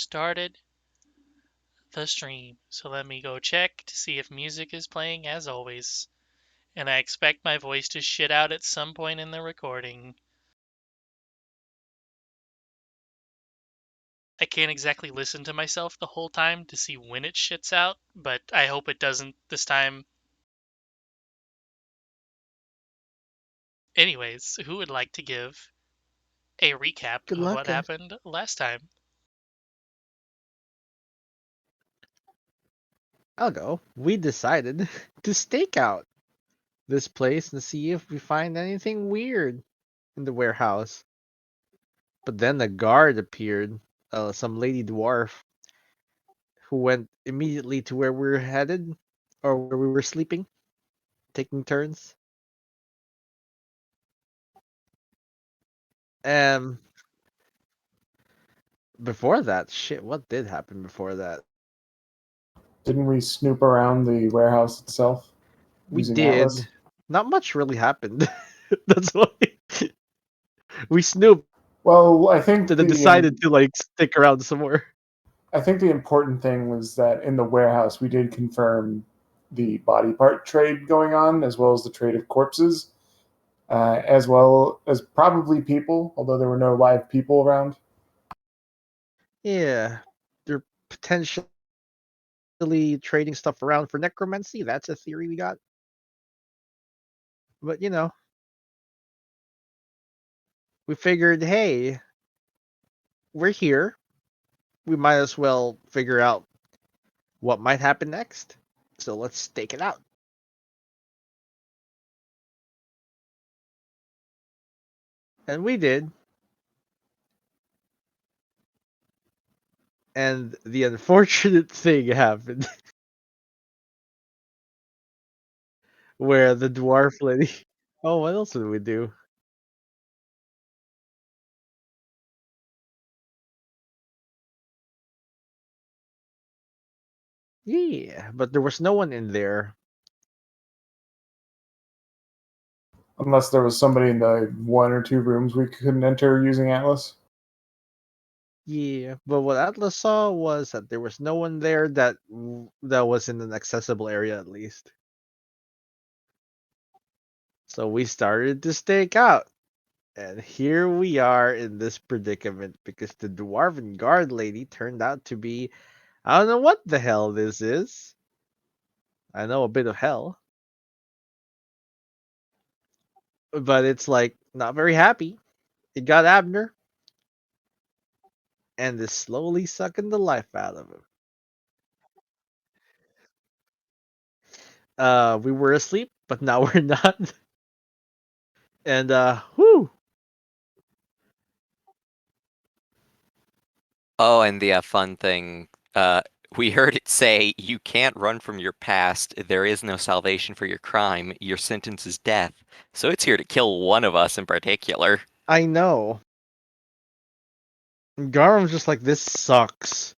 started the stream. So let me go check to see if music is playing as always. And I expect my voice to shit out at some point in the recording. I can't exactly listen to myself the whole time to see when it shits out, but I hope it doesn't this time. Anyways, who would like to give a recap Good of luck, what guys. happened last time? I'll go. We decided to stake out this place and see if we find anything weird in the warehouse. But then a guard appeared, some lady dwarf, who went immediately to where we were headed, or where we were sleeping, taking turns. Um, Before that, shit, what did happen before that? Didn't we snoop around the warehouse itself We using did. Atlas? Not much really happened. That's why we snooped Well, and then decided to like stick around some more. I think the important thing was that in the warehouse we did confirm the body part trade going on, as well as the trade of corpses, as well as probably people, although there were no live people around. Yeah, they're potentially trading stuff around for necromancy. That's a theory we got. But we figured, hey, we're here. We might as well figure out what might happen next. So let's stake it out. And we did. And the unfortunate thing happened where the dwarf lady. Oh, what else did we do? Yeah, but there was no one in there. Unless there was somebody in the one or two rooms we couldn't enter using Atlas. Yeah, but what Atlas saw was that there was no one there that was in an accessible area at least. So we started to stake out. And here we are in this predicament because the dwarven guard lady turned out to be, I don't know what the hell this is. I know a bit of hell. But it's like not very happy. It got Abner and is slowly sucking the life out of him. We were asleep, but now we're not. And whoo. Oh, and the fun thing, we heard it say, you can't run from your past. There is no salvation for your crime. Your sentence is death. So it's here to kill one of us in particular. I know. And Garam's just like, this sucks.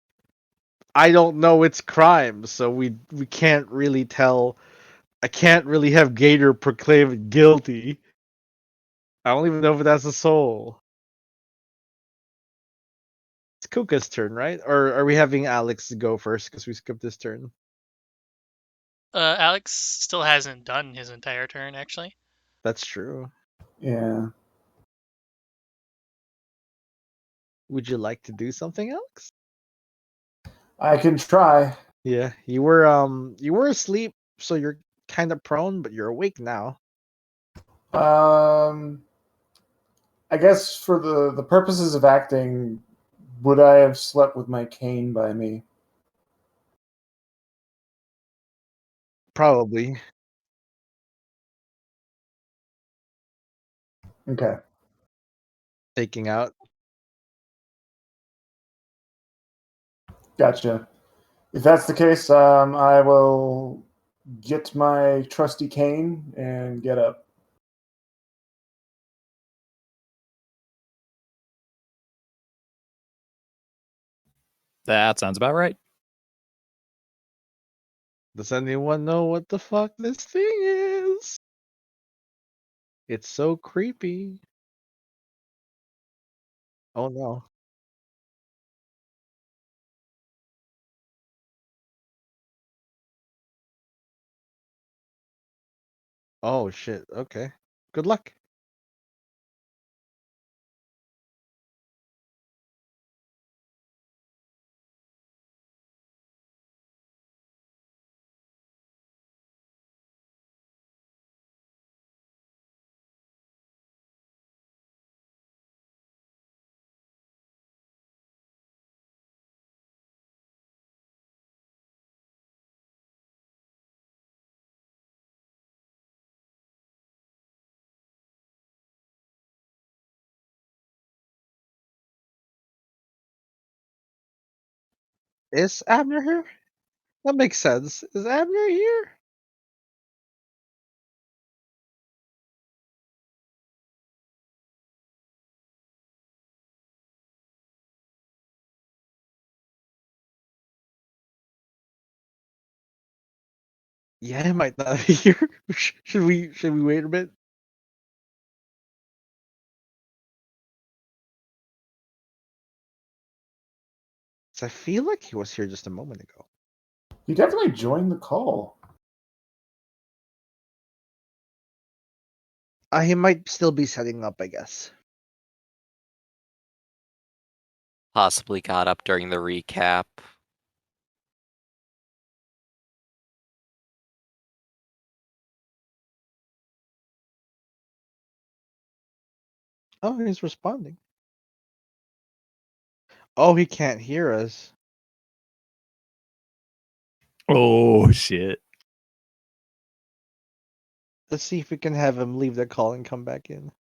I don't know its crime, so we can't really tell. I can't really have Gator proclaim it guilty. I don't even know if it has a soul. It's Kuka's turn, right? Or are we having Alex go first because we skipped his turn? Alex still hasn't done his entire turn, actually. That's true. Yeah. Would you like to do something, Alex? I can try. Yeah, you were asleep, so you're kind of prone, but you're awake now. Um, I guess for the purposes of acting, would I have slept with my cane by me? Probably. Okay. Taking out. Gotcha. If that's the case, I will get my trusty cane and get up. That sounds about right. Does anyone know what the fuck this thing is? It's so creepy. Oh no. Oh shit. Okay. Good luck. Is Abner here? That makes sense. Is Abner here? Yeah, he might not be here. Should we wait a bit? I feel like he was here just a moment ago. He definitely joined the call. He might still be setting up, I guess. Possibly got up during the recap. Oh, he's responding. Oh, he can't hear us. Oh shit. Let's see if we can have him leave the call and come back in.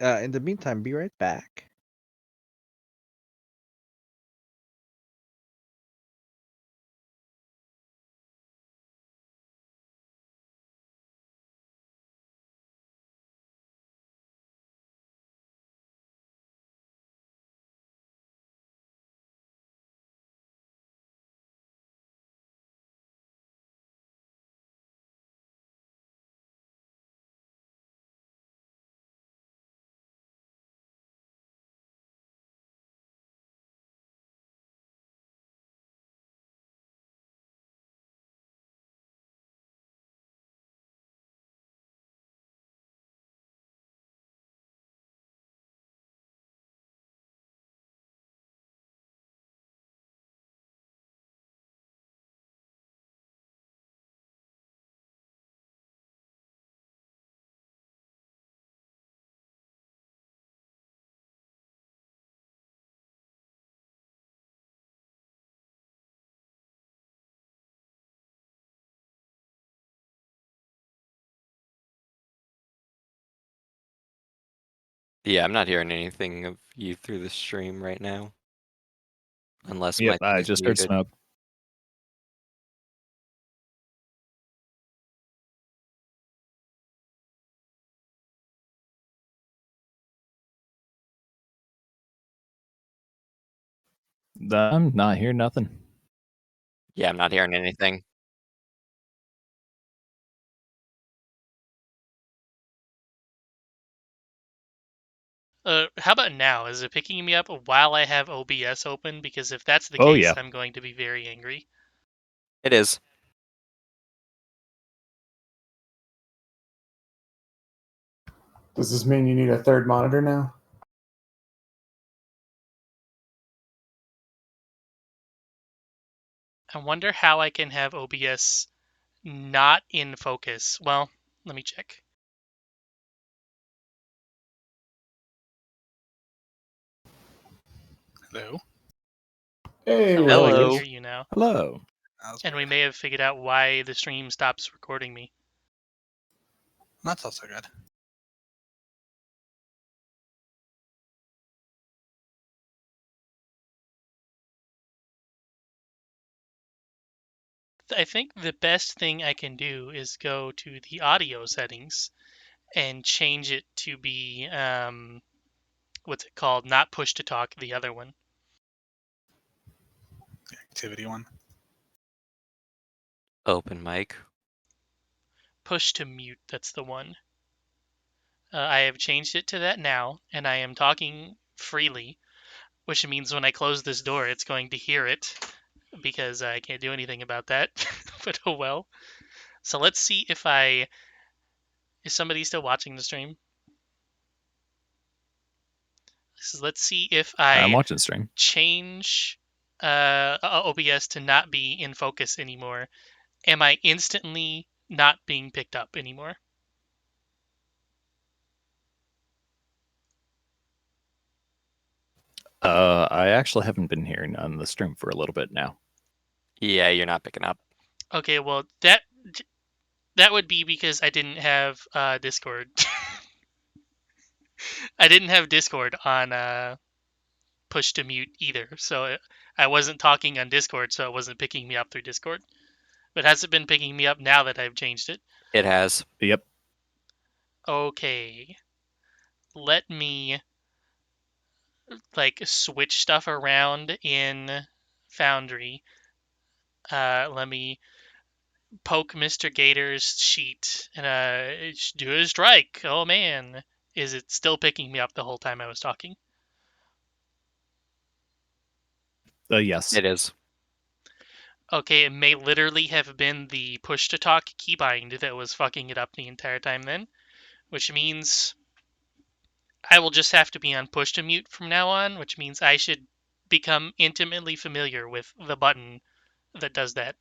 In the meantime, be right back. Yeah, I'm not hearing anything of you through the stream right now. Unless my Yep, thing I is just heard muted. smoke. I'm not hearing nothing. Yeah, I'm not hearing anything. How about now? Is it picking me up while I have OBS open? Because if that's the Oh, case, yeah. I'm going to be very angry. It is. Does this mean you need a third monitor now? I wonder how I can have OBS not in focus. Well, let me check. Hello. Hey, Oh, Hello, I can Hello. hear you now. Hello. That's And we weird. may have figured out why the stream stops recording me. That's also good. I think the best thing I can do is go to the audio settings and change it to be what's it called? Not push to talk, the other one. The activity one. Open mic. push to mute. That's the one. I have changed it to that now, and I am talking freely, which means when I close this door, it's going to hear it, because I can't do anything about that. But oh well. So let's see if is somebody still watching the stream? Let's see if I'm I watching the stream. change OBS to not be in focus anymore. Am I instantly not being picked up anymore? I actually haven't been hearing on the stream for a little bit now. Yeah, you're not picking up. Okay, well that would be because I didn't have Discord. I didn't have Discord on push to mute either, so I wasn't talking on Discord, so it wasn't picking me up through Discord. But has it been picking me up now that I've changed it? It has. Yep. Okay. Let me switch stuff around in Foundry. Let me poke Mr. Gator's sheet and do a strike. Oh man. Is it still picking me up the whole time I was talking? Yes. It is. Okay, it may literally have been the push to talk keybind that was fucking it up the entire time then, which means I will just have to be on push to mute from now on, which means I should become intimately familiar with the button that does that.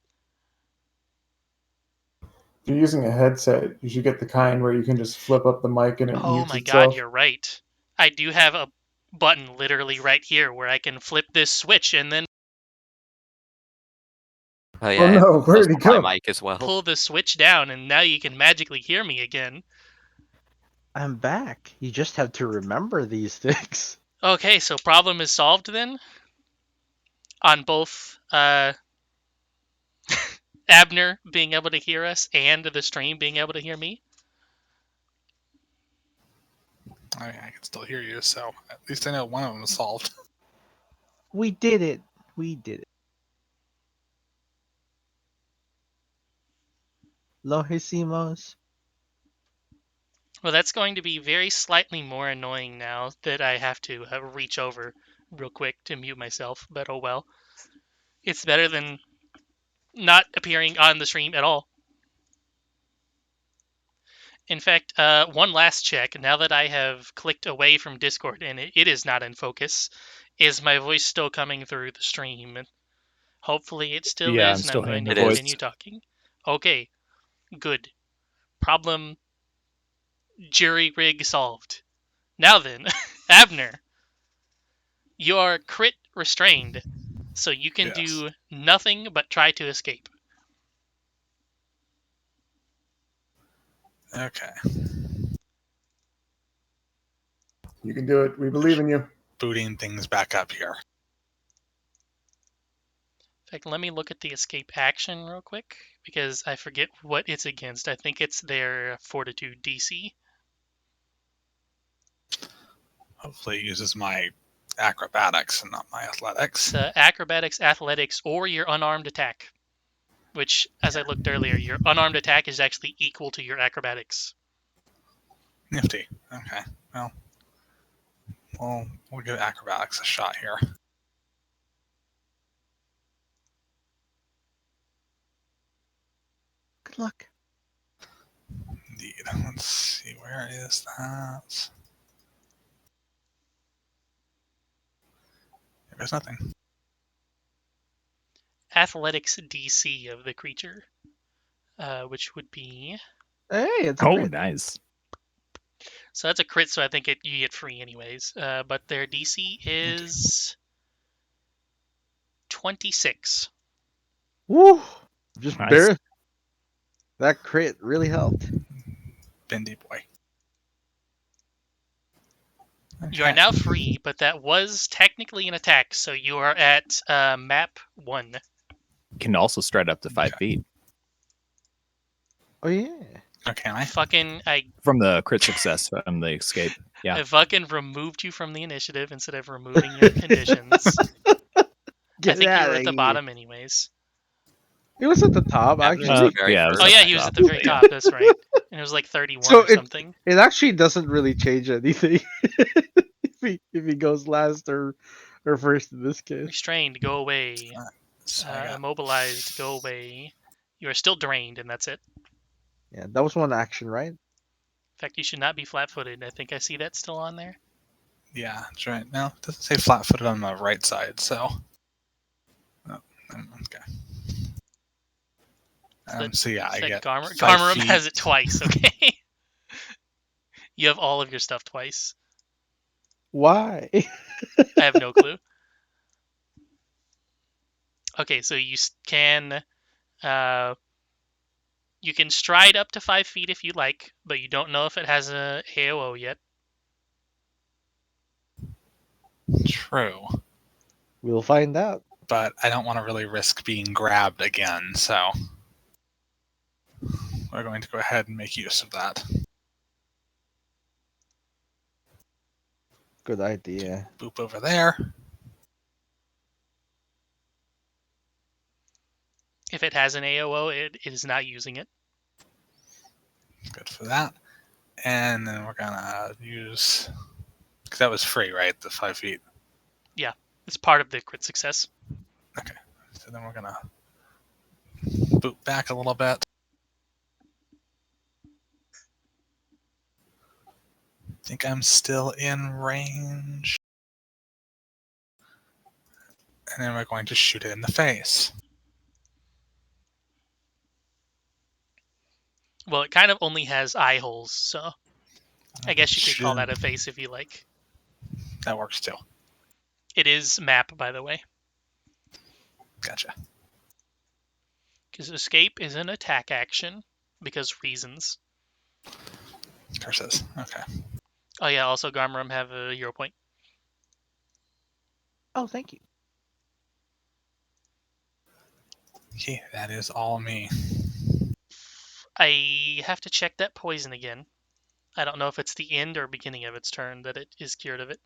If you're using a headset, you should get the kind where you can just flip up the mic and it Oh mutes my itself. god, you're right. I do have a button literally right here where I can flip this switch and then Oh yeah. no, where did he my go? mic as well. pull the switch down, and now you can magically hear me again. I'm back. You just have to remember these things. Okay, so problem is solved then? On both Abner being able to hear us and the stream being able to hear me? I can still hear you, so at least I know one of them is solved. We did it. We did it. Lo hicimos. Well, that's going to be very slightly more annoying now that I have to reach over real quick to mute myself, but oh well. It's better than not appearing on the stream at all. In fact, one last check, now that I have clicked away from Discord and it is not in focus, is my voice still coming through the stream? Hopefully it still Yeah, is, I'm and still I'm going hearing to your voice. continue talking. Okay, good. Problem jury rig solved. Now then, Abner, you are crit restrained, so you can Yes. do nothing but try to escape. Okay. You can do it. We believe in you. Booting things back up here. In fact, let me look at the escape action real quick, because I forget what it's against. I think it's their Fortitude DC. Hopefully it uses my acrobatics and not my athletics. It's acrobatics, athletics, or your unarmed attack. Which, as I looked earlier, your unarmed attack is actually equal to your acrobatics. Nifty. Okay. Well, we'll give acrobatics a shot here. Good luck. Indeed. Let's see, where is that? There's nothing. Athletics DC of the creature, which would be... Hey, it's Oh, great. nice. So that's a crit, so I think you get free anyways. But their DC is 26. Woo! Just Nice. barely. That crit really helped. Bendy boy. You are now free, but that was technically an attack, so you are at map 1. Can also stride up to 5 Okay. feet Oh yeah. Okay, I from the crit success from the escape. Yeah. I fucking removed you from the initiative instead of removing your conditions. I Get think you out were of at the here. bottom anyways. It was at the top, That was actually. the very yeah, it first was Oh at yeah, the he was top, at the very yeah. top. That's right. And it was like 31 So or something. it actually doesn't really change anything if he goes last or first in this case. Restrained, go away. So I got Immobilized, go away. You are still drained, and that's it. Yeah, that was one action, right? In fact, you should not be flat-footed. I think I see that still on there. yeah, that's right. Now it doesn't say flat-footed on the right side, so okay. So yeah, I That get Garmer 5 Garmerum feet. has it twice. Okay. You have all of your stuff twice. Why? I have no clue. Okay, so you can stride up to 5 feet if you like, but you don't know if it has a AOO yet. True, We'll find out. but I don't want to really risk being grabbed again, so we're going to go ahead and make use of that. Good idea. Boop over there. If it has an AOO, it is not using it. Good for that. And then we're gonna use, because that was free, right? The 5 feet. It's part of the crit success. Okay. So then we're gonna boot back a little bit. I think I'm still in range. And then we're going to shoot it in the face. Well, it kind of only has eye holes, so I guess you could call that a face if you like. That works too. It is map, by the way, Gotcha. because escape is an attack action because reasons. Curses. Okay. Oh yeah, also Garmerum have a hero point. Oh, thank you. Okay, that is all me. I have to check that poison again. I don't know if it's the end or beginning of its turn that it is cured of it.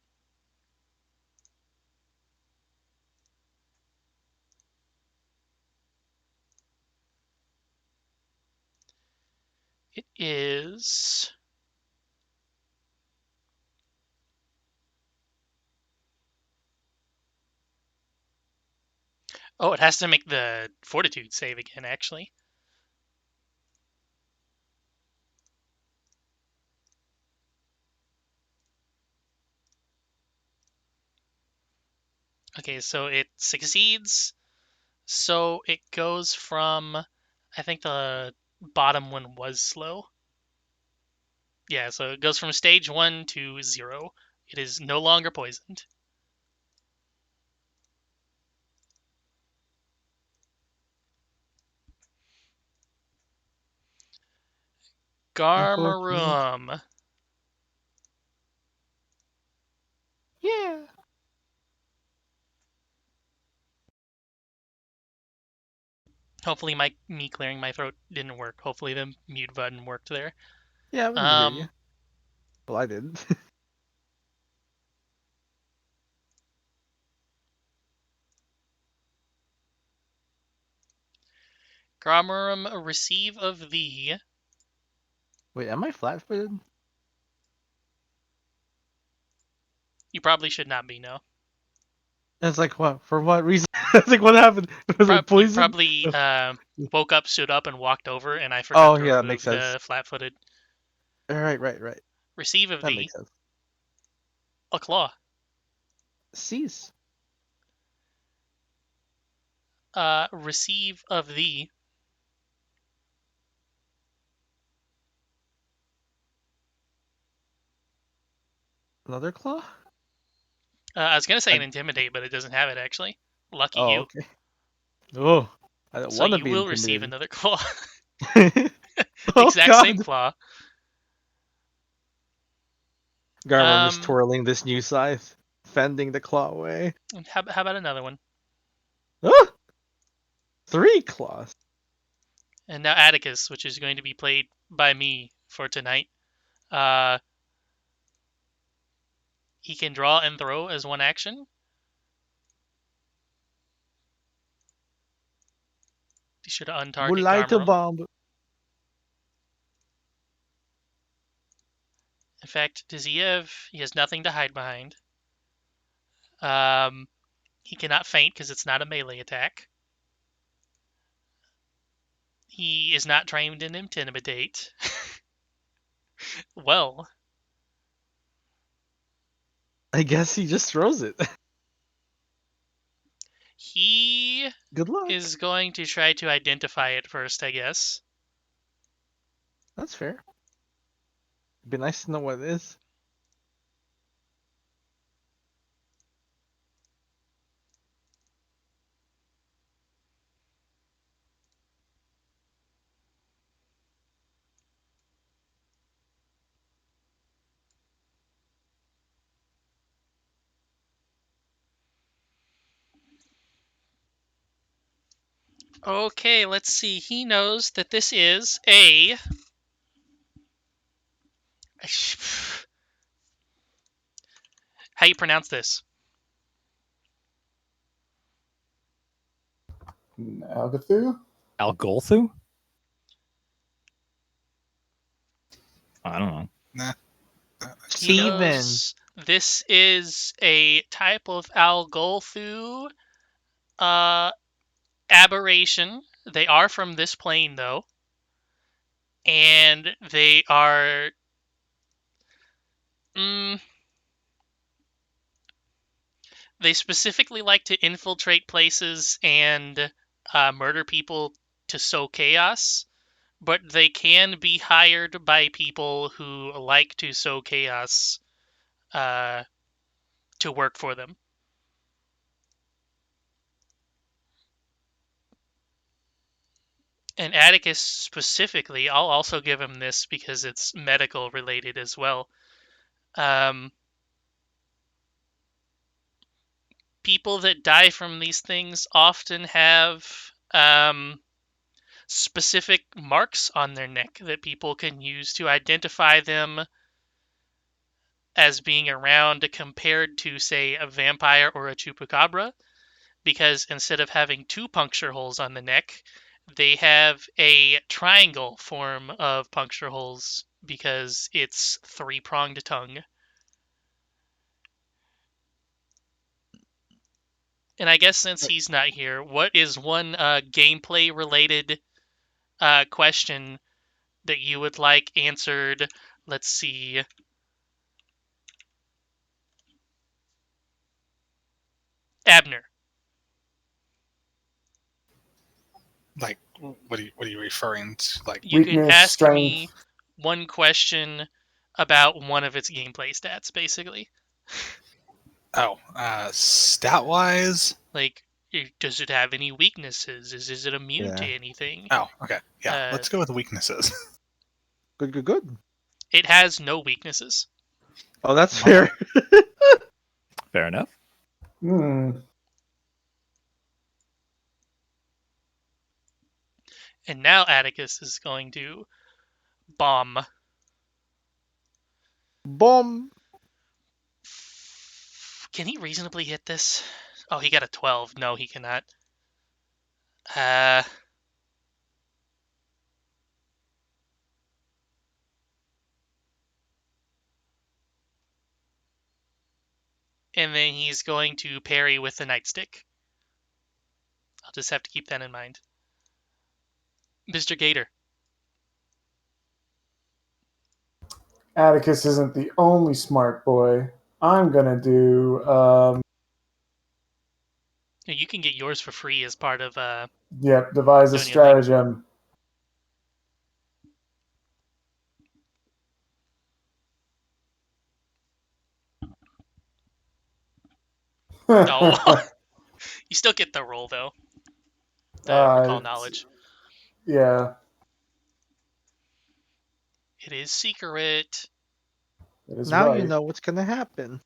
It is... Oh, it has to make the fortitude save again, actually. Okay, so it succeeds. So it goes from... I think the bottom one was slow. Yeah, so it goes from stage 1 to 0. It is no longer poisoned. Garmerum. Yeah. Hopefully me clearing my throat didn't work. Hopefully the mute button worked there. Yeah, we didn't hear you. Well, I didn't. Garmerum, receive of thee. Wait, am I flat-footed? You probably should not be, no. It's like, what? For what reason? It's like, what happened? Was it You poison? probably woke up, stood up, and walked over, and I forgot to yeah, that remove makes the sense. flat-footed. Right. Receive of That thee. makes sense. A claw. Cease. Receive of thee. Another claw? I was gonna say an I- intimidate, but it doesn't have it actually. Lucky Oh, you. okay. Oh, I don't So want to you be will receive intimidated. another claw. Oh, Exact God. same claw. Garmin is twirling this new scythe, fending the claw away. How about another one? Ah! 3 claws. And now Atticus, which is going to be played by me for tonight. He can draw and throw as one action. should untarget Would like to Garmarum. bomb. In fact, does he have... He has nothing to hide behind. He cannot feint because it's not a melee attack. He is not trained in Intimidate. Well, I guess he just throws it. he Good luck. is going to try to identify it first, I guess. That's fair. Be nice to know what it is. Okay, let's see. He knows that this is a... How you pronounce this? Algathu? Algolthu? I don't know. Nah. He Steven. knows this is a type of Algolthu aberration. They are from this plane, though. And they are... they specifically like to infiltrate places and murder people to sow chaos. But they can be hired by people who like to sow chaos to work for them. And Atticus specifically, I'll also give him this because it's medical related as well. People that die from these things often have specific marks on their neck that people can use to identify them as being around compared to, say, a vampire or a chupacabra, because instead of having 2 puncture holes on the neck, they have a triangle form of puncture holes because it's 3-pronged tongue. And I guess since he's not here, what is one gameplay-related question that you would like answered? Let's see. Abner. Like, what are you referring to? Like, You can Weakness, ask strength. me one question about one of its gameplay stats, basically. stat wise. Like, does it have any weaknesses? Is it immune to Yeah. anything? Oh, okay. Yeah, Uh, let's go with weaknesses. Good. It has no weaknesses. Oh, that's fair. Fair enough. Hmm. And now Atticus is going to bomb. Bomb. Can he reasonably hit this? Oh, he got a 12. No, he cannot. And then he's going to parry with the nightstick. I'll just have to keep that in mind. Mr. Gator. Atticus isn't the only smart boy. I'm gonna do. You can get yours for free as part of Yep, devise a Doing your stratagem. Oh. You still get the roll, though. The recall knowledge. Yeah. It is secret. That is Now right. you know what's gonna happen.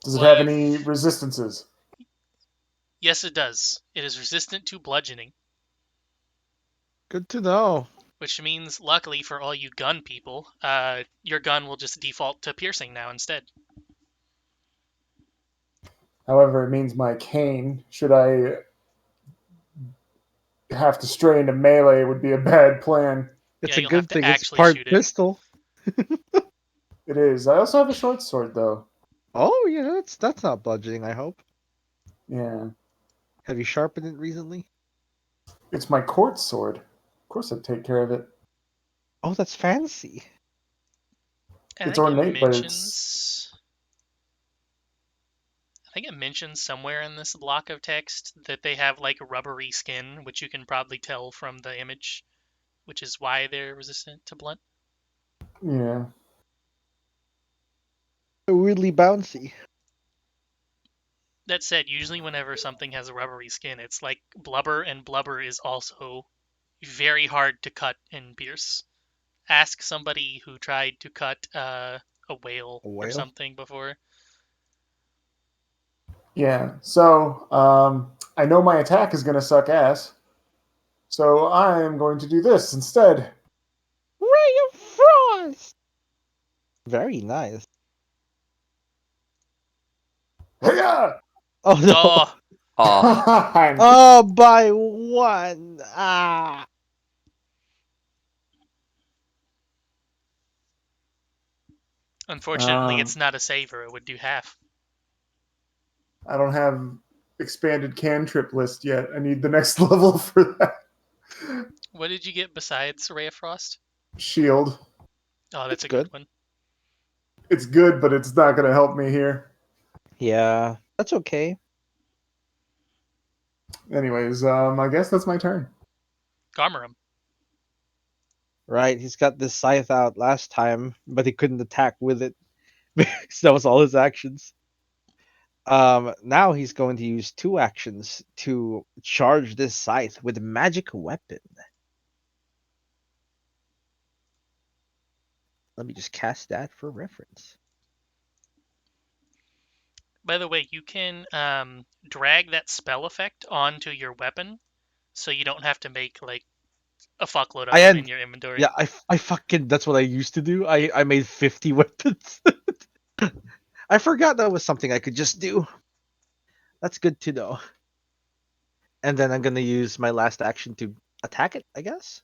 Does it have any resistances? Yes, it does. It is resistant to bludgeoning, Good to know. which means, luckily for all you gun people, your gun will just default to piercing now instead. However, it means my cane, should I have to stray into melee, would be a bad plan. It's Yeah, a you'll have good to thing it's actually part shoot it. pistol. It is. I also have a short sword, though. Oh yeah, that's not bludgeoning, I hope. Yeah. Have you sharpened it recently? It's my quartz sword. Of course I'd take care of it. Oh, that's fancy. I It's think it ornate, but it's... mentions. I think it mentions somewhere in this block of text that they have like rubbery skin, which you can probably tell from the image, which is why they're resistant to blunt. Yeah. Weirdly bouncy. That said, usually whenever something has a rubbery skin, it's like blubber, and blubber is also very hard to cut and pierce. Ask somebody who tried to cut a whale A or whale? something before. Yeah. So, I know my attack is going to suck ass. So I am going to do this instead. Ray of Frost! Very nice. Hiya! Oh no! Oh, Oh, Oh, by one! Ah! unfortunately, it's not a saver. It would do half. I don't have expanded cantrip list yet. I need the next level for that. What did you get besides Ray of Frost? Shield. Oh, that's That's a good good. one. It's good, but it's not going to help me here. Yeah, that's okay. Anyways, I guess that's my turn. Garmarum. Right, he's got this scythe out last time, but he couldn't attack with it. So that was all his actions. Now he's going to use 2 actions to charge this scythe with a magic weapon. Let me just cast that for reference. By the way, you can drag that spell effect onto your weapon, so you don't have to make like a fuckload of them in your inventory. Yeah, I fucking that's what I used to do. I made 50 weapons. I forgot that was something I could just do. That's good to know. And then I'm gonna use my last action to attack it, I guess.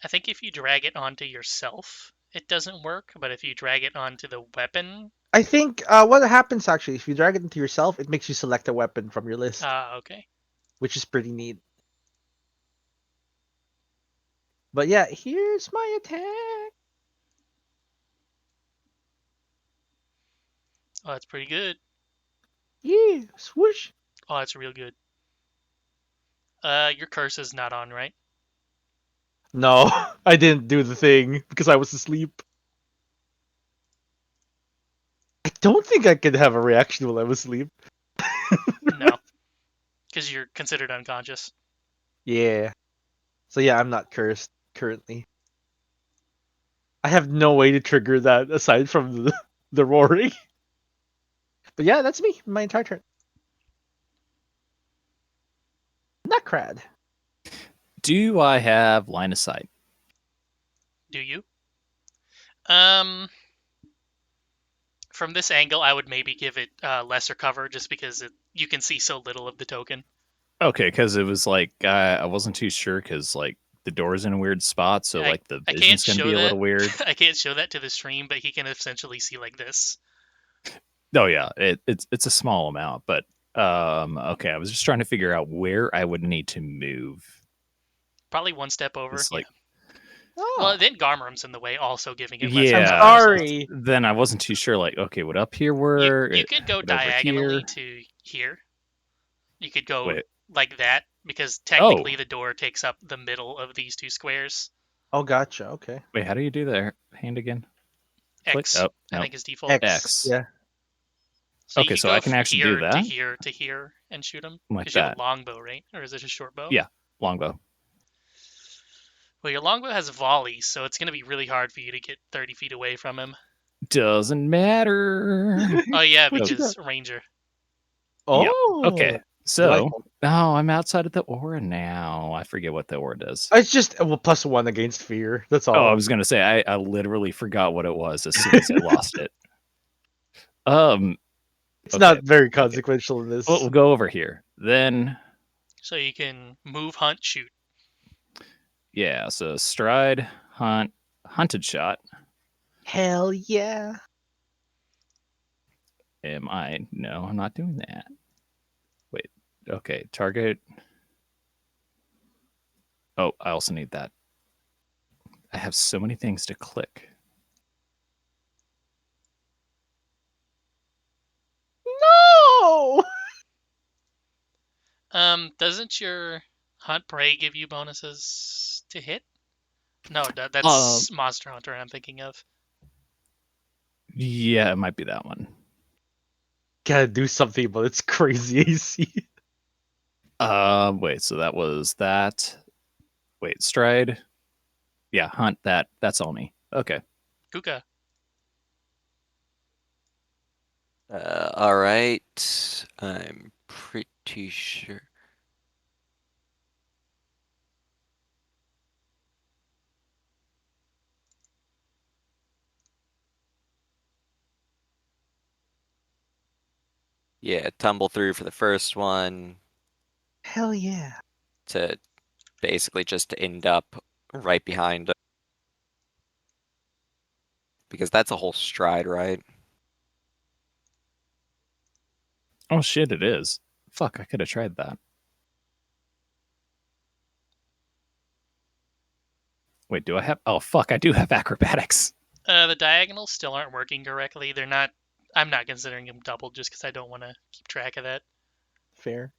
I think if you drag it onto yourself, it doesn't work, but if you drag it onto the weapon, I think what happens actually if you drag it into yourself, it makes you select a weapon from your list, okay. which is pretty neat. But yeah, here's my attack. Oh, that's pretty good. Yeah, swoosh. Oh, that's real good. Your curse is not on, right? No, I didn't do the thing because I was asleep. I don't think I could have a reaction while I was asleep. No, because you're considered unconscious. Yeah. So yeah, I'm not cursed currently. I have no way to trigger that aside from the roaring. But yeah, that's me. My entire turn. Nutcrad. Do I have line of sight? Do you? From this angle, I would maybe give it lesser cover, just because you can see so little of the token. Okay, because it was like I wasn't too sure because like the door's in a weird spot, so like the I can't vision's gonna show be a that. little weird. I can't show that to the stream, but he can essentially see like this. Oh yeah, it's a small amount, but okay. I was just trying to figure out where I would need to move. Probably one step over. It's like, Oh, Well, then Garmarum's in the way, also giving it yeah. lesser I'm cover. sorry. Then I wasn't too sure. Like, okay, would up here work? You could go Would over diagonally here? to here. You could go Wait. like that, because technically the door takes up the middle of these 2 squares. Oh, gotcha. Okay. Wait, how do you do the hand again? Click. X, Oh, I no. think, is default. X. Yeah. So Okay, you so go I can from actually here do that? to here to here and shoot them. Like Because you have that. a longbow, right? Or is it a short bow? Yeah. Longbow. Well, your longbow has volley, so it's going to be really hard for you to get 30 feet away from him. Doesn't matter. Oh, yeah, What you because ranger. Oh. Okay. So Like- now I'm outside of the aura now. I forget what the aura does. It's just +1 against fear. That's all. Oh, I was gonna say I literally forgot what it was as soon as I lost it. It's Okay, not very okay. consequential in this. We'll go over here. Then, So you can move, hunt, shoot. yeah, so stride, hunt, hunted shot. Hell yeah. Am I? No, I'm not doing that. Wait, okay, target. Oh, I also need that. I have so many things to click. No! Doesn't your hunt prey give you bonuses to hit? No, Um, that's Monster Hunter I'm thinking of. Yeah, it might be that one. Gotta do something about its crazy AC. Wait, so that was that. Wait, stride. Yeah, hunt that. That's all me. Okay. Kuka. All right. I'm pretty sure. Yeah, tumble through for the first one Hell yeah. to basically just end up right behind. Because that's a whole stride, right? Oh shit, it is. Fuck, I could have tried that. Wait, do I have? Oh fuck, I do have acrobatics. The diagonals still aren't working correctly. They're not. I'm not considering them doubled just because I don't want to keep track of that. Fair.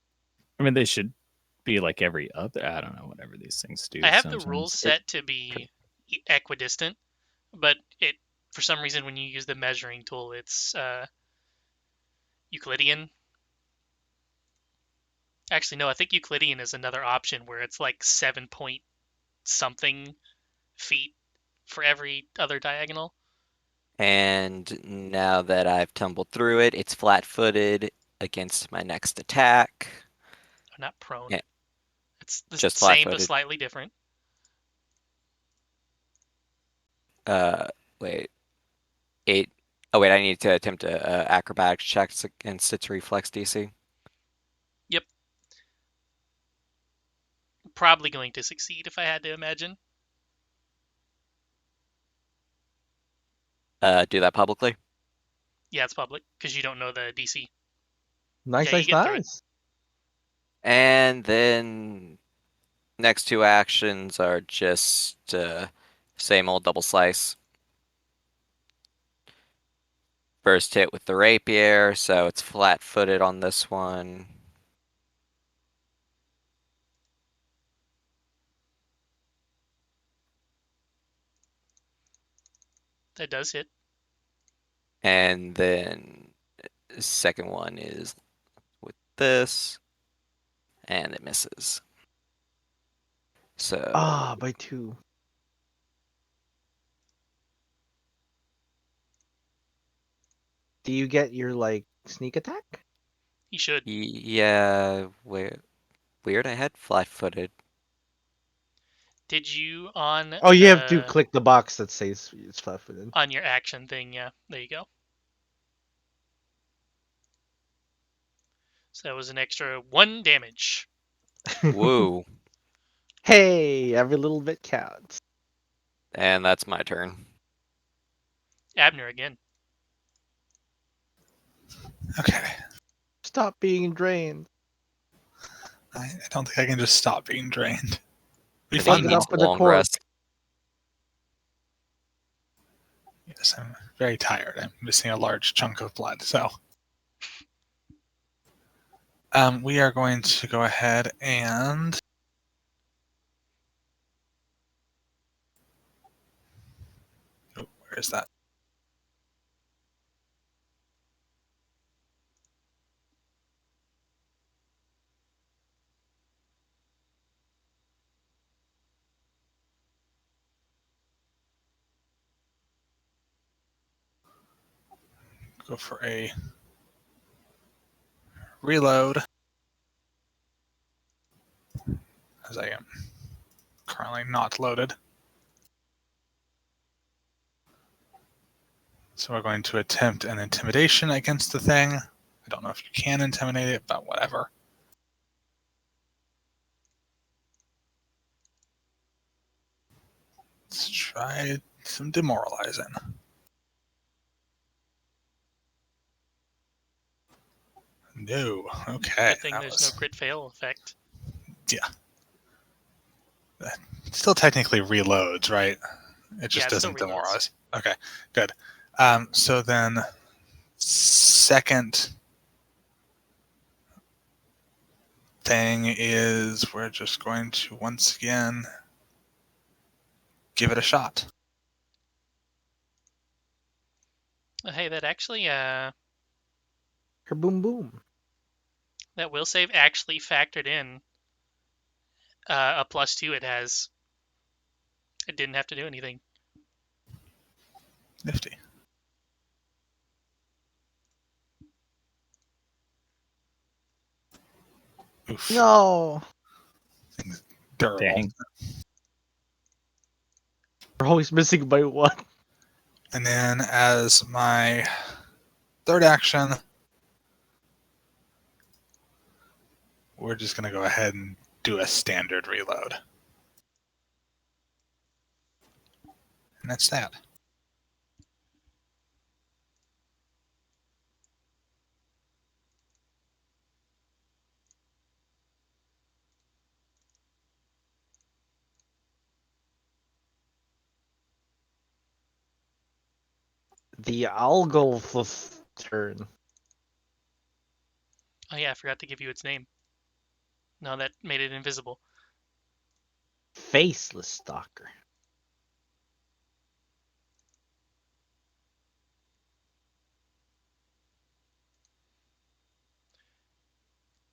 I mean, they should be like every other. I don't know, whatever these things do. I have the sometimes. rules set to be equidistant, but it for some reason when you use the measuring tool, it's Euclidean. Actually, no, I think Euclidean is another option where it's like 7 point something feet for every other diagonal. And now that I've tumbled through it, it's flat-footed against my next attack. Not prone. Yeah. It's the Just same but flat-footed. slightly different. Wait. Eight. Oh wait, I need to attempt a acrobatics check against its reflex DC. Yep. Probably going to succeed if I had to imagine. Do that publicly. Yeah, it's public because you don't know the DC. Nice, Yeah, you nice, get through it. nice. And then next two actions are just same old double slice. First hit with the rapier, so it's flat-footed on this one. That does hit. And then second one is with this, and it misses. So Ah, by 2. Do you get your like sneak attack? You should. yeah, weird. I had flat-footed. Did you on Oh, you have to click the box that says it's flat-footed. on your action thing? Yeah, there you go. So that was an extra 1 damage. Woo! Hey, every little bit counts. And that's my turn. Abner again. Okay. Stop being drained. I don't think I can just stop being drained. Be I think fun he it though. needs up a with a long cork. rest. Yes, I'm very tired. I'm missing a large chunk of blood. So, we are going to go ahead and where is that? Go for a reload, as I am currently not loaded. So we're going to attempt an intimidation against the thing. don't know if you can intimidate it, but whatever. Let's try some demoralizing. No. Okay. Good thing that there's was- no crit fail effect. Still technically reloads, right? It just Yeah, it still doesn't reloads. demoralize. Okay, good. So then, second thing is we're just going to once again give it a shot. Hey, that actually, Her boom boom. that will save actually factored in a +2 it has. It didn't have to do anything. Nifty. Oof. No. Durable. Dang. We're always missing by one. And then as my third action, we're just going to go ahead and do a standard reload. And that's that. The Algolf's turn. Oh yeah, I forgot to give you its name. No, that made it invisible. Faceless Stalker.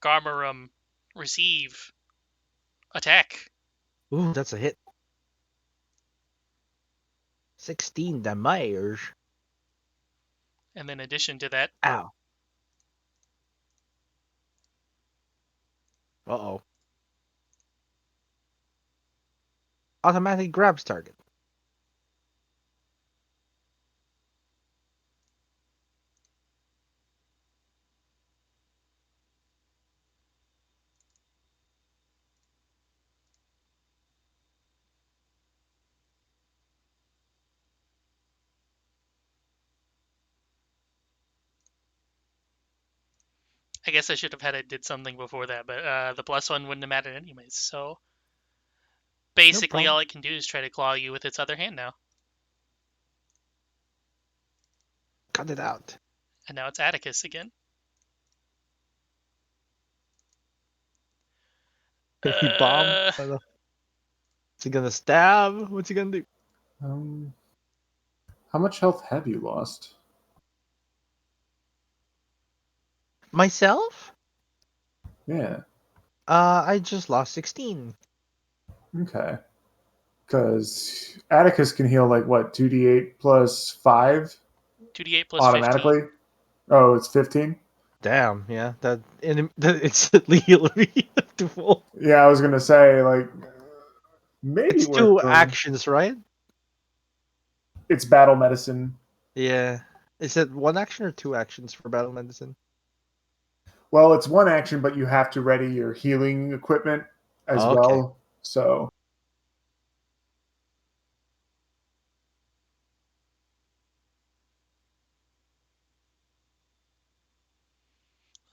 Garmarum, receive, attack. Ooh, that's a hit. 16 damage. And then in addition to that, Ow. Uh-oh. Automatic grabs target. I guess I should have had it did something before that, but the +1 wouldn't have mattered anyways. So basically, problem. all it can do is try to claw you with its other hand now. Cut it out. And now it's Atticus again. He bomb. Uh, Is he gonna stab? What's he gonna do? How much health have you lost? Myself? Yeah. I just lost 16. Okay. Because Atticus can heal like what, 2d8 plus 5 2d8 plus automatically? 15. Oh, it's 15? Damn, yeah. That instantly healed me to full. Yeah, I was going to say, like, maybe It's worth 2 doing. actions, right? It's battle medicine. Yeah. Is it 1 action or 2 actions for battle medicine? Well, it's 1 action, but you have to ready your healing equipment as Okay. well. So,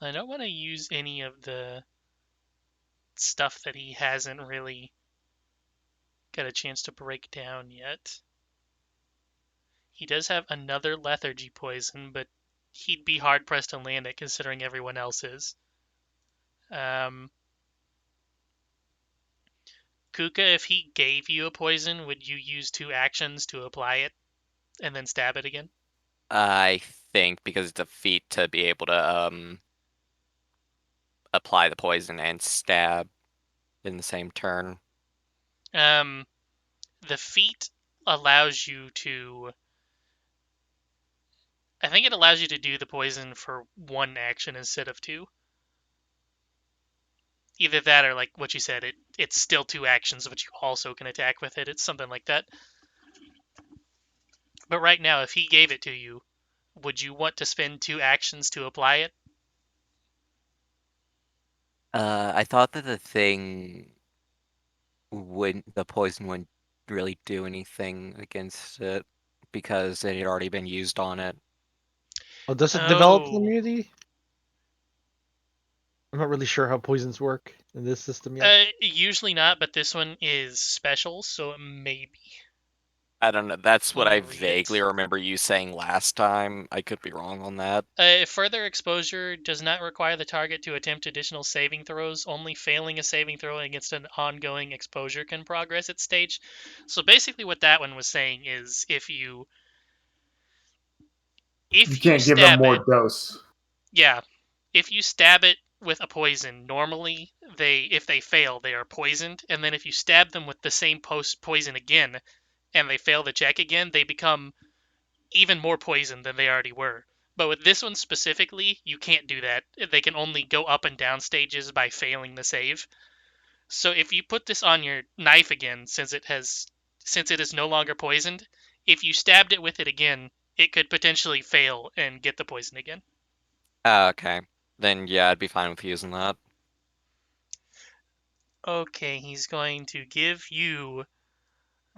I don't want to use any of the stuff that he hasn't really got a chance to break down yet. He does have another lethargy poison, but he'd be hard pressed to land it considering everyone else is. Kuka, if he gave you a poison, would you use 2 actions to apply it and then stab it again? I think because it's a feat to be able to apply the poison and stab in the same turn. The feat allows you to. I think it allows you to do the poison for 1 action instead of 2. Either that or, like what you said, it's still 2 actions, but you also can attack with it. It's something like that. But right now, if he gave it to you, would you want to spend 2 actions to apply it? I thought that the poison wouldn't really do anything against it because it had already been used on it. Oh, does it develop an Oh, immunity? I'm not really sure how poisons work in this system yet. usually not, but this one is special, so maybe. I don't know. That's what Let me I read vaguely it. remember you saying last time. I could be wrong on that. Further exposure does not require the target to attempt additional saving throws. Only failing a saving throw against an ongoing exposure can progress its stage. So basically, what that one was saying is You if you can't give them stab more it, dose. yeah, if you stab it with a poison, normally if they fail, they are poisoned, and then if you stab them with the same poison again, and they fail the check again, they become even more poisoned than they already were. But with this one specifically, you can't do that. They can only go up and down stages by failing the save. So if you put this on your knife again, since it is no longer poisoned, if you stabbed it with it again, it could potentially fail and get the poison again. Okay. Then yeah, I'd be fine with using that. Okay, he's going to give you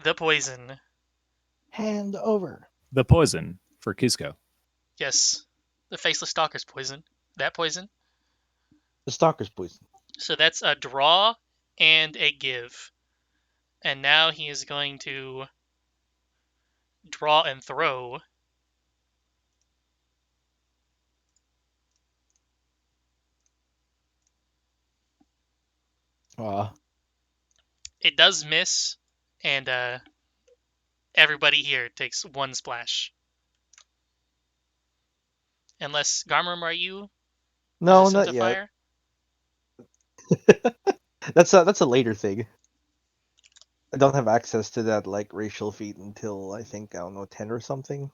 the poison. Hand over. The poison for Cusco. Yes, the Faceless Stalker's poison. That poison. The stalker's poison. So that's a draw and a give. And now he is going to draw and throw. Aw. It does miss, and everybody here takes one splash. Unless, Garmram, are you No, resistant not to yet. fire? That's a later thing. I don't have access to that like racial feat until I think I don't know 10 or something.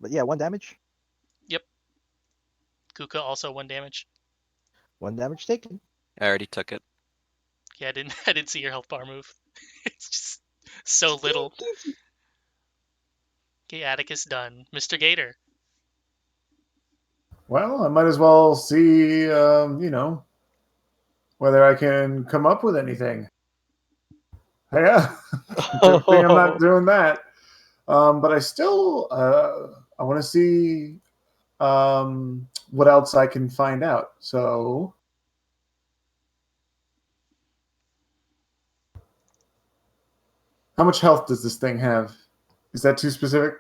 But yeah, 1 damage. Yep. Kuka also 1 damage. 1 damage taken. I already took it. Yeah, I didn't see your health bar move. It's just so little. Okay, Atticus done. Mr. Gator. Well, I might as well see, whether I can come up with anything. Yeah, good thing I'm not doing that. But I still, I want to see what else I can find out. So, how much health does this thing have? Is that too specific?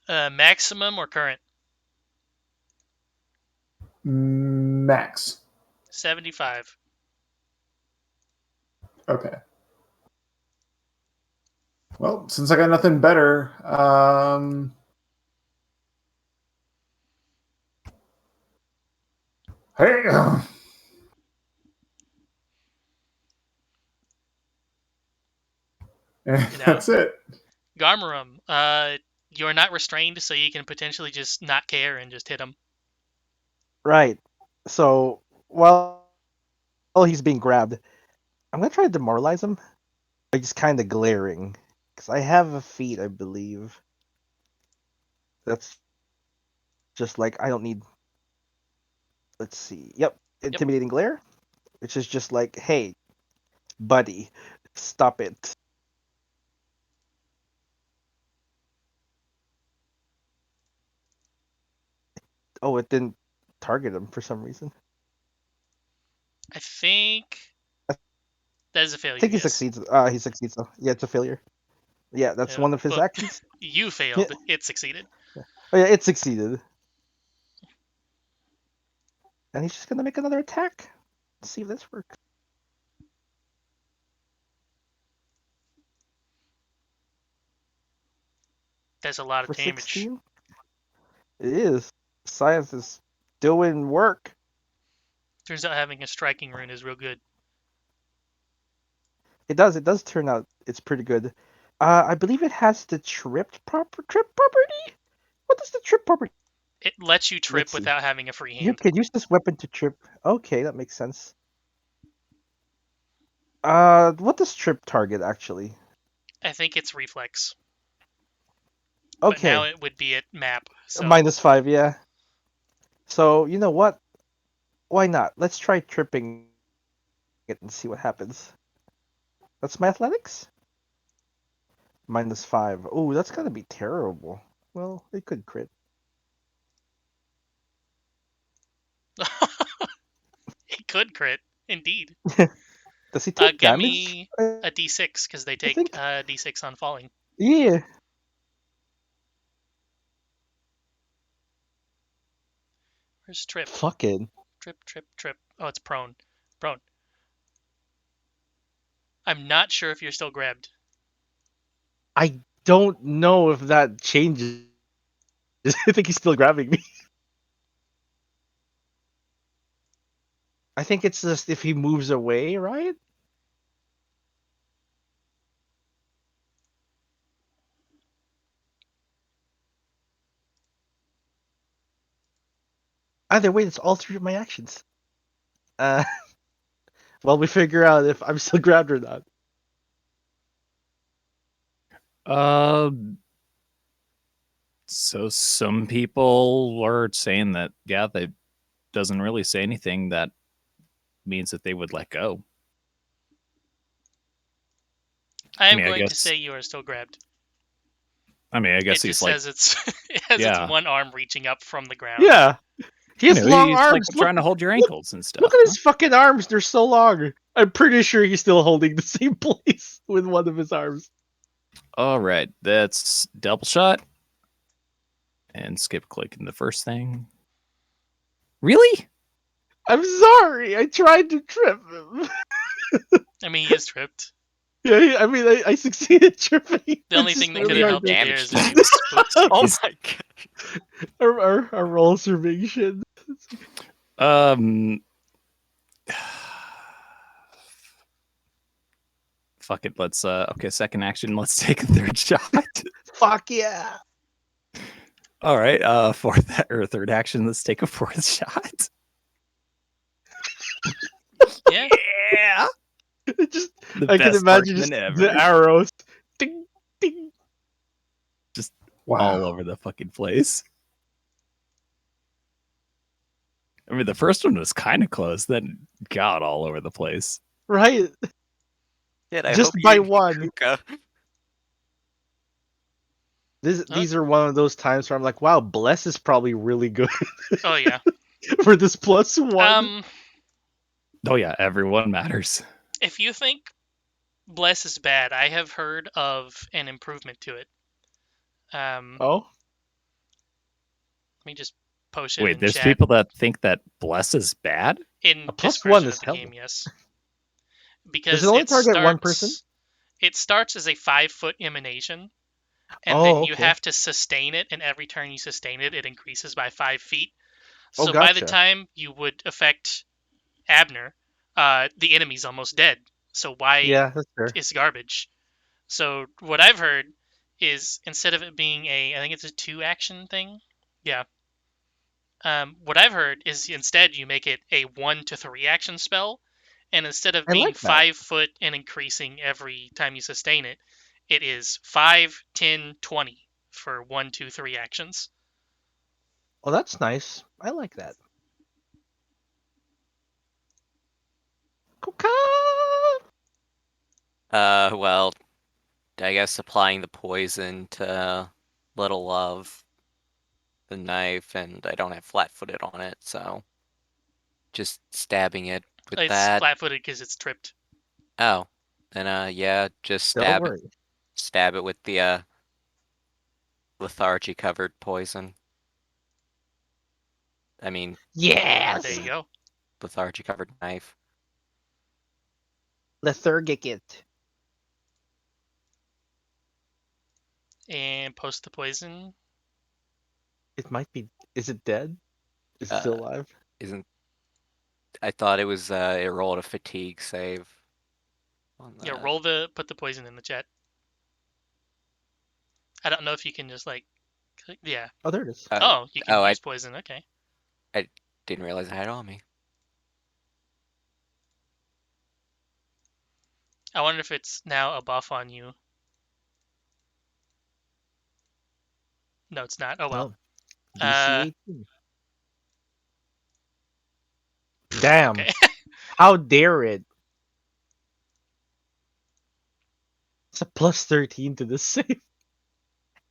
Maximum or current? Max. 75. Okay. Well, since I got nothing better, hey, that's it. Garmarum, you're not restrained, so you can potentially just not care and just hit him. Right. So while he's being grabbed, I'm gonna try to demoralize him by just kind of glaring, because I have a feat, I believe. That's just like I don't need. Let's see. Yep, intimidating glare, which is just like, hey, buddy, stop it. Oh, it didn't target him for some reason. I think that is a failure. I think he yes. succeeds. He succeeds though. Yeah, it's a failure. Yeah, that's one of his but actions. You failed. It succeeded. Oh yeah, it succeeded. And he's just gonna make another attack. Let's see if this works. That's a lot For of damage. 16? It is. Science is doing work. Turns out having a striking rune is real good. It does turn out it's pretty good. I believe it has the trip property. What does the trip property? It lets you trip Let's see. without having a free You hand. can use this weapon to trip. Okay, that makes sense. What does trip target actually? I think it's reflex. Okay. But now it would be at map. So -5, yeah. So you know what? Why not? Let's try tripping it and see what happens. That's my athletics? -5. Oh, that's gotta be terrible. Well, it could crit. It could crit, indeed. Does he take Give damage? me a d6 because they take think- d6 on falling. Yeah. Where's trip? Fucking. Trip. Oh, it's prone. Prone. I'm not sure if you're still grabbed. I don't know if that changes. I think he's still grabbing me. I think it's just if he moves away, right? Either way, it's all three of my actions. Well, we figure out if I'm still grabbed or not. So some people are saying that, yeah, they doesn't really say anything that means that they would let go. I am mean, I going to guess- say you are still grabbed. I mean, I guess It he's just like, says it's it has Yeah. its one arm reaching up from the ground. Yeah. He has you know, long he's arms. like Look, trying to hold your ankles and stuff. look at his fucking arms. They're so long. I'm pretty sure he's still holding the same place with one of his arms. All right, that's double shot. And skip clicking the first thing. Really? I'm sorry. I tried to trip him. I mean, he is tripped. Yeah, I mean, I succeeded tripping. The only It's thing just that could really have hard helped you to- there is damage. if you spooked him. Oh my god. Our rolls are being shit. Fuck it. Let's okay, second action. Let's take a third shot. Fuck yeah. All right, third action. Let's take a fourth shot. Yeah. Yeah. It just The I can best imagine bargain just ever. the arrows. Ding ding. Wow. all over the fucking place. I mean, the first one was kind of close, then got all over the place. Right? Shit, I Just hope you by didn't hit one. Kuka. These are one of those times where I'm like, wow, Bless is probably really good Oh yeah. for this +1. Oh yeah, everyone matters. If you think Bless is bad, I have heard of an improvement to it. Let Oh? me just post it Wait, in there's chat. people that think that Bless is bad? In A this +1 version is of the hell. game, yes. Because Does it only target one person? It starts as a 5-foot emanation, and Oh, then you okay. have to sustain it, and every turn you sustain it, it increases by 5 feet. Oh, So by the gotcha. time you would affect Abner, the enemy's almost dead. So why Yeah, that's fair. is garbage? So what I've heard is instead of it being I think it's a 2-action thing. Yeah. What I've heard is instead you make it a 1 to 3 action spell, and instead of I being like that. 5 foot and increasing every time you sustain it, it is 5, 10, 20 for 1, 2, 3 actions. Oh, that's nice. I like that. Coca! Well, I guess applying the poison to Little Love, the knife, and I don't have flat-footed on it, so just stabbing it with It's that. flat-footed because it's tripped. Oh, then yeah, just Don't stab it, worry. stab it with the lethargy-covered poison. I mean, Yes! There you go. lethargy-covered knife. Lethargic it. And post the poison. It might be. Is it dead? Is it still alive? Isn't I thought it was it rolled a fatigue save. On Yeah, that. put the poison in the chat. I don't know if you can just like click. Yeah. Oh, there it is. Oh, you can oh, use poison. Okay. Didn't realize I had it on me. I wonder if it's now a buff on you. No, it's not. Oh well. Oh. DC Uh, 18. Damn. Okay. How dare it? It's a plus 13 to the save.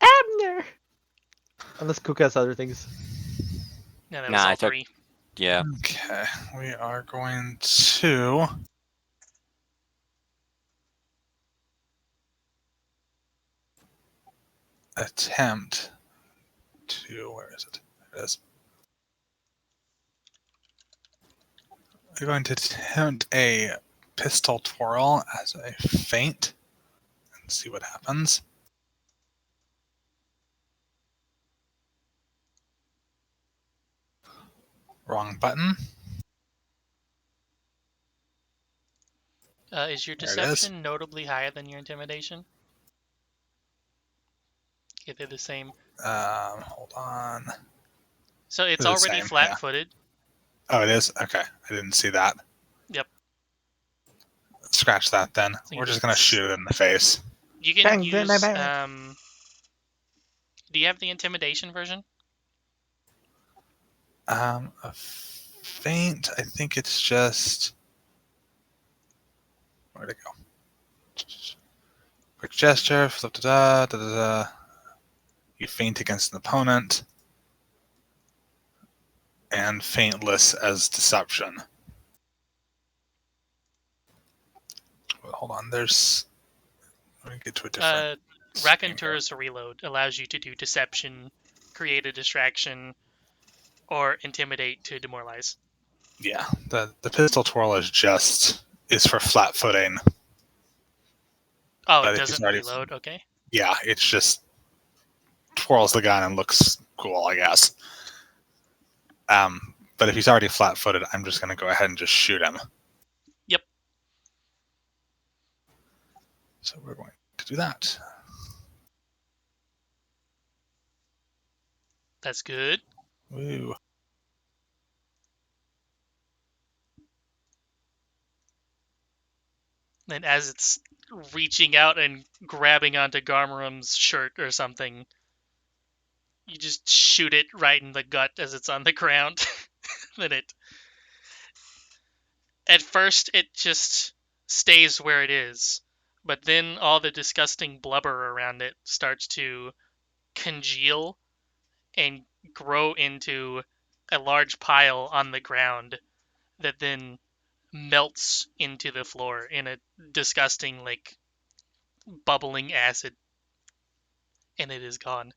Abner! Unless Cook has other things. No, that was Nah, all I took. three. Yeah. Okay, we are going to attempt to. Where is it? There it is. We're going to attempt a pistol twirl as a feint and see what happens. Wrong button. Is your There it is. deception notably higher than your intimidation? If they're the same. Hold on. So it's They're the already same, flat-footed. Oh, it is? Okay. I didn't see that. Yep. Scratch that then. So you We're just just- going to shoot it in the face. You can Bang, bang, use. bang, bang. Do you have the intimidation version? A feint, I think it's just. Where'd it go? Quick gesture, flip da da da da. You feint against an opponent. And feintless as deception. Well, hold on, there's. Let me get to a different. Raconteur's Reload allows you to do deception, create a distraction, or intimidate to demoralize. Yeah, the pistol twirl is for flat footing. Oh, But it if he's doesn't already- reload. Okay. Yeah, it's just twirls the gun and looks cool, I guess. But if he's already flat footed, I'm just going to go ahead and just shoot him. Yep. So we're going to do that. That's good. Woo. And as it's reaching out and grabbing onto Garmarum's shirt or something, you just shoot it right in the gut as it's on the ground. Then at first it just stays where it is, but then all the disgusting blubber around it starts to congeal and grow into a large pile on the ground that then melts into the floor in a disgusting, like, bubbling acid, and it is gone.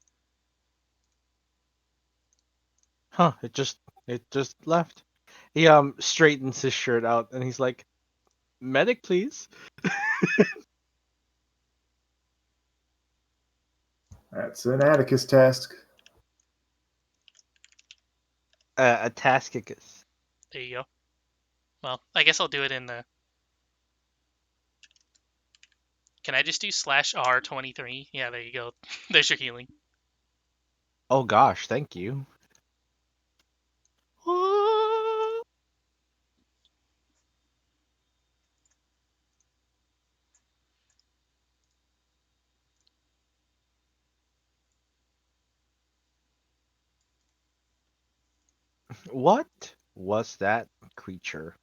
Huh, it just left. He straightens his shirt out and he's like, "Medic, please." That's an Atticus task. A Taskicus. There you go. Well, I guess I'll do it in the... Can I just do /R23? Yeah, there you go. There's your healing. Oh gosh, thank you. What was that creature?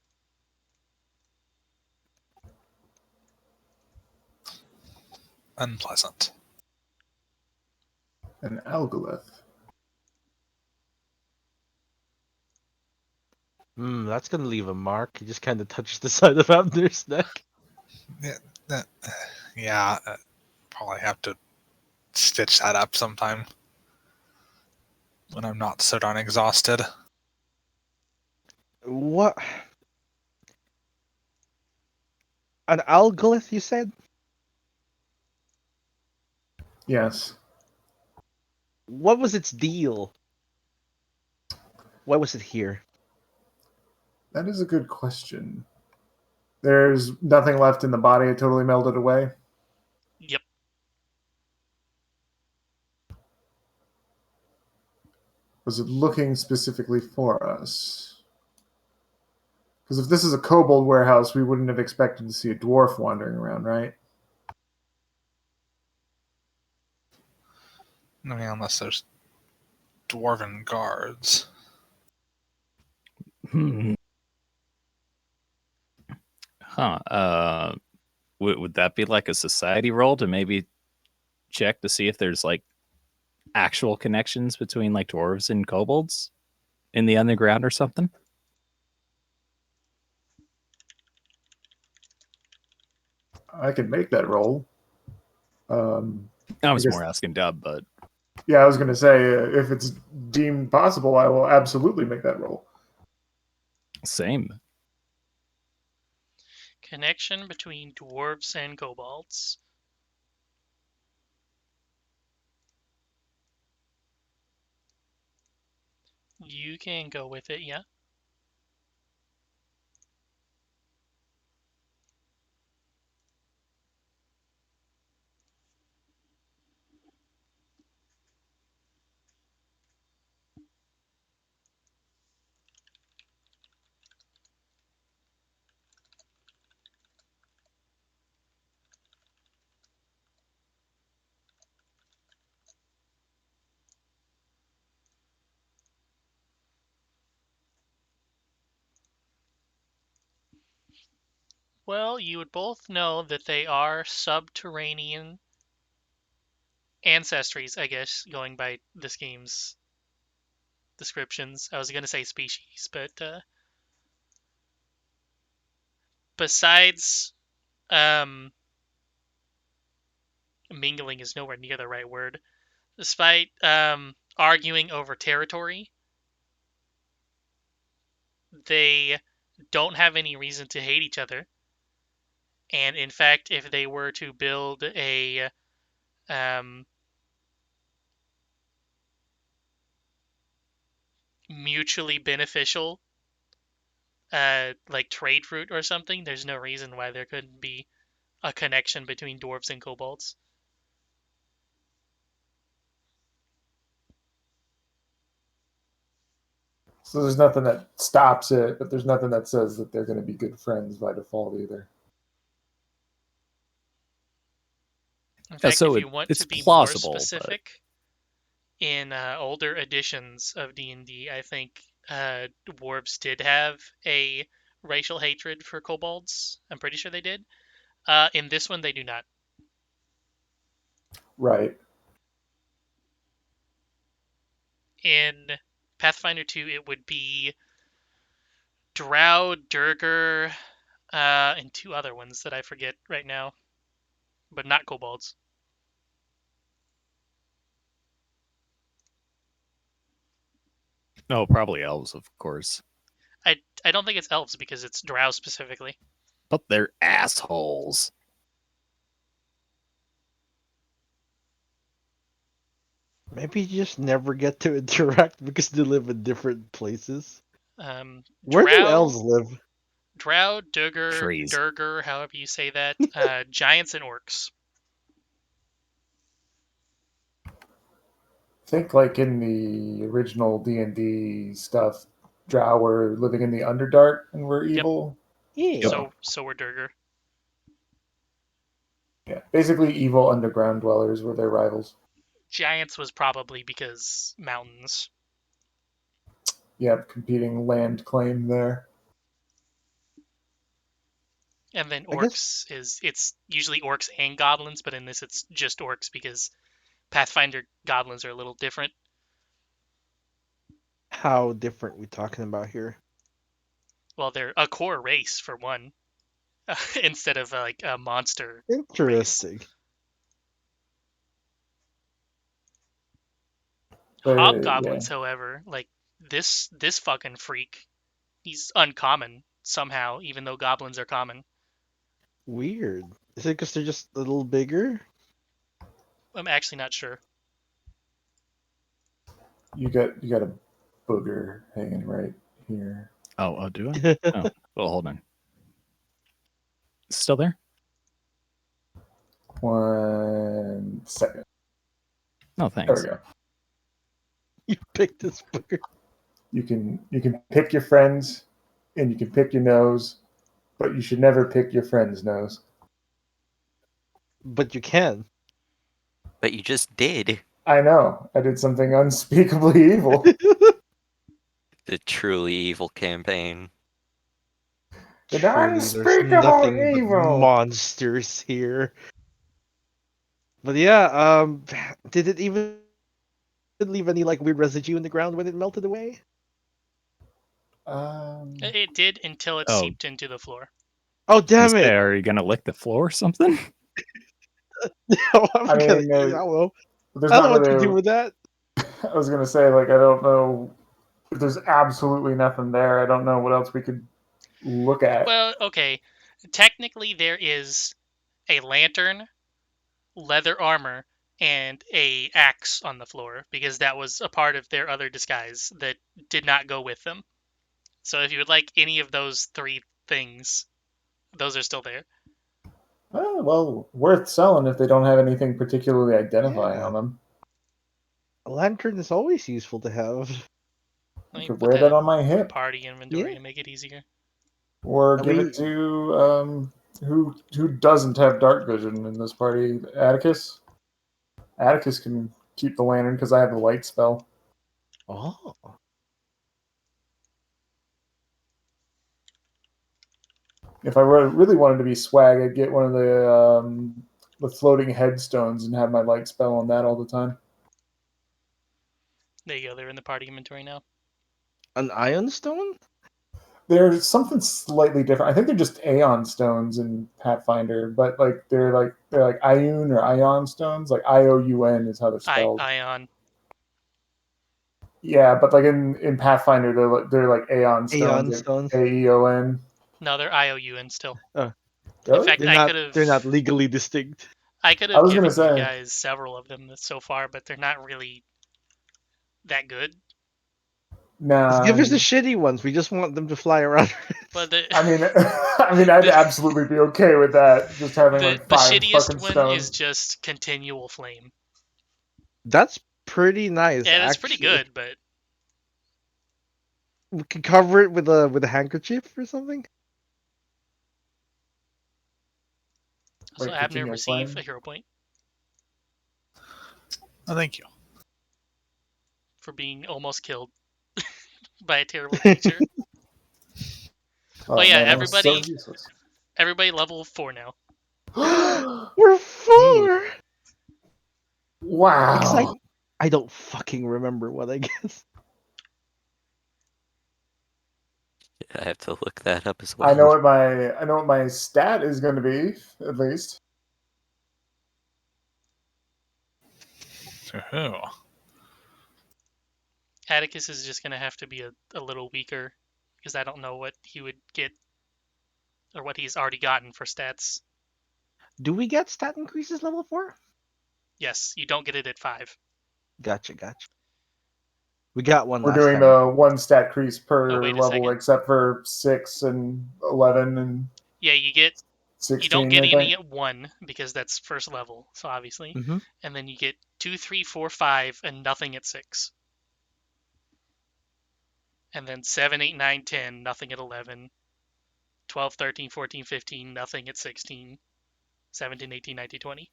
Unpleasant. An Algolith. That's gonna leave a mark. He just kind of touched the side of Abner's neck. Yeah, probably have to stitch that up sometime when I'm not so darn exhausted. What? An Algolith, you said? Yes. What was its deal? Why was it here? That is a good question. There's nothing left in the body. It totally melted away. Yep. Was it looking specifically for us? Because if this is a kobold warehouse, we wouldn't have expected to see a dwarf wandering around, right? I mean, unless there's dwarven guards. Hmm. Huh. Would that be like a society roll to maybe check to see if there's like actual connections between like dwarves and kobolds in the underground or something? I could make that roll. I was guess- more asking Dub, but Yeah, I was going to say, if it's deemed possible, I will absolutely make that roll. same. Connection between dwarves and kobolds. You can go with it, yeah. Well, you would both know that they are subterranean ancestries, I guess, going by this game's descriptions. I was going to say species, but besides mingling is nowhere near the right word. Despite arguing over territory, they don't have any reason to hate each other. And in fact, if they were to build a mutually beneficial like trade route or something, there's no reason why there couldn't be a connection between dwarves and kobolds. So there's nothing that stops it, but there's nothing that says that they're going to be good friends by default either. In fact, so if you want it's to be plausible, more but- specific, in older editions of D&D, I think dwarves did have a racial hatred for kobolds. I'm pretty sure they did. In this one, they do not. Right. In Pathfinder 2, it would be Drow, Durger, and two other ones that I forget right now, but not kobolds. No, probably elves, of course. I don't think it's elves because it's Drow specifically. But they're assholes. Maybe you just never get to interact because they live in different places. Drow, Where do elves live? Drow, Durger, Trees. Durger, however you say that, giants and orcs. I think like in the original D&D stuff, Drow were living in the Underdark and were Yep. evil. Yeah. So we're Durger. Yeah, basically evil underground dwellers were their rivals. Giants was probably because mountains. Yep, competing land claim there. And then I orcs it's usually orcs and goblins, but in this it's just orcs because Pathfinder goblins are a little different. How different we talking about here? Well, they're a core race for one, instead of like a monster. Interesting. But, Hobgoblins, however, like this fucking freak, he's uncommon somehow, even though goblins are common. Weird. Is it because they're just a little bigger? I'm actually not sure. You got a booger hanging right here. Oh, do I? Oh, well, hold on. Still there? 1 second. No, There thanks. we go. You picked this booger. You can pick your friends and you can pick your nose, but you should never pick your friend's nose. But you can. But you just did. I know. I did something unspeakably evil. The truly evil campaign. The Truly, there's unspeakable nothing but evil. monsters here. But yeah, did it even leave any like weird residue in the ground when it melted away? It did until it Oh. seeped into the floor. Oh damn Say, it! are you gonna lick the floor or something? No, I'm I gonna. mean, I don't know. there's I don't not know what to really. do with that. I was gonna say, like, I don't know if there's absolutely nothing there. I don't know what else we could look at. Well, okay. Technically, there is a lantern, leather armor, and a axe on the floor because that was a part of their other disguise that did not go with them. So if you would like any of those 3 things, those are still there. Oh, well, worth selling if they don't have anything particularly identifying Yeah. on them. A lantern is always useful to have. Let I me could put wear that that on in my hip, party inventory Yeah. to make it easier. or And give we- it to who doesn't have dark vision in this party? Atticus. Atticus can keep the lantern because I have the light spell. Oh. If I really wanted to be swag, I'd get one of the floating headstones and have my light spell on that all the time. There you go. They're in the party inventory now. An ion stone? There's something slightly different. I think they're just Aeon stones in Pathfinder, but like they're like Ioun or Ion stones. Like IOUN is how they're spelled. Ion. Yeah, but like in Pathfinder, they're like Aeon stones. Aeon like stones. AEON. No, they're IOUN still. Oh. In Really? fact, They're not legally distinct. I could I have was gonna given you say. guys several of them so far, but they're not really that good. Nah. Just give us the shitty ones. We just want them to fly around. But the I mean, I'd absolutely be okay with that. Just having the like 5 shittiest fucking one stones. is just continual flame. That's pretty nice. Yeah, that's pretty actually. good, but We could cover it with a handkerchief or something. also Like Abner continual received flame? a hero point Oh, thank you. for being almost killed by a terrible creature. Oh, yeah, man, that was so everybody- useless. Everybody level 4 now. We're 4. Wow. Exciting. I don't fucking remember what I guess. I have to look that up as well. I know what my stat is going to be, at least. Ooh. Atticus is just gonna have to be a little weaker because I don't know what he would get or what he's already gotten for stats. Do we get stat increases level 4? Yes, you don't get it at 5. Gotcha. We got one We're last doing time. the 1 stat increase per Oh, wait a level, second. except for 6 and 11 and Yeah, you 16. don't get I any think. at 1 because that's first level, so obviously. Mm-hmm. And then you get 2, 3, 4, 5, and nothing at 6. And then 7, 8, 9, 10, nothing at 11. 12, 13, 14, 15, nothing at 16. 17, 18, 19, 20.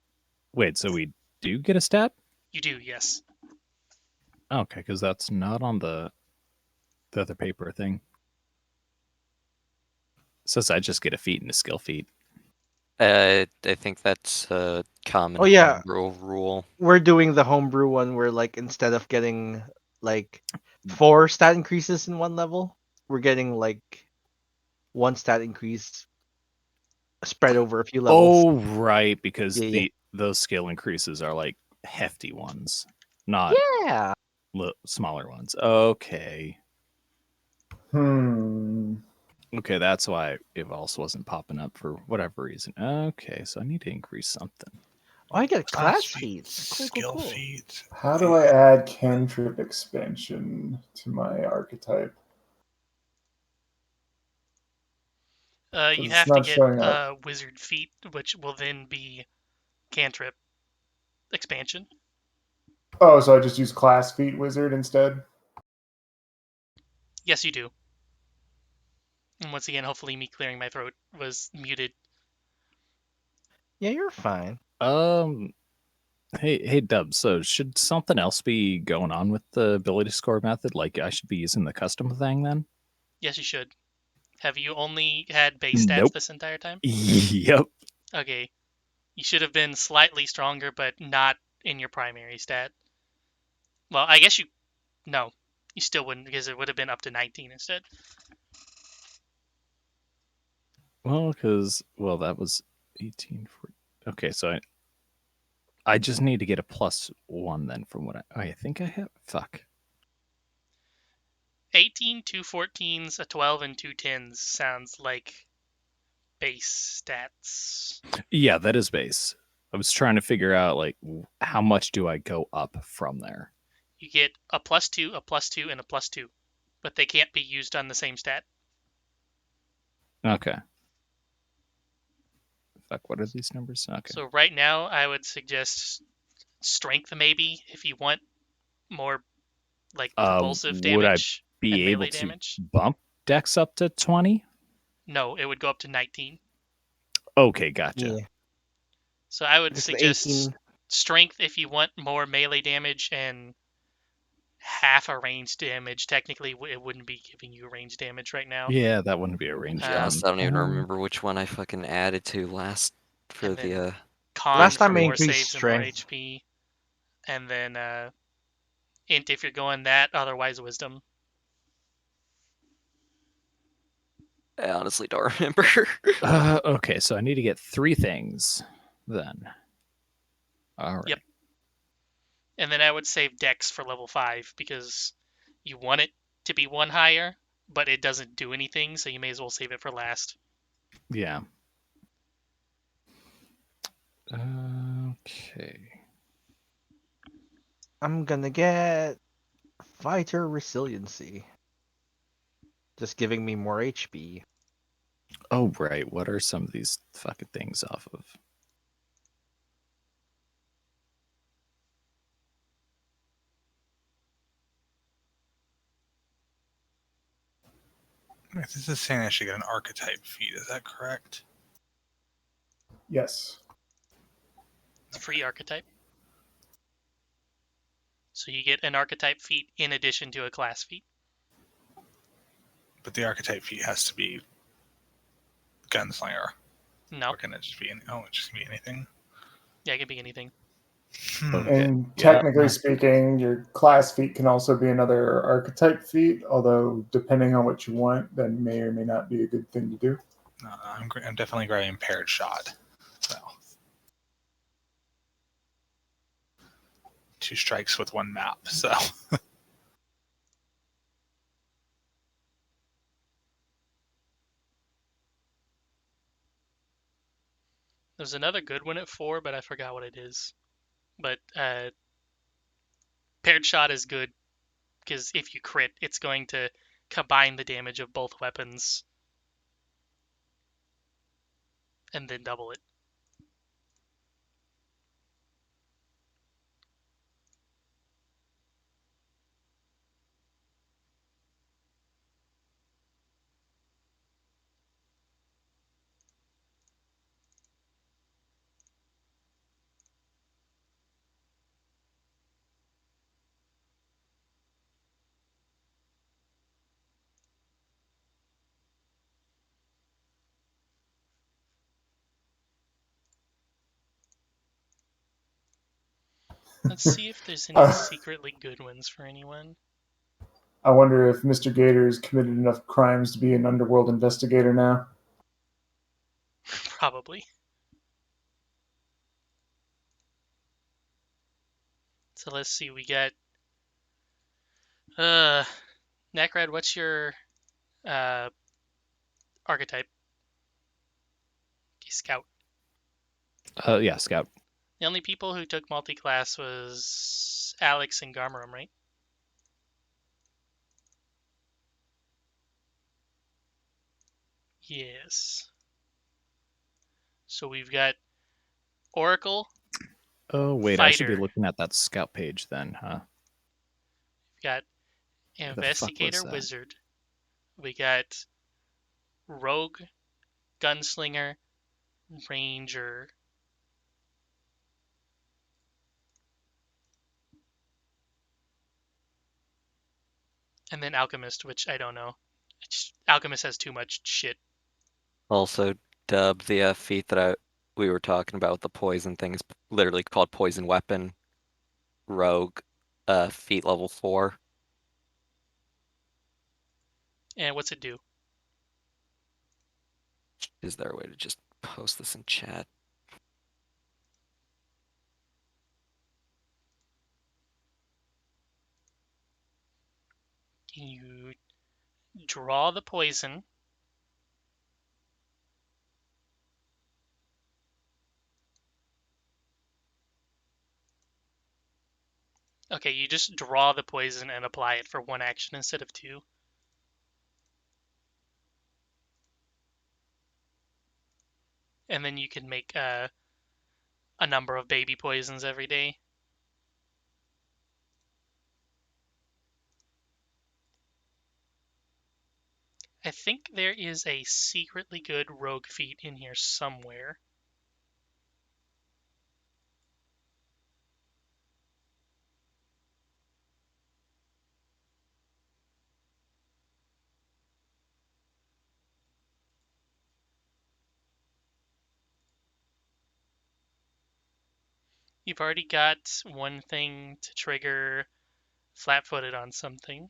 Wait, so we do get a stat? You do, yes. Okay, because that's not on the other paper thing. It says I just get a feat and a skill feat. I think that's a common Oh, yeah. rule. We're doing the homebrew one where like instead of getting like 4 stat increases in one level, we're getting like 1 stat increase spread over a few levels. Oh, right, because Yeah. those skill increases are like hefty ones, not Yeah. smaller ones. Okay. Okay, that's why it also wasn't popping up for whatever reason. Okay, so I need to increase something. Oh, I get class feat, feats. Cool. skill feat. How do I add cantrip expansion to my archetype? You It's have to not get showing up. wizard feat, which will then be cantrip expansion. Oh, so I just use class feat wizard instead? Yes, you do. And once again, hopefully me clearing my throat was muted. Yeah, you're fine. Hey, Dub. So should something else be going on with the ability score method? Like I should be using the custom thing then? Yes, you should. Have you only had base stats Nope. this entire time? Yep. Okay. You should have been slightly stronger, but not in your primary stat. Well, I guess no, you still wouldn't, because it would have been up to 19 instead. Well, that was 18. Okay, so I just need to get a +1 then from what I think I have. Fuck. 18, 2 14s, a 12, and 2 10s sounds like base stats. Yeah, that is base. I was trying to figure out like how much do I go up from there. You get a +2, a +2, and a +2, but they can't be used on the same stat. Okay. Fuck, what are these numbers? Okay. So right now, I would suggest strength maybe if you want more like propulsive would I damage be and able melee to damage. bump Dex up to 20? No, it would go up to 19. Okay, gotcha. Yeah. So I would Because the suggest 18 strength if you want more melee damage and half a range damage. Technically, it wouldn't be giving you range damage right now. Yeah, that wouldn't be a range. To be honest, I don't even Um, remember which one I fucking added to last for And then the Con Last for time I more increased saves and more strength. HP. And then int if you're going that, otherwise wisdom. I honestly don't remember. okay, so I need to get 3 things then. All right. Yep. And then I would save Dex for level 5 because you want it to be 1 higher, but it doesn't do anything, so you may as well save it for last. Yeah. Okay. I'm gonna get fighter resiliency. Just giving me more HP. Oh, right. What are some of these fucking things off of? This is saying I should get an archetype feat. Is that correct? Yes. It's free archetype. So you get an archetype feat in addition to a class feat. But the archetype feat has to be gunslinger. No. Or can it just be it just can be anything? Yeah, it can be anything. Okay. And Yeah. technically speaking, your class feat can also be another archetype feat, although depending on what you want, that may or may not be a good thing to do. No, I'm definitely grabbing impaired shot. So 2 strikes with 1 map. So There's another good one at 4, but I forgot what it is. But paired shot is good because if you crit, it's going to combine the damage of both weapons and then double it. Let's see if there's any secretly good ones for anyone. I wonder if Mr. Gator has committed enough crimes to be an underworld investigator now. Probably. So let's see, we got Necrad, what's your archetype? Okay, Scout. Yeah, Scout. The only people who took multi-class was Alex and Garmarum, right? Yes. So we've got Oracle. Oh, wait, I should be Fighter. looking at that Scout page then, huh? We've got the fuck was Investigator that? Wizard. We got Rogue, Gunslinger, Ranger. And then Alchemist, which I don't know. Alchemist has too much shit. Also, Dub, the feat that we were talking about with the poison thing is literally called Poison Weapon Rogue, feat level 4. And what's it do? Is there a way to just post this in chat? You draw the poison. Okay, you just draw the poison and apply it for 1 action instead of 2. And then you can make a number of baby poisons every day. I think there is a secretly good rogue feat in here somewhere. You've already got 1 thing to trigger flat-footed on something.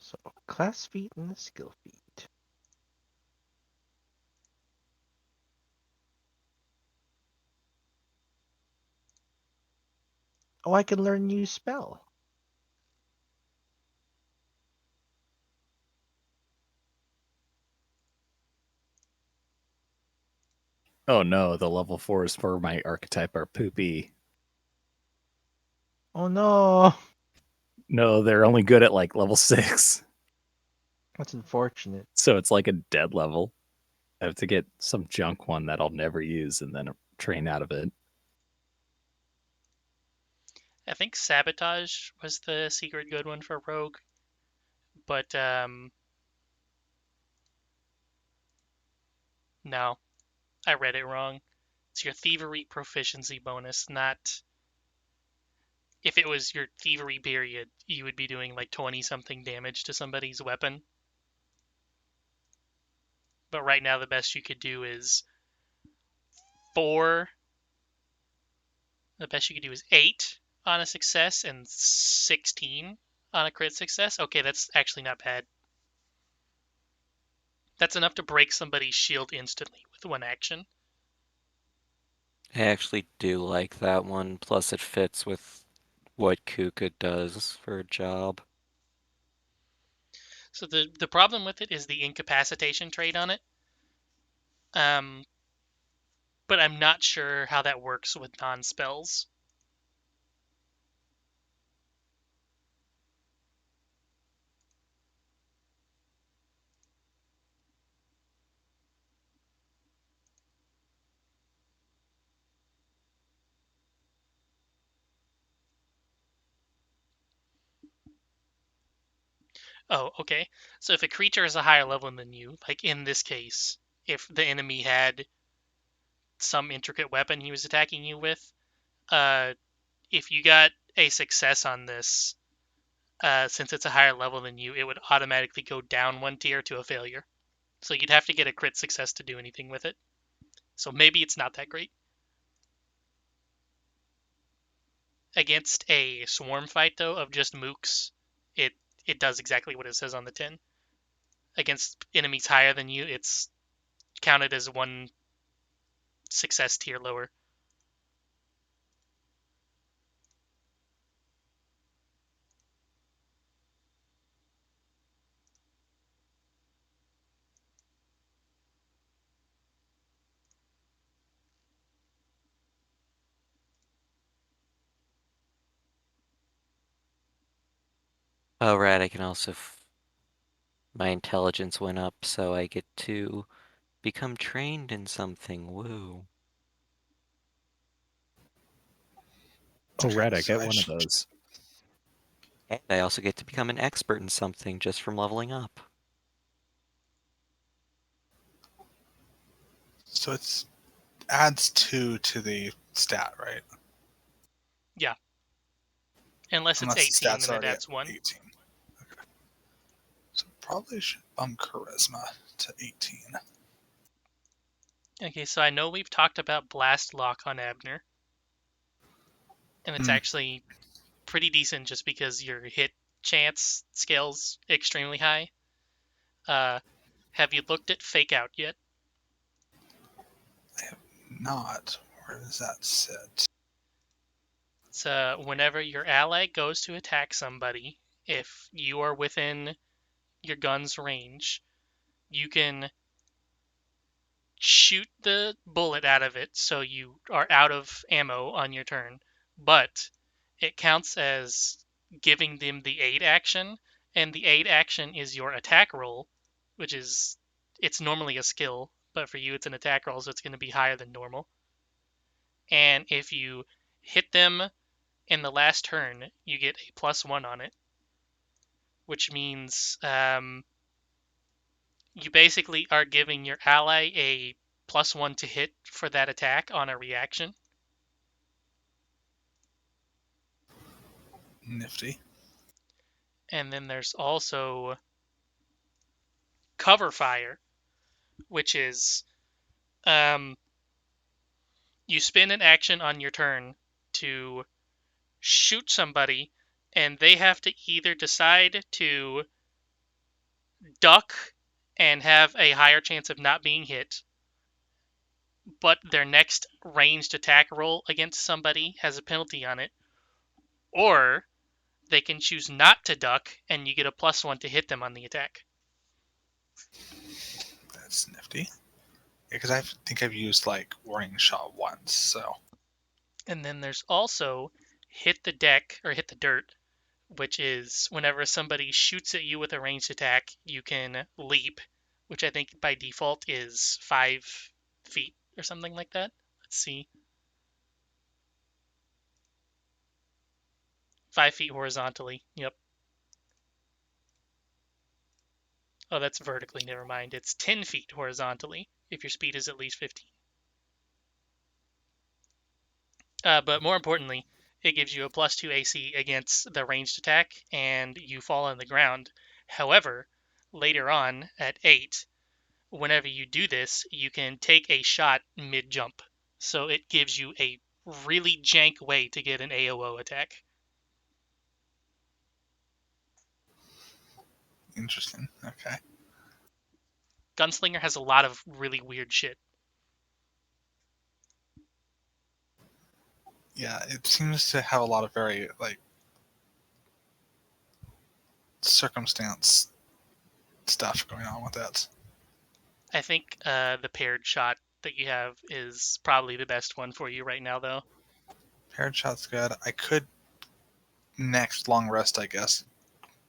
So, class feat and a skill feat. Oh, I can learn new spell. Oh no, the level 4s for my archetype are poopy. Oh no, No, they're only good at like level 6. that's unfortunate. So it's like a dead level. I have to get some junk one that I'll never use and then train out of it. I think Sabotage was the secret good one for rogue. But, no. I read it wrong. It's your thievery proficiency bonus, not... If it was your thievery period, you would be doing like 20-something damage to somebody's weapon. But right now the best you could do is 4. The best you could do is 8 on a success and 16 on a crit success. Okay, that's actually not bad. That's enough to break somebody's shield instantly with 1 action. I actually do like that one, plus it fits with what Kuka does for a job. So the problem with it is the incapacitation trait on it. But I'm not sure how that works with non-spells. Oh, okay. So if a creature is a higher level than you, like in this case, if the enemy had some intricate weapon he was attacking you with, uh, if you got a success on this, since it's a higher level than you, it would automatically go down 1 tier to a failure. So you'd have to get a crit success to do anything with it. So maybe it's not that great. Against a swarm fight, though, of just mooks, it it does exactly what it says on the tin. Against enemies higher than you, it's counted as 1 success tier lower. Oh, right. I can also. My intelligence went up, so I get to become trained in something. Woo. Oh, Okay, right, I so get one of those. And I also get to become an expert in something just from leveling up. So it's adds 2 to the stat, right? Unless it's Unless the 18, stat's then it already at adds 1. 18. Okay. So probably should bump charisma to 18. Okay, so I know we've talked about Blast Lock on Abner, and it's Hmm. actually pretty decent just because your hit chance scales extremely high. Have you looked at Fake Out yet? I have not. Where does that sit? It's whenever your ally goes to attack somebody, if you are within your gun's range, you can shoot the bullet out of it so you are out of ammo on your turn, but it counts as giving them the aid action, and the aid action is your attack roll, which is it's normally a skill, but for you it's an attack roll, so it's going to be higher than normal. And if you hit them in the last turn, you get a +1 on it, which means you basically are giving your ally a +1 to hit for that attack on a reaction. Nifty. And then there's also Cover Fire, which is you spend an action on your turn to shoot somebody, and they have to either decide to duck and have a higher chance of not being hit, but their next ranged attack roll against somebody has a penalty on it, or they can choose not to duck and you get a +1 to hit them on the attack. That's nifty. Yeah, because I think I've used like warning shot once, so And then there's also Hit the Deck or Hit the Dirt, which is whenever somebody shoots at you with a ranged attack, you can leap, which I think by default is 5 feet or something like that. Let's see. 5 feet horizontally. Yep. Oh, that's vertically. Never mind. It's 10 feet horizontally if your speed is at least 15. But more importantly, it gives you a +2 AC against the ranged attack, and you fall on the ground. However, later on at 8, whenever you do this, you can take a shot mid-jump. So it gives you a really jank way to get an AOO attack. interesting. Okay. Gunslinger has a lot of really weird shit. Yeah, it seems to have a lot of very like circumstance stuff going on with it. I think the paired shot that you have is probably the best one for you right now, though. Paired shot's good. I could next long rest, I guess,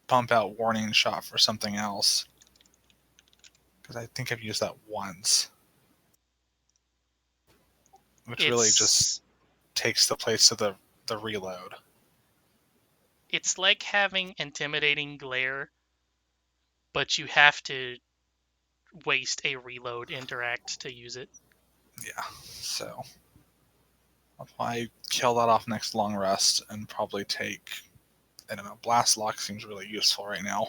pump out warning shot for something else. Because I think I've used that once. Which really just takes the place of the reload. It's like having Intimidating Glare, but you have to waste a reload interact to use it. Yeah, so I'll probably kill that off next long rest and probably take, I don't know, Blast Lock seems really useful right now.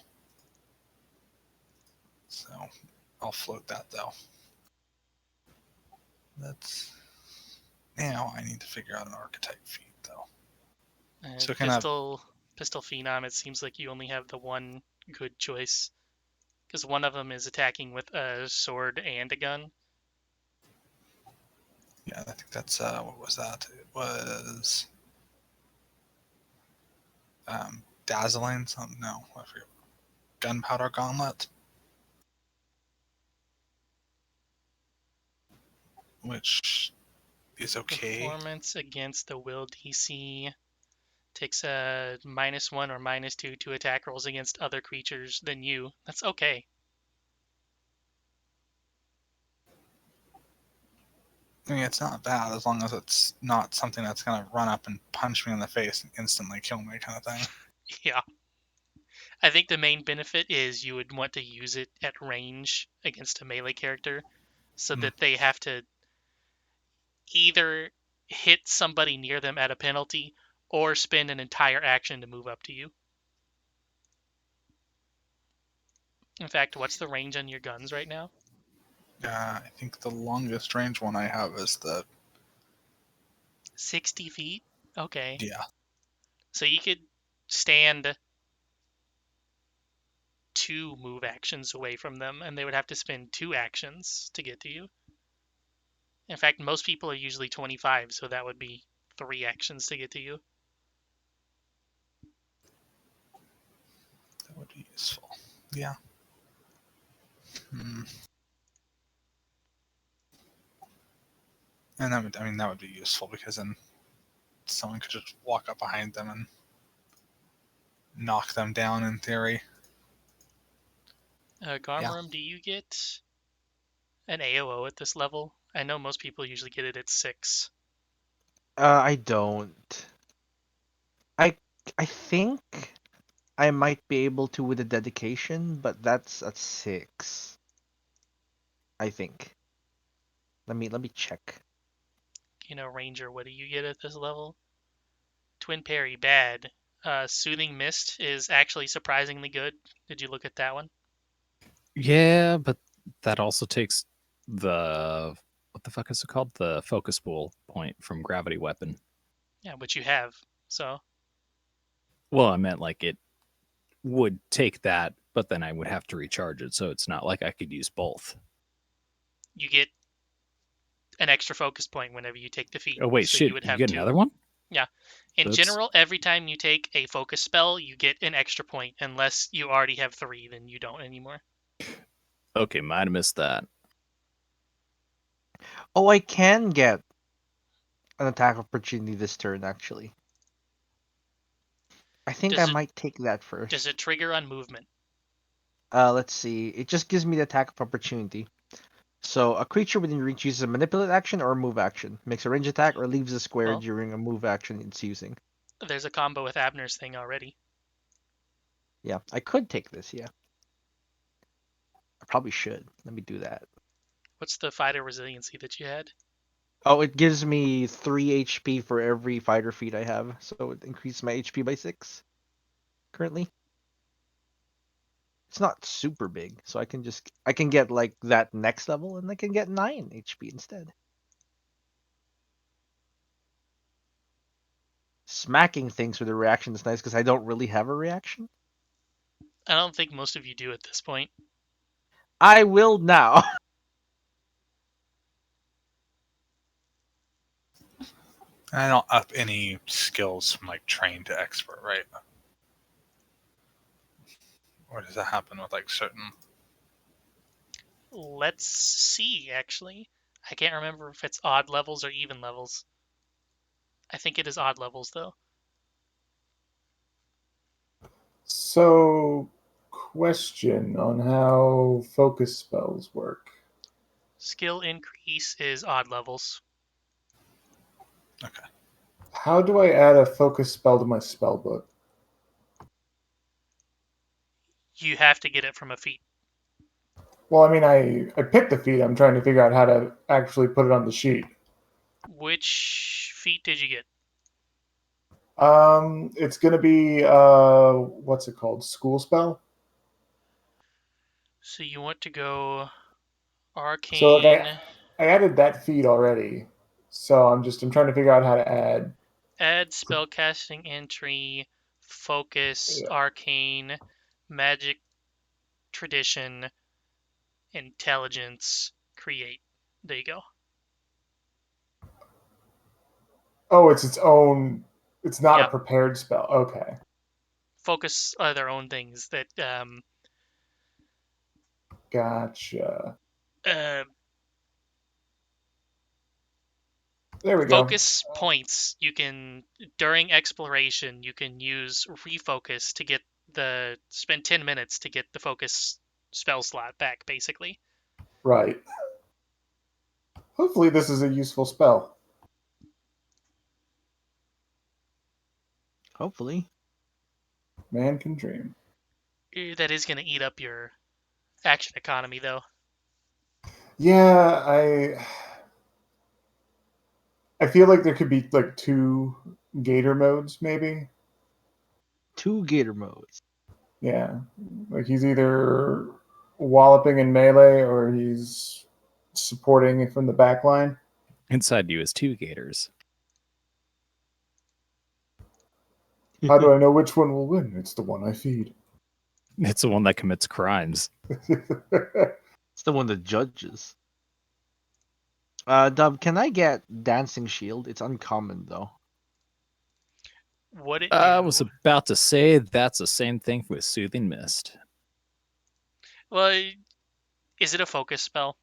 So I'll float that though. That's now I need to figure out an archetype feat though. So can Pistol Phenom, it seems like you only have the one good choice. Because one of them is attacking with a sword and a gun. yeah, I think that's what was that? It was dazzling something. No, I forget. Gunpowder Gauntlet, which is okay. Performance against the will DC. Takes a -1 or -2 to attack rolls against other creatures than you. That's okay. I mean, it's not bad as long as it's not something that's gonna run up and punch me in the face and instantly kill me, kind of thing. Yeah. I think the main benefit is you would want to use it at range against a melee character so that they have to either hit somebody near them at a penalty or spend an entire action to move up to you. In fact, what's the range on your guns right now? I think the longest range one I have is the 60 feet? Okay. yeah. So you could stand 2 move actions away from them, and they would have to spend 2 actions to get to you. In fact, most people are usually 25, so that would be 3 actions to get to you. That would be useful. Yeah. And that would be useful because then someone could just walk up behind them and knock them down in theory. Garmarum, do you get an AOO at this level? I know most people usually get it at 6. I don't. I think I might be able to with a dedication, but that's at 6. I think. Let me check. Ranger, what do you get at this level? Twin Parry, bad. Soothing Mist is actually surprisingly good. Did you look at that one? Yeah, but that also takes the what the fuck is it called? The focus pool point from gravity weapon. Yeah, which you have. So Well, I meant like it would take that, but then I would have to recharge it, so it's not like I could use both. you get an extra focus point whenever you take the feat. Oh wait, so shit! You would You have get 2. another one? Yeah. In That's- general, every time you take a focus spell, you get an extra point. Unless you already have 3, then you don't anymore. Okay, might have missed that. Oh, I can get an attack opportunity this turn, actually. I think I might take that first. Does it trigger on movement? Let's see. It just gives me the attack of opportunity. So a creature within reach uses a manipulate action or a move action, makes a range attack, or leaves a square Well. during a move action it's using. There's a combo with Abner's thing already. Yeah, I could take this, yeah. I probably should. Let me do that. What's the fighter resiliency that you had? Oh, it gives me 3 HP for every fighter feat I have, so it increases my HP by 6 currently. It's not super big, so I can get like that next level, and I can get 9 HP instead. Smacking things with a reaction is nice because I don't really have a reaction. I don't think most of you do at this point. I will now. I don't up any skills from like trained to expert, right? Or does that happen with like certain? Let's see, actually. I can't remember if it's odd levels or even levels. I think it is odd levels, though. So, question on how focus spells work. Skill increase is odd levels. Okay. How do I add a focus spell to my spell book? You have to get it from a feat. Well, I mean, I picked the feat. I'm trying to figure out how to actually put it on the sheet. Which feat did you get? It's gonna be what's it called? School spell. So you want to go arcane. So like I added that feat already. So I'm trying to figure out how to add spellcasting entry, focus, arcane, magic, tradition, intelligence, create. There you go. Oh, it's its own. It's not Yep. a prepared spell. Okay. Focus are their own things that Gotcha. There we go. Focus points, you can, during exploration, you can use refocus to get spend 10 minutes to get the focus spell slot back, basically. Right. Hopefully this is a useful spell. Hopefully. Man can dream. That is going to eat up your action economy, though. Yeah, I feel like there could be like 2 gator modes, maybe. 2 gator modes. Yeah. Like he's either walloping in melee or he's supporting from the back line. Inside you is 2 gators. How do I know which one will win? It's the one I feed. It's the one that commits crimes. It's the one that judges. Dub, can I get Dancing Shield? It's uncommon though. What it do? I was about to say that's the same thing with Soothing Mist. Well, is it a focus spell?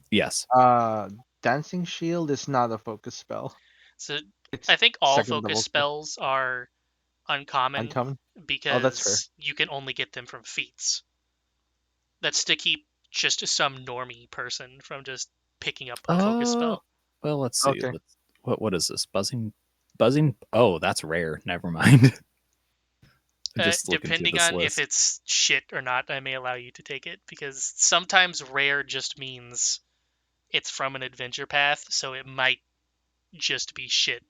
Yes. Dancing Shield is not a focus spell. So It's I think all second level focus spell. spells are uncommon Uncommon. because that's fair. you can only get them from feats. That's to keep just some normie person from just picking up a focus spell. Well, let's see. Okay. What is this? Buzzing? Oh, that's rare. Never mind. Just looking through Depending this on list. if it's shit or not, I may allow you to take it, because sometimes rare just means it's from an adventure path, so it might just be shit.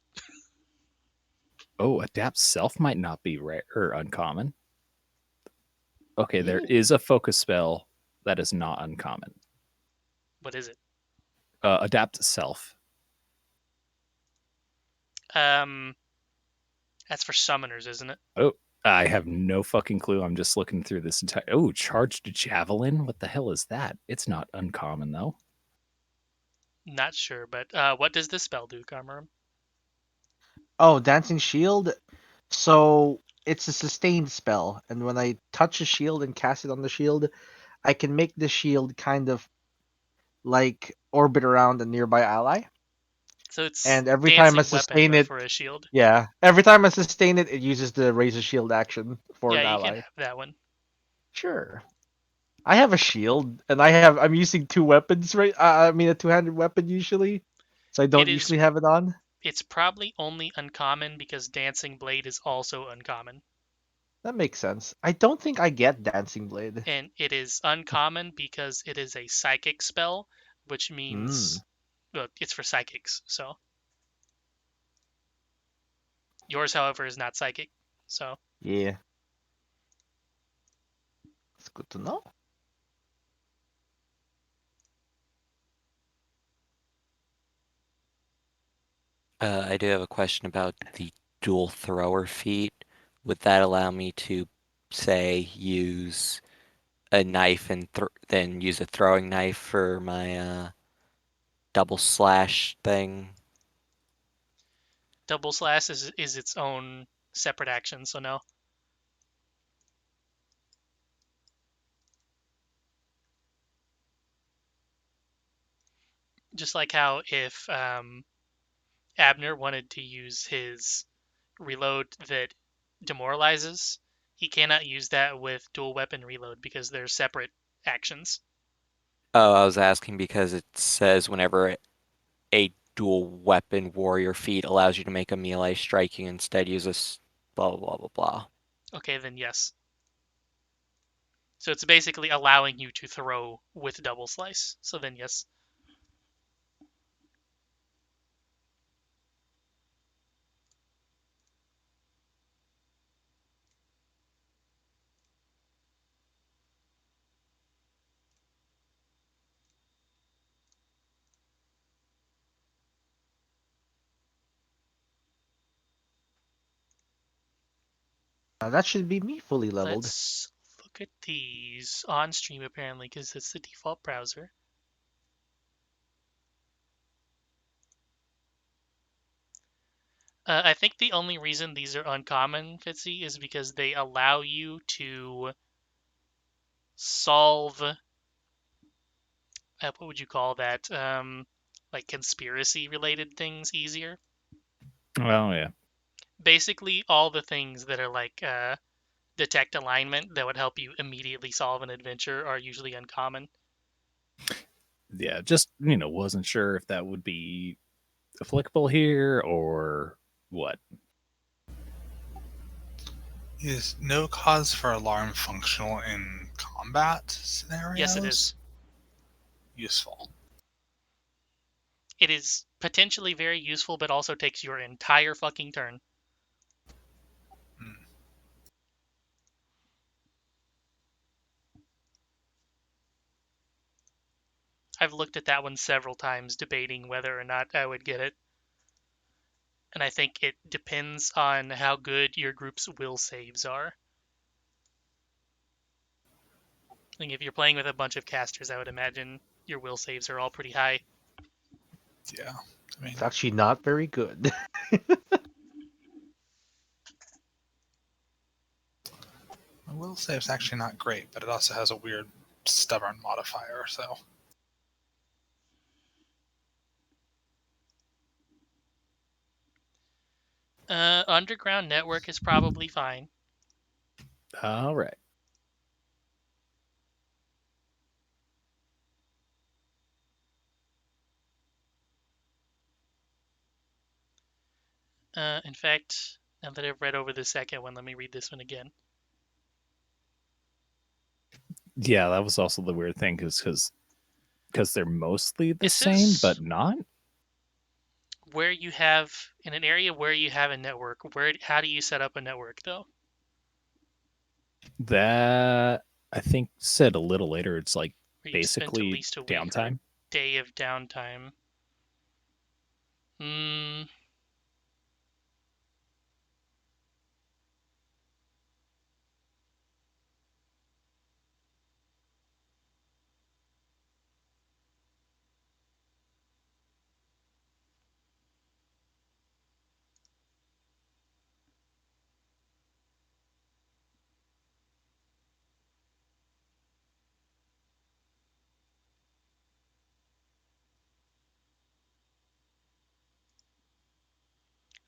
Oh, Adapt Self might not be rare or uncommon. Okay, there Ooh. is a focus spell that is not uncommon. What is it? Adapt Self. That's for summoners, isn't it? Oh, I have no fucking clue. I'm just looking through this entire. Oh, Charged Javelin. What the hell is that? It's not uncommon though. Not sure, but what does this spell do, Karmarum? Oh, Dancing Shield. So it's a sustained spell, and when I touch a shield and cast it on the shield, I can make the shield kind of like orbit around a nearby ally. So it's And every time I dancing weapon, sustain but it, for a shield. yeah, every time I sustain it, it uses the Razor Shield action for an Yeah, you ally. can have that one. Sure. I have a shield, and I'm using 2 weapons, right? I mean a 2-handed weapon usually, so I don't is- usually have it on. It's probably only uncommon because Dancing Blade is also uncommon. That makes sense. I don't think I get Dancing Blade. And it is uncommon because it is a psychic spell, which means well, it's for psychics, so. Yours, however, is not psychic, so. Yeah. It's good to know. I do have a question about the dual thrower feat. Would that allow me to, say, use a knife and then use a throwing knife for my double slash thing? Double slash is its own separate action, so no. Just like how if Abner wanted to use his reload that demoralizes, he cannot use that with dual weapon reload because they're separate actions. Oh, I was asking because it says whenever a dual weapon warrior feat allows you to make a melee strike, you instead use a blah blah blah blah blah. Okay, then yes. So it's basically allowing you to throw with double slice. So then yes. That should be me fully leveled. Let's look at these on stream apparently because it's the default browser. I think the only reason these are uncommon, Fitzy, is because they allow you to solve what would you call that? like conspiracy related things easier. Well, yeah. Basically, all the things that are like detect alignment that would help you immediately solve an adventure are usually uncommon. Yeah, just, wasn't sure if that would be applicable here or what. Is no cause for alarm functional in combat scenarios? Yes, it is. Useful. It is potentially very useful, but also takes your entire fucking turn. Hmm. I've looked at that one several times, debating whether or not I would get it. And I think it depends on how good your group's will saves are. Like if you're playing with a bunch of casters, I would imagine your will saves are all pretty high. Yeah. I mean, It's actually not very good. my will save's actually not great, but it also has a weird stubborn modifier, so. Underground network is probably fine. All right. In fact, now that I've read over the second one, let me read this one again. Yeah, that was also the weird thing because they're mostly the This same, is- but not. Where you have in an area where you have a network, how do you set up a network though? That I think said a little later. It's like Where you've spent at basically least a week or downtime. day of downtime. Hmm.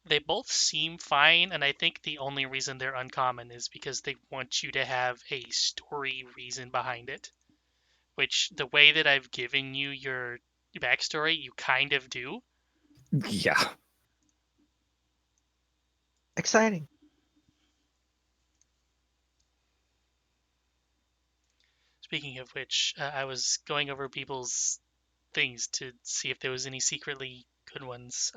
They both seem fine, and I think the only reason they're uncommon is because they want you to have a story reason behind it. Which, the way that I've given you your backstory, you kind of do. Yeah. Exciting. Speaking of which, I was going over people's things to see if there was any secretly good ones.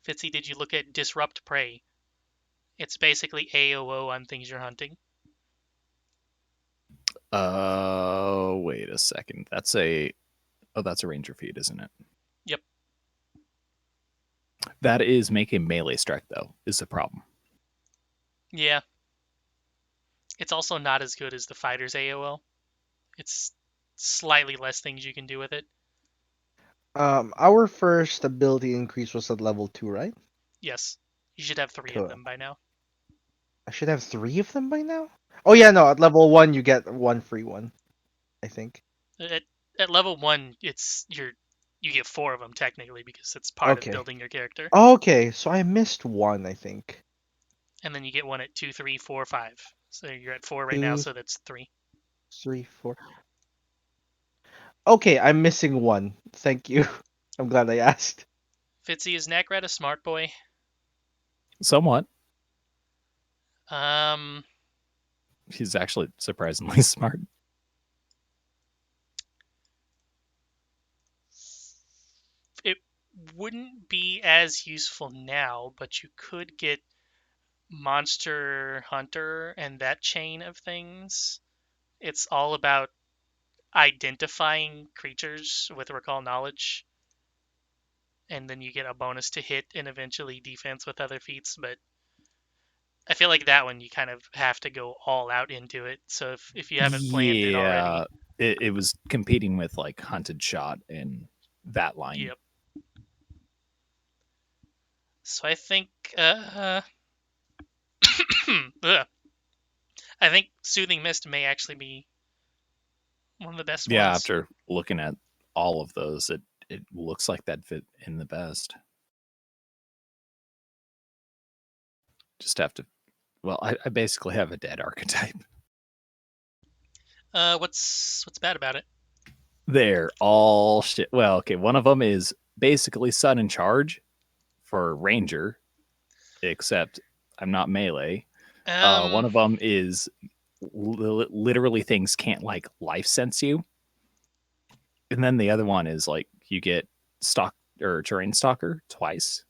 Fitzy, did you look at Disrupt Prey? It's basically AOO on things you're hunting. Wait a second. That's a ranger feat, isn't it? Yep. That is make a melee strike though, is the problem. Yeah. It's also not as good as the fighter's AOO. It's slightly less things you can do with it. Our first ability increase was at level 2, right? Yes. You should have 3 Cool. of them by now. I should have 3 of them by now. Oh yeah, no. At level 1, you get one free one. I think. At level 1, you get 4 of them technically because it's part Okay. of building your character. Okay, so I missed one, I think. And then you get one at 2, 3, 4, 5. So you're at 4 right now, 2, so that's 3. 3, 4. Okay, I'm missing one. Thank you. I'm glad I asked. Fitzy, is Nakrat a smart boy? Somewhat. Um, He's actually surprisingly smart. it wouldn't be as useful now, but you could get Monster Hunter and that chain of things. It's all about identifying creatures with recall knowledge, and then you get a bonus to hit and eventually defense with other feats. But I feel like that one you kind of have to go all out into it. So if you haven't planned it already, it was competing with like Hunted Shot in that line. yep. So I think ugh. I think Soothing Mist may actually be one of the best Yeah, ones. after looking at all of those, It looks like that fit in the best. Just have to. Well, I basically have a dead archetype. What's bad about it? They're all shit. Well, okay, one of them is basically sudden charge for ranger, except I'm not melee. One of them is literally things can't like life sense you, and then the other one is like you get stalk or terrain stalker twice.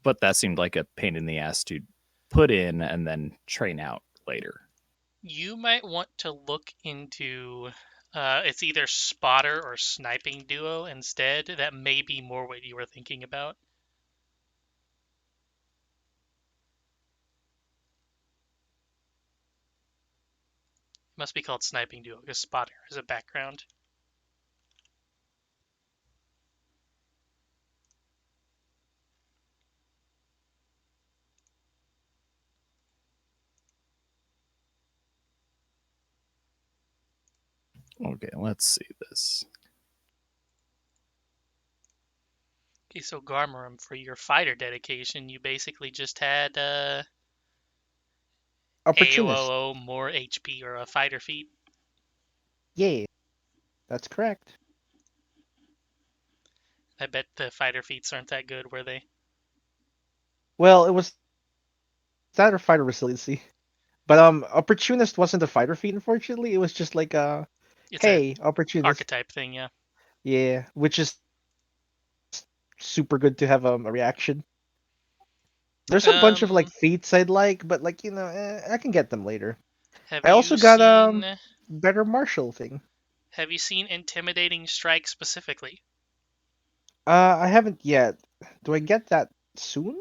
But that seemed like a pain in the ass to put in and then train out later. You might want to look into it's either spotter or sniping duo instead. That may be more what you were thinking about. It must be called sniping duo because spotter is a background. Okay, let's see this. Okay, so Garmarum, for your fighter dedication, you basically just had Opportunist. AOO more HP or a fighter feat. Yeah, that's correct. I bet the fighter feats aren't that good, were they? Well, it was that or fighter resiliency. But opportunist wasn't a fighter feat, unfortunately. It was just like It's a hey, opportunist. archetype thing, yeah. Yeah, which is super good to have a reaction. There's a bunch of like feats I'd like, but like I can get them later. Have I also you got seen better martial thing. Have you seen Intimidating Strike specifically? I haven't yet. Do I get that soon?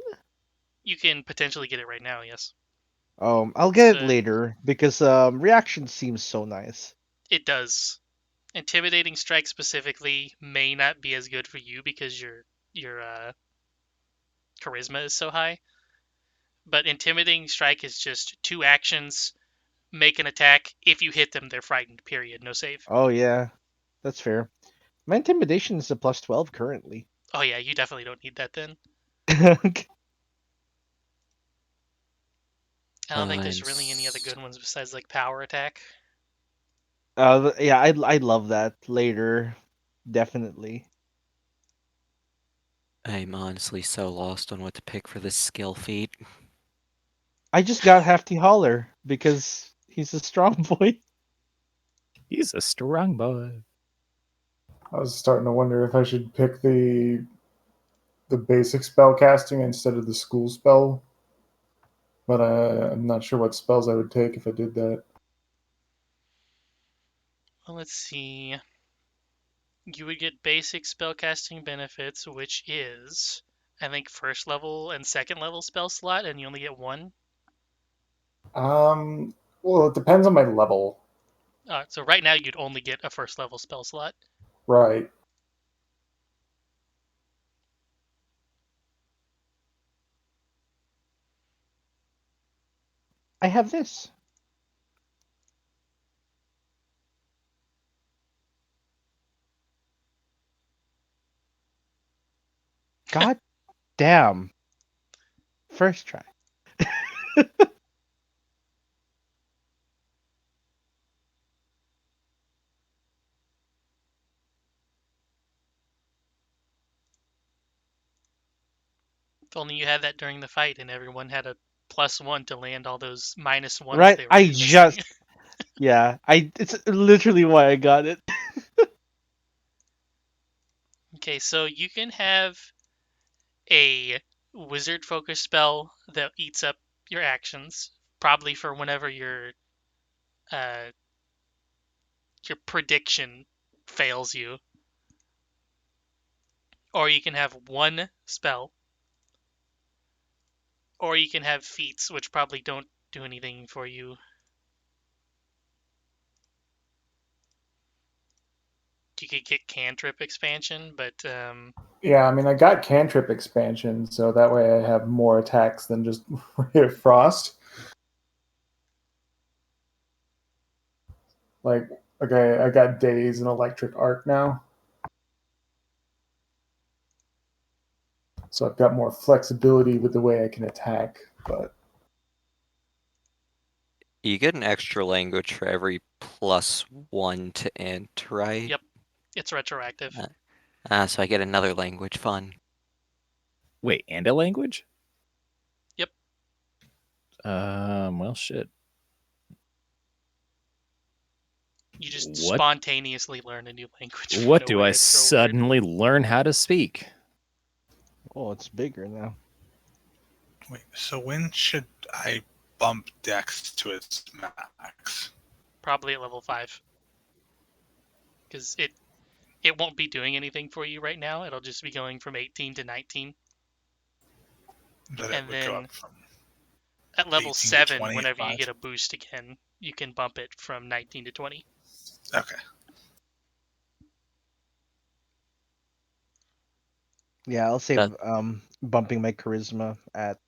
You can potentially get it right now, yes. I'll get it So later because reaction seems so nice. it does. Intimidating Strike specifically may not be as good for you because your charisma is so high. But Intimidating Strike is just 2 actions, make an attack. If you hit them, they're frightened. Period. No save. Oh yeah, that's fair. My intimidation is a +12 currently. Oh yeah, you definitely don't need that then. I don't think there's really any other good ones besides like power attack. Yeah, I'd love that later, definitely. I'm honestly so lost on what to pick for this skill feat. I just got Hefty Holler because he's a strong boy. He's a strong boy. I was starting to wonder if I should pick the basic spell casting instead of the school spell, but I'm not sure what spells I would take if I did that. Well, let's see. You would get basic spellcasting benefits, which is, I think, first level and second level spell slot, and you only get 1. Well, it depends on my level. So right now you'd only get a first level spell slot. Right. I have this. God damn. First try. If only you had that during the fight and everyone had a +1 to land all those -1s Right? they were I missing. just yeah, it's literally why I got it. Okay, so you can have a wizard focus spell that eats up your actions, probably for whenever your prediction fails you. Or you can have 1 spell. Or you can have feats, which probably don't do anything for you. You could get cantrip expansion, but Yeah, I mean, I got cantrip expansion, so that way I have more attacks than just Ray of Frost. Like, okay, I got Daze and Electric Arc now. So I've got more flexibility with the way I can attack. But You get an extra language for every +1 to int, right? Yep. It's retroactive. So I get another language. Fun. Wait, and a language? Yep. Well, shit. You just What? spontaneously learn a new language. for What do nowhere. I It's so weird. suddenly learn how to speak? Oh, it's bigger now. Wait, so when should I bump Dex to its max? Probably at level 5. Because it won't be doing anything for you right now. It'll just be going from 18 to 19. That And it would go then up from at level 18 to 7, 20 whenever you 5? get a boost again, you can bump it from 19 to 20. Okay. Yeah, I'll say That- bumping my charisma at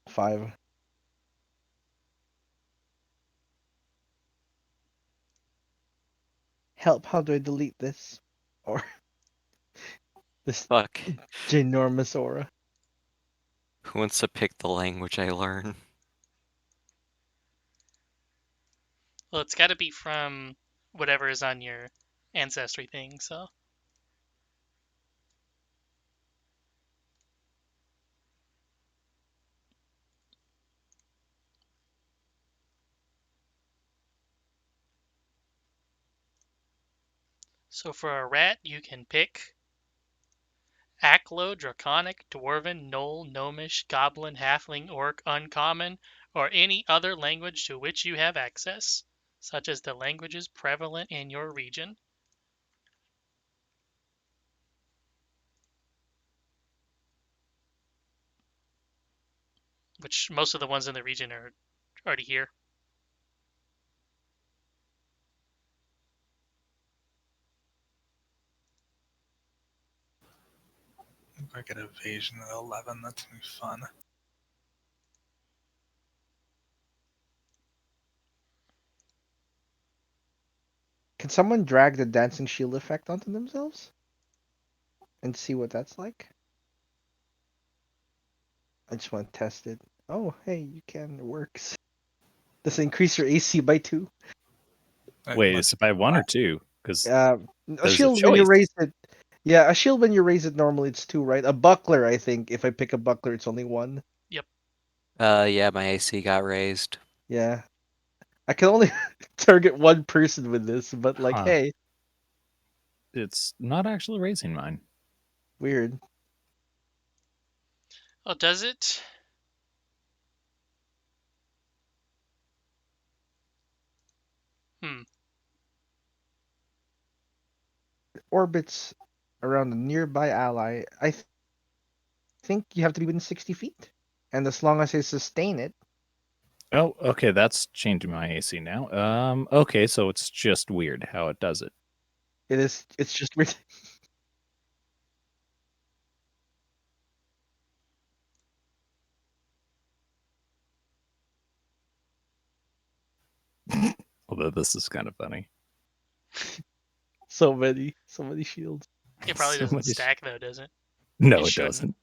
5. Help, how do I delete this? Or this Fuck. ginormous aura. Who wants to pick the language I learn? Well, it's got to be from whatever is on your ancestry thing, so. So for a rat, you can pick Aklo, Draconic, Dwarven, Gnoll, Gnomish, Goblin, Halfling, Orc, Uncommon, or any other language to which you have access, such as the languages prevalent in your region. Which most of the ones in the region are already here. If I get evasion at 11, that's gonna be fun. Can someone drag the dancing shield effect onto themselves? And see what that's like? I just want to test it. Oh, hey, you can. It works. Does it increase your AC by 2? Wait, is it by 1 or 2? Because A There's a shield when you choice. raise it. Yeah, a shield when you raise it normally it's 2, right? A buckler, I think. If I pick a buckler, it's only 1. Yeah, my AC got raised. Yeah. I can only target one person with this, but like, Huh. hey, it's not actually raising mine. weird. Oh, does it? Orbits around a nearby ally. I think you have to be within 60 feet. And as long as I sustain it, Oh, okay, that's changing my AC now. Okay, so it's just weird how it does it. it's just weird. Although this is kind of funny. So many shields. It probably So doesn't much- stack though, does it? No, It it shouldn't. doesn't.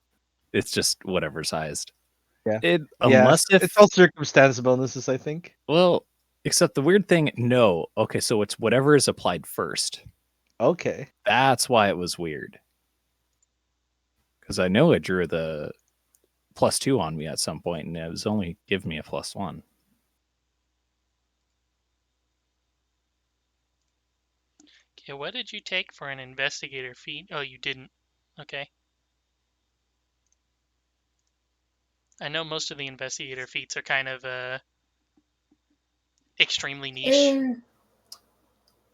It's just whatever sized. Yeah. It Yeah, unless if it's all circumstance bonuses, I think. well, except the weird thing. No, okay, so it's whatever is applied first. Okay. That's why it was weird. Because I know it drew the +2 on me at some point, and it was only giving me a +1. Okay, what did you take for an investigator feat? Oh, you didn't. Okay. I know most of the investigator feats are kind of extremely niche.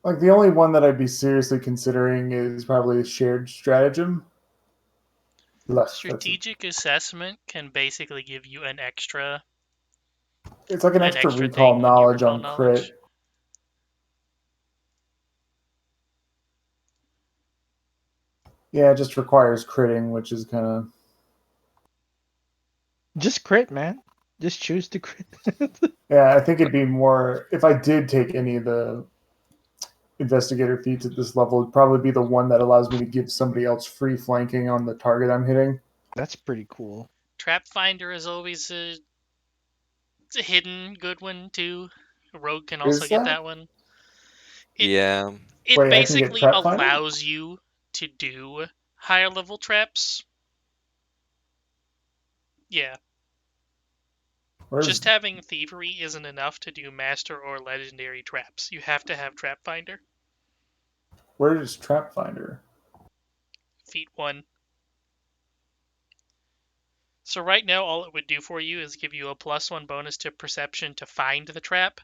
Like the only one that I'd be seriously considering is probably shared stratagem. Strategic assessment can basically give you an extra. It's like an an extra extra recall thing on your knowledge recall on knowledge. crit. Yeah, it just requires critting, which is kind of. Just crit, man. Just choose to crit. Yeah, I think it'd be more if I did take any of the investigator feats at this level. It'd probably be the one that allows me to give somebody else free flanking on the target I'm hitting. That's pretty cool. Trap Finder is always it's a hidden good one too. Rogue can also Is get that? that one. It Yeah. it Wait, I can get basically Trap Finder? allows you to do higher level traps. Yeah, Where's just having thievery isn't enough to do master or legendary traps. You have to have Trap Finder. where's Trap Finder? Feat 1. So right now, all it would do for you is give you a +1 bonus to perception to find the trap,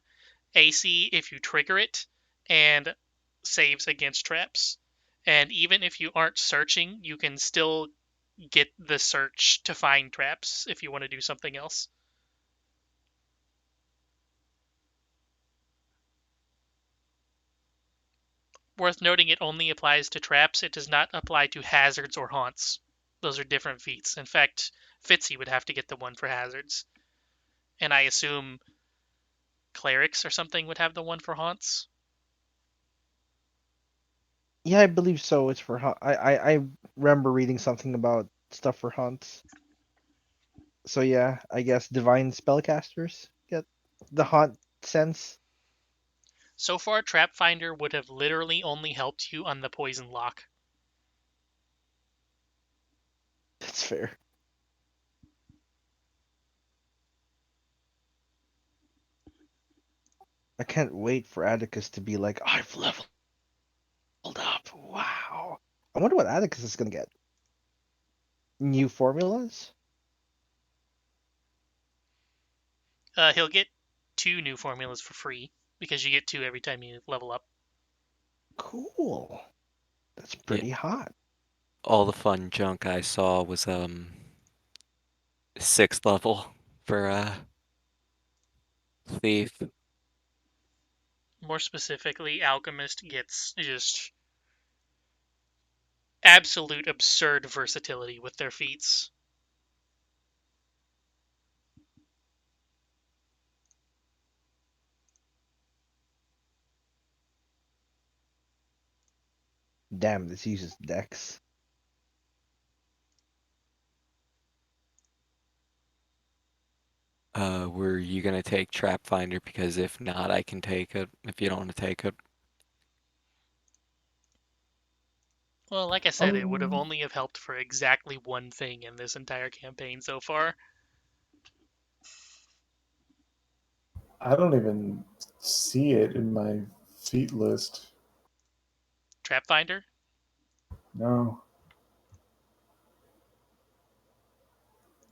AC if you trigger it, and saves against traps. And even if you aren't searching, you can still get the search to find traps if you want to do something else. Worth noting, it only applies to traps. It does not apply to hazards or haunts. Those are different feats. In fact, Fitzy would have to get the one for hazards. And I assume clerics or something would have the one for haunts. Yeah, I believe so. It's for hunt. I remember reading something about stuff for hunts. So yeah, I guess divine spellcasters get the haunt sense. So far, Trap Finder would have literally only helped you on the poison lock. That's fair. I can't wait for Atticus to be like, I've leveled up. Wow. I wonder what Atticus is gonna get. New formulas? He'll get 2 new formulas for free, because you get 2 every time you level up. Cool. That's Yeah. pretty hot. All the fun junk I saw was 6th level for thief. More specifically, Alchemist gets just absolute absurd versatility with their feats. Damn, this uses Dex. Were you gonna take Trap Finder? Because if not, I can take it. If you don't want to take it. Well, like I said, it would have only have helped for exactly one thing in this entire campaign so far. I don't even see it in my feat list. Trap Finder? No.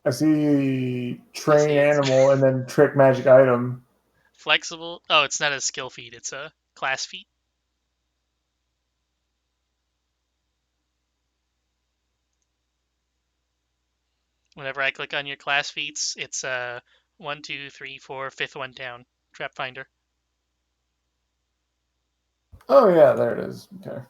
I see train it's- animal and then trick magic item. Flexible? Oh, it's not a skill feat, it's a class feat. Whenever I click on your class feats, it's 1, 2, 3, 4, fifth one down. Trap Finder. Oh yeah, there it is. Okay.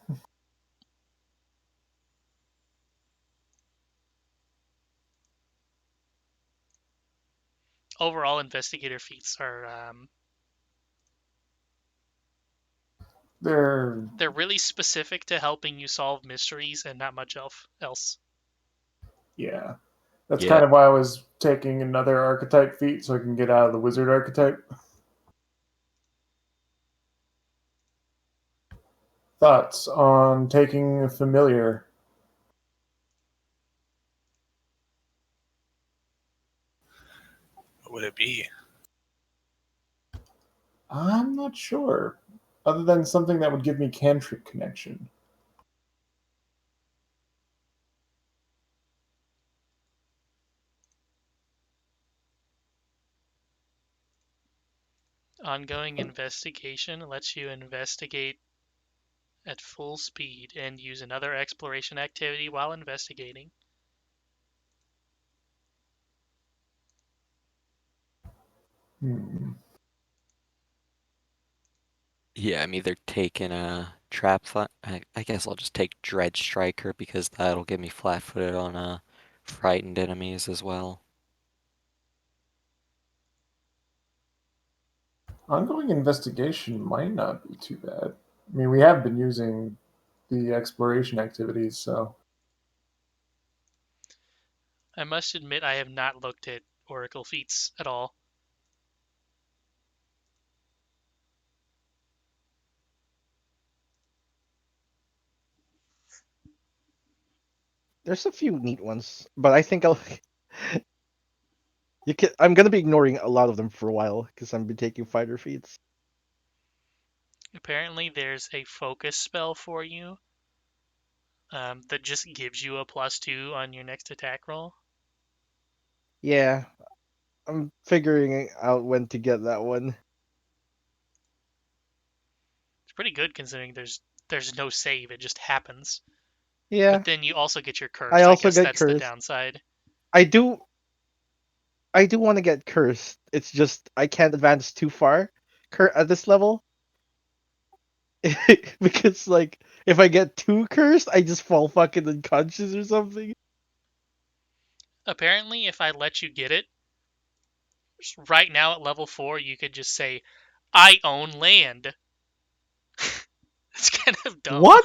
Overall, investigator feats are They're they're really specific to helping you solve mysteries and not much else. yeah. That's Yeah. kind of why I was taking another archetype feat so I can get out of the wizard archetype. Thoughts on taking a familiar? What would it be? I'm not sure. Other than something that would give me cantrip connection. Ongoing investigation lets you investigate at full speed and use another exploration activity while investigating. Yeah, I'm either taking a I guess I'll just take Dread Striker because that'll get me flat-footed on frightened enemies as well. Ongoing investigation might not be too bad. I mean, we have been using the exploration activities, so I must admit I have not looked at Oracle feats at all. There's a few neat ones, but I think I'll. I'm gonna be ignoring a lot of them for a while because I'm be taking fighter feats. Apparently there's a focus spell for you that just gives you a +2 on your next attack roll. Yeah, I'm figuring out when to get that one. It's pretty good considering there's no save, it just happens. Yeah, But then you also get your curse. I I also guess get that's the cursed. downside. I do. I do want to get cursed. It's just I can't advance too far at this level because like if I get too cursed, I just fall fucking unconscious or something. Apparently, if I let you get it, right now at level 4, you could just say, I own land. It's kind of dumb. What?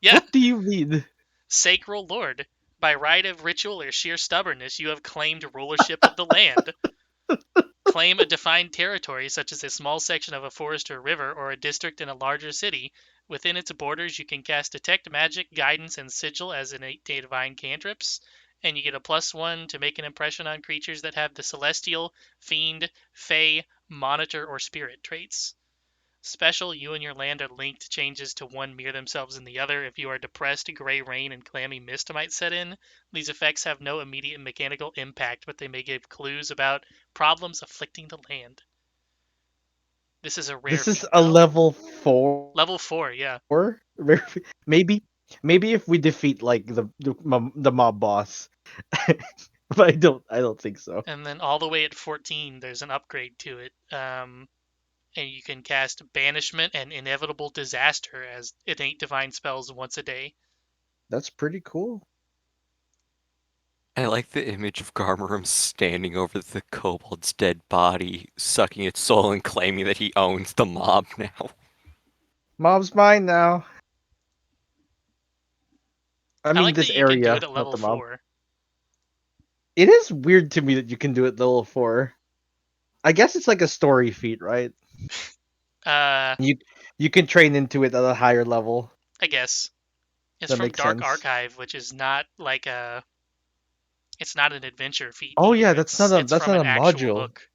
Yeah. What do you mean? Sacral Lord. By right of ritual or sheer stubbornness, you have claimed rulership of the land. Claim a defined territory, such as a small section of a forest or river, or a district in a larger city. Within its borders, you can cast Detect Magic, Guidance, and Sigil as innate divine cantrips, and you get a +1 to make an impression on creatures that have the Celestial, Fiend, Fey, Monitor, or Spirit traits. Special, you and your land are linked. Changes to one mirror themselves in the other. If you are depressed, gray rain and clammy mist might set in. These effects have no immediate mechanical impact, but they may give clues about problems afflicting the land. This is a rare This is feat, a though. level 4. Level 4, yeah. Maybe, maybe if we defeat like the mob boss, but I don't think so. And then all the way at 14, there's an upgrade to it. And you can cast Banishment and Inevitable Disaster as innate divine spells once a day. That's pretty cool. I like the image of Garmarum standing over the kobold's dead body, sucking its soul and claiming that he owns the mob now. Mob's mine now. I I mean, like that this you can do it area, at not level the mob. 4. It is weird to me that you can do it level 4. I guess it's like a story feat, right? Uh, You can train into it at a higher level. I guess. It's That from makes Dark sense. Archive, which is not like a. It's not an adventure feat Oh either. yeah, that's not It's from a an actual module. book.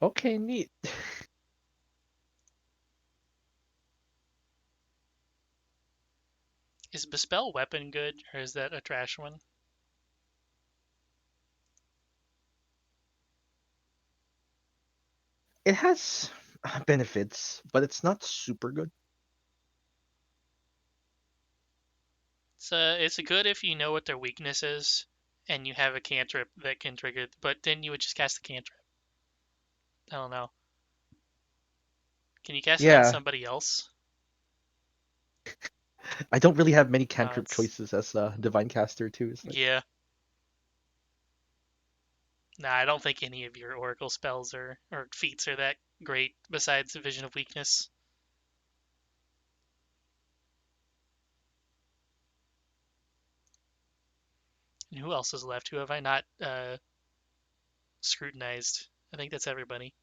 Okay, neat. Is Bespell Weapon good, or is that a trash one? It has benefits, but it's not super good. It's good if you know what their weakness is, and you have a cantrip that can trigger. But then you would just cast the cantrip. I don't know. Can you cast it on Yeah, somebody else? I don't really have many No, cantrip it's choices as a divine caster too. It's like, yeah. Nah, I don't think any of your Oracle spells or feats are that great. Besides the Vision of Weakness. And who else is left? Who have I not scrutinized? I think that's everybody.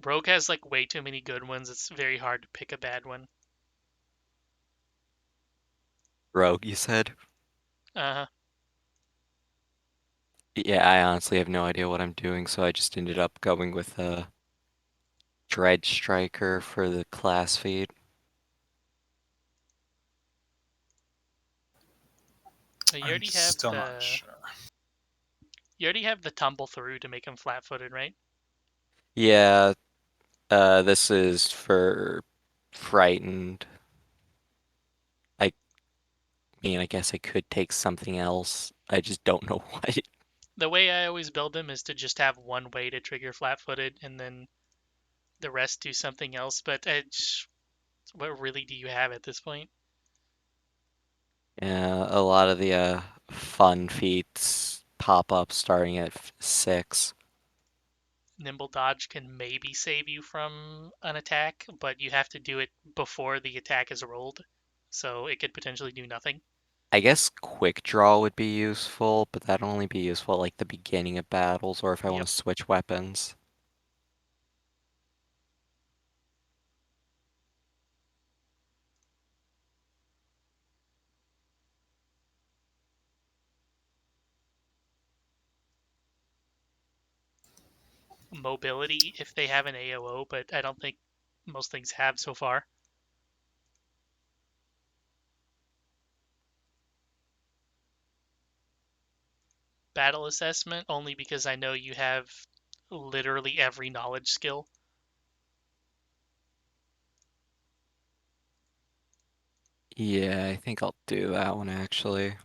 Rogue has like way too many good ones. It's very hard to pick a bad one. Rogue, you said? Uh, Yeah, I honestly have no idea what I'm doing, so I just ended up going with Dread Striker for the class feat. you I'm already have still the not sure. you already have the tumble through to make him flat-footed, right? Yeah, this is for Frightened. I mean, I guess I could take something else. I just don't know what. The way I always build him is to just have one way to trigger flat-footed, and then the rest do something else. But what really do you have at this point? Yeah, a lot of the fun feats pop up starting at 6. Nimble Dodge can maybe save you from an attack, but you have to do it before the attack is rolled, so it could potentially do nothing. I guess quick draw would be useful, but that'd only be useful at like the beginning of battles or if I want Yep. to switch weapons. Mobility if they have an AOO, but I don't think most things have so far. Battle assessment only because I know you have literally every knowledge skill. Yeah, I think I'll do that one actually.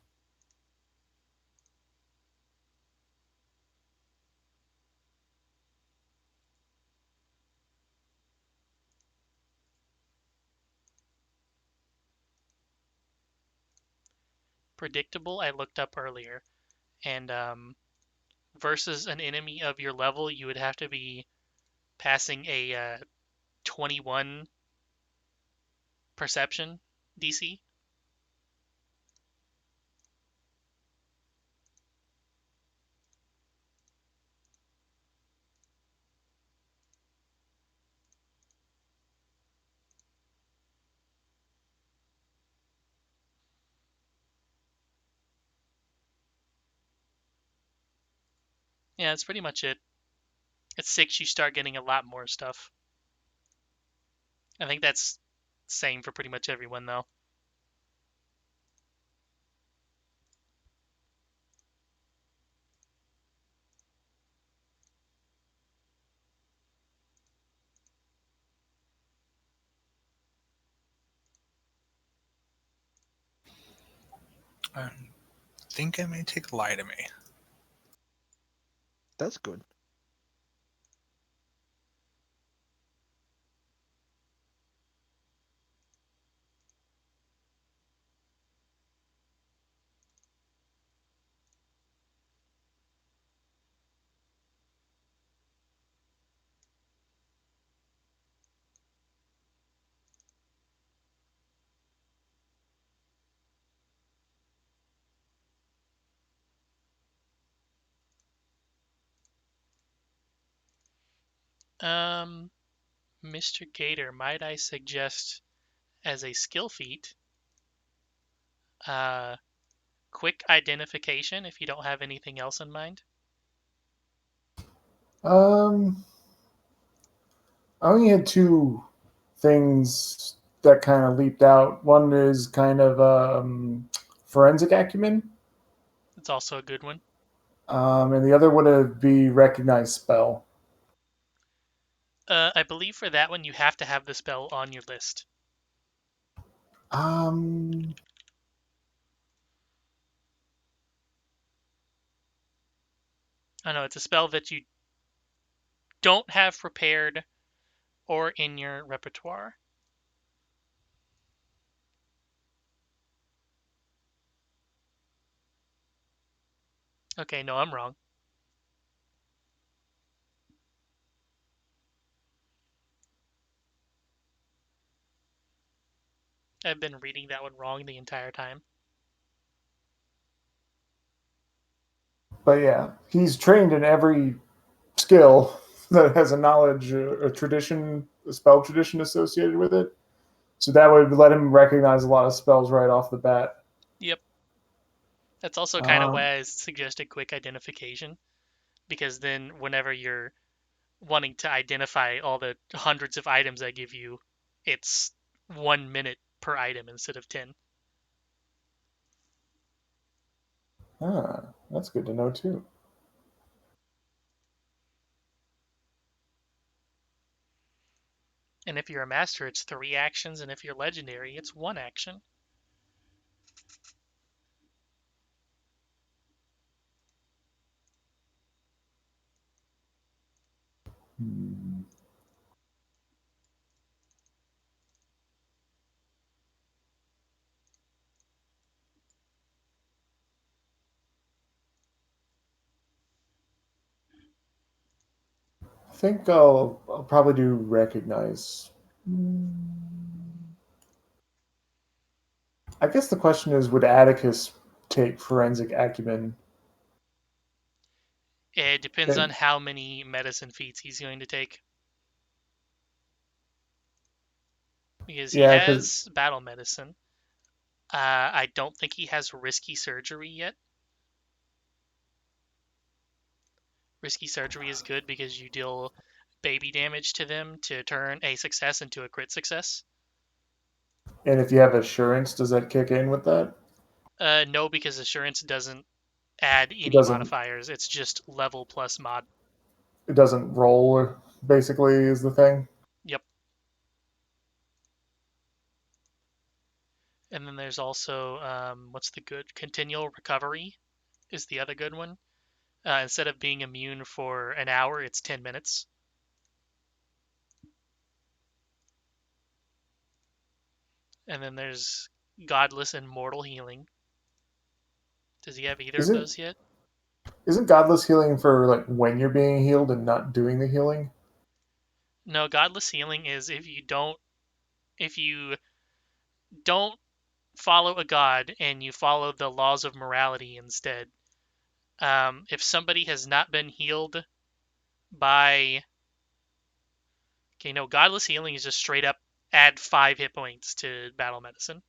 Predictable, I looked up earlier, and versus an enemy of your level, you would have to be passing a 21 perception DC. Yeah, that's pretty much it. At 6, you start getting a lot more stuff. I think that's same for pretty much everyone, though. I think I may take Lie to Me. That's good. Mr. Gator, might I suggest as a skill feat, uh, quick identification if you don't have anything else in mind? Um, I only had two things that kind of leaped out. One is kind of forensic acumen, It's also a good one. and the other would be recognize spell. I believe for that one you have to have the spell on your list. Um, I know it's a spell that you don't have prepared or in your repertoire. Okay, no, I'm wrong. I've been reading that one wrong the entire time. but yeah, he's trained in every skill that has a knowledge, a tradition, a spell tradition associated with it. So that would let him recognize a lot of spells right off the bat. Yep. That's also kind of Um, why I suggested quick identification, because then whenever you're wanting to identify all the hundreds of items I give you, it's 1 minute per item instead of 10. that's good to know too. And if you're a master, it's 3 actions, and if you're legendary, it's 1 action. Hmm. think I'll probably do recognize. I guess the question is, would Atticus take forensic acumen? It depends Okay. on how many medicine feats he's going to take. Because he Yeah, because has battle medicine. I don't think he has risky surgery yet. Risky surgery is good because you deal baby damage to them to turn a success into a crit success. and if you have assurance, does that kick in with that? No, because assurance doesn't add It any doesn't. modifiers. It's just level plus mod. It doesn't roll. Basically, is the thing. Yep. And then there's also what's the good? Continual recovery is the other good one. Instead of being immune for an hour, it's 10 minutes. And then there's Godless and Mortal Healing. Does he have either of Isn't those yet? isn't godless healing for like when you're being healed and not doing the healing? No, Godless Healing is if you don't follow a god and you follow the laws of morality instead. If somebody has not been healed by... Okay, no, Godless Healing is just straight up add 5 hit points to battle medicine.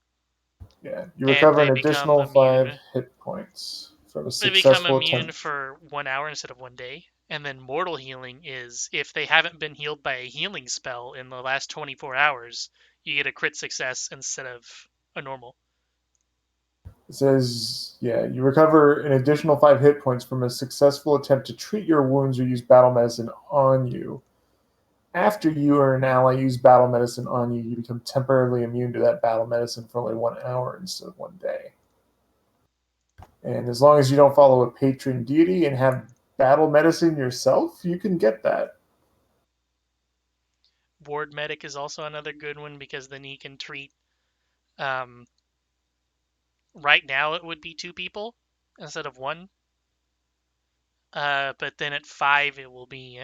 Yeah, you And recover they an become additional 5 immune. hit points from a They become successful immune attempt. for 1 hour instead of 1 day. And then Mortal Healing is if they haven't been healed by a healing spell in the last 24 hours, you get a crit success instead of a normal. It says, yeah, you recover an additional 5 hit points from a successful attempt to treat your wounds or use battle medicine on you. After you or an ally use battle medicine on you, you become temporarily immune to that battle medicine for only 1 hour instead of 1 day. And as long as you don't follow a patron deity and have battle medicine yourself, you can get that. Ward Medic is also another good one because then he can treat. Right now it would be 2 people instead of 1. But then at 5 it will be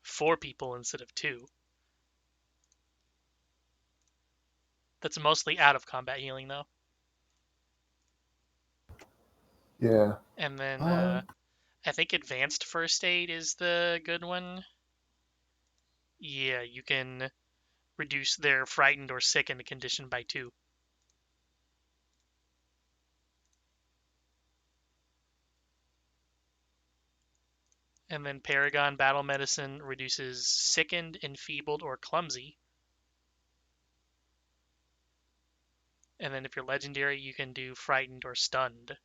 4 people instead of 2. That's mostly out of combat healing though. Yeah. And then Uh, I think Advanced First Aid is the good one. Yeah, you can reduce their frightened or sickened condition by 2. And then Paragon Battle Medicine reduces sickened, enfeebled, or clumsy. And then if you're legendary, you can do frightened or stunned.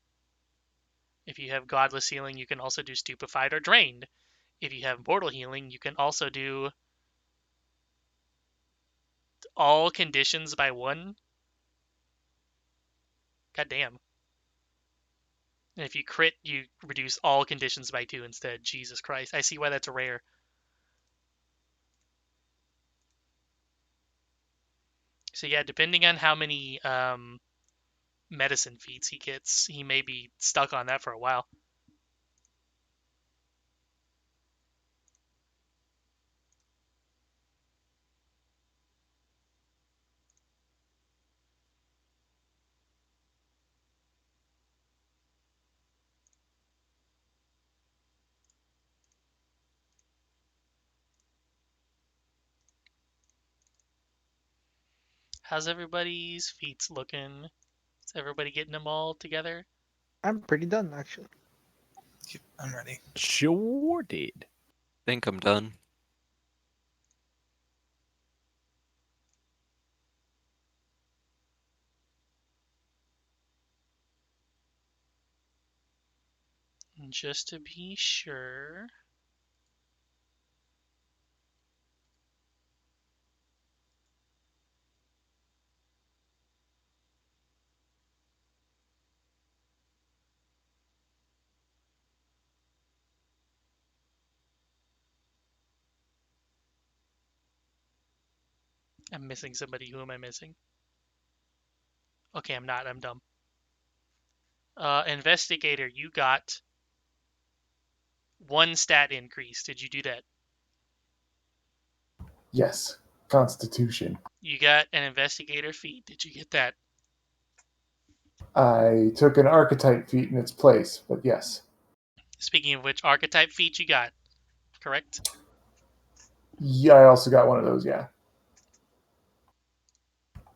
If you have Godless Healing, you can also do stupefied or drained. If you have Mortal Healing, you can also do all conditions by 1. God damn. And if you crit, you reduce all conditions by 2 instead. Jesus Christ. I see why that's rare. So yeah, depending on how many medicine feats he gets, he may be stuck on that for a while. How's everybody's feats looking? Is everybody getting them all together? I'm pretty done actually. Yep, I'm ready. Sure did. Think I'm done. And just to be sure. I'm missing somebody. Who am I missing? Okay, I'm not. I'm dumb. Investigator, you got 1 stat increase. Did you do that? Yes. Constitution. You got an investigator feat. Did you get that? I took an archetype feat in its place, but yes. Speaking of which, archetype feat you got, correct? Yeah, I also got one of those, yeah.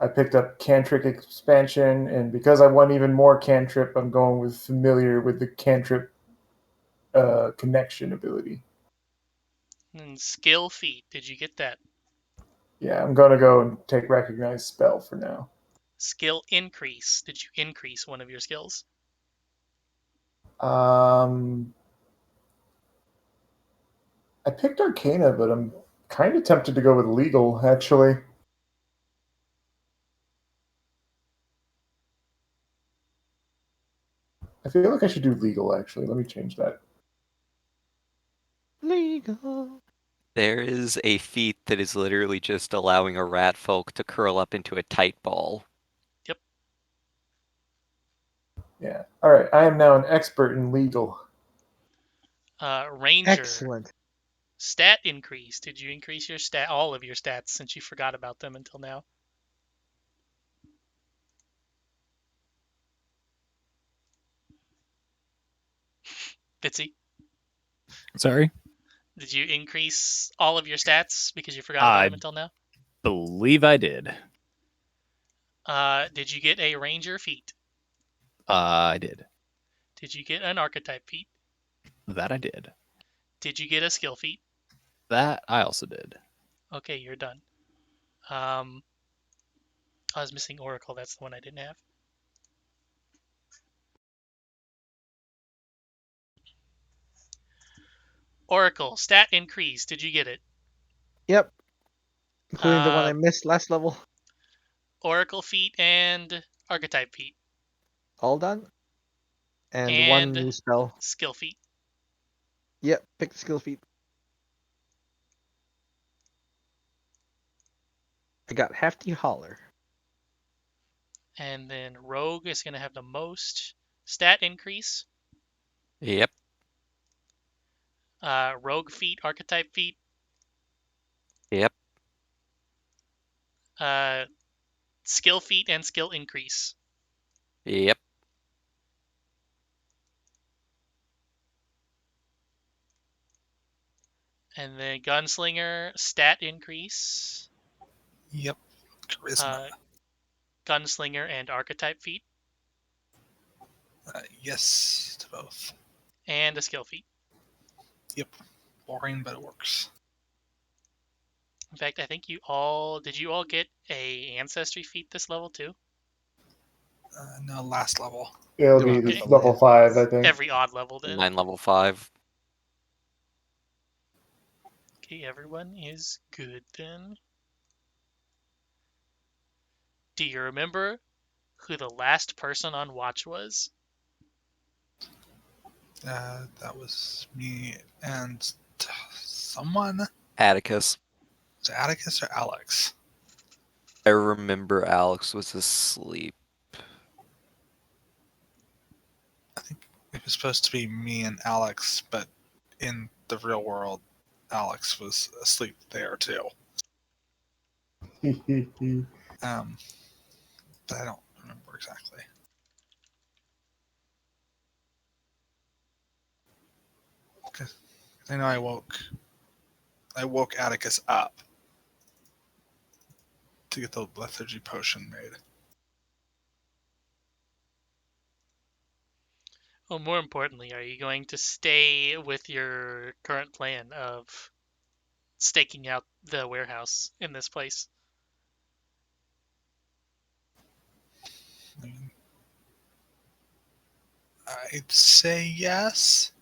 I picked up Cantrip Expansion, and because I want even more Cantrip, I'm going with Familiar with the Cantrip Connection ability. And skill feat. Did you get that? Yeah, I'm going to go and take Recognize Spell for now. Skill increase. Did you increase one of your skills? I picked Arcana, but I'm kind of tempted to go with Legal, actually. I feel like I should do Legal, actually. Let me change that. Legal. There is a feat that is literally just allowing a rat folk to curl up into a tight ball. Yeah. All right. I am now an expert in Legal. Ranger. Excellent. Stat increase. Did you increase your all of your stats since you forgot about them until now? Fitzy, Sorry. did you increase all of your stats because you forgot about I them until now? believe I did. Did you get a ranger feat? I did. Did you get an archetype feat? That I did. Did you get a skill feat? That I also did. Okay, you're done. I was missing Oracle. That's the one I didn't have. Oracle, stat increase. Did you get it? Yep. Including the one I Uh, missed last level. Oracle feat and archetype feat. All done. And one And new spell. skill feat. Yep. Pick the skill feat. I got Hefty Holler. And then Rogue is going to have the most stat increase. Yep. Rogue feat, archetype feat. Yep. Skill feat and skill increase. Yep. And then Gunslinger, stat increase. Yep. Charisma. Gunslinger and archetype feat. Yes to both. And a skill feat. Yep. Boring, but it works. In fact, I think did you all get a ancestry feat this level too? No, last level. It'll It be was Okay. level 5, I think. Every odd level then. Mine level 5. Okay, everyone is good then. Do you remember who the last person on watch was? That was me and someone. Atticus. Was it Atticus or Alex? I remember Alex was asleep. I think it was supposed to be me and Alex, but in the real world, Alex was asleep there too. But I don't remember exactly. Because I know I woke Atticus up to get the lethargy potion made. Well, more importantly, are you going to stay with your current plan of staking out the warehouse in this place? I mean, I'd say yes.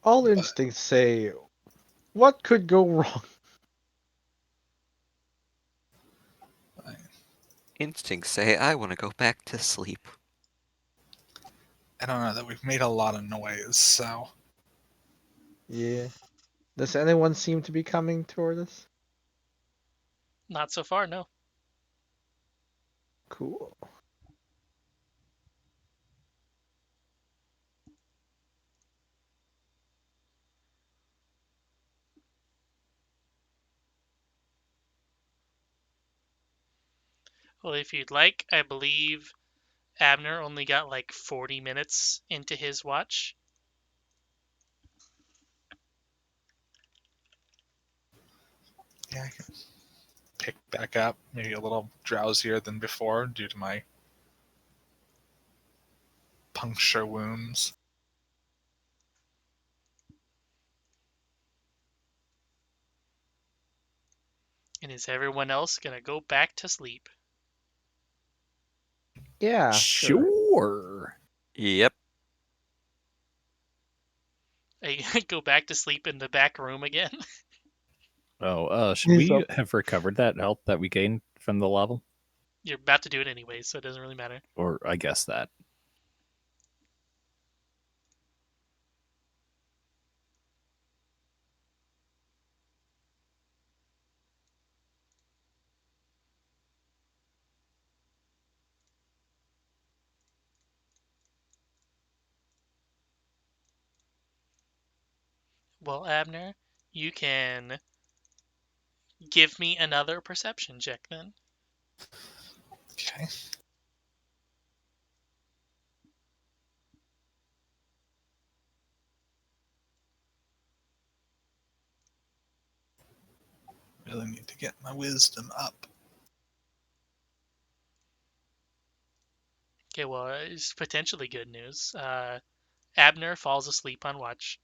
All instincts say, what could go wrong? Instincts say I want to go back to sleep. I don't know that we've made a lot of noise, so Yeah. Does anyone seem to be coming toward us? Not so far, no. Cool. Well, if you'd like, I believe Abner only got like 40 minutes into his watch. Yeah, I can pick back up. Maybe a little drowsier than before due to my puncture wounds. And is everyone else gonna go back to sleep? Yeah, sure. Sure. Yep. Are you gonna go back to sleep in the back room again? Oh, should we So- have recovered that health that we gained from the level? You're about to do it anyway, so it doesn't really matter. Or I guess that. Well, Abner, you can give me another perception check then. Okay. Really need to get my wisdom up. Okay, well, it's potentially good news. Abner falls asleep on watch.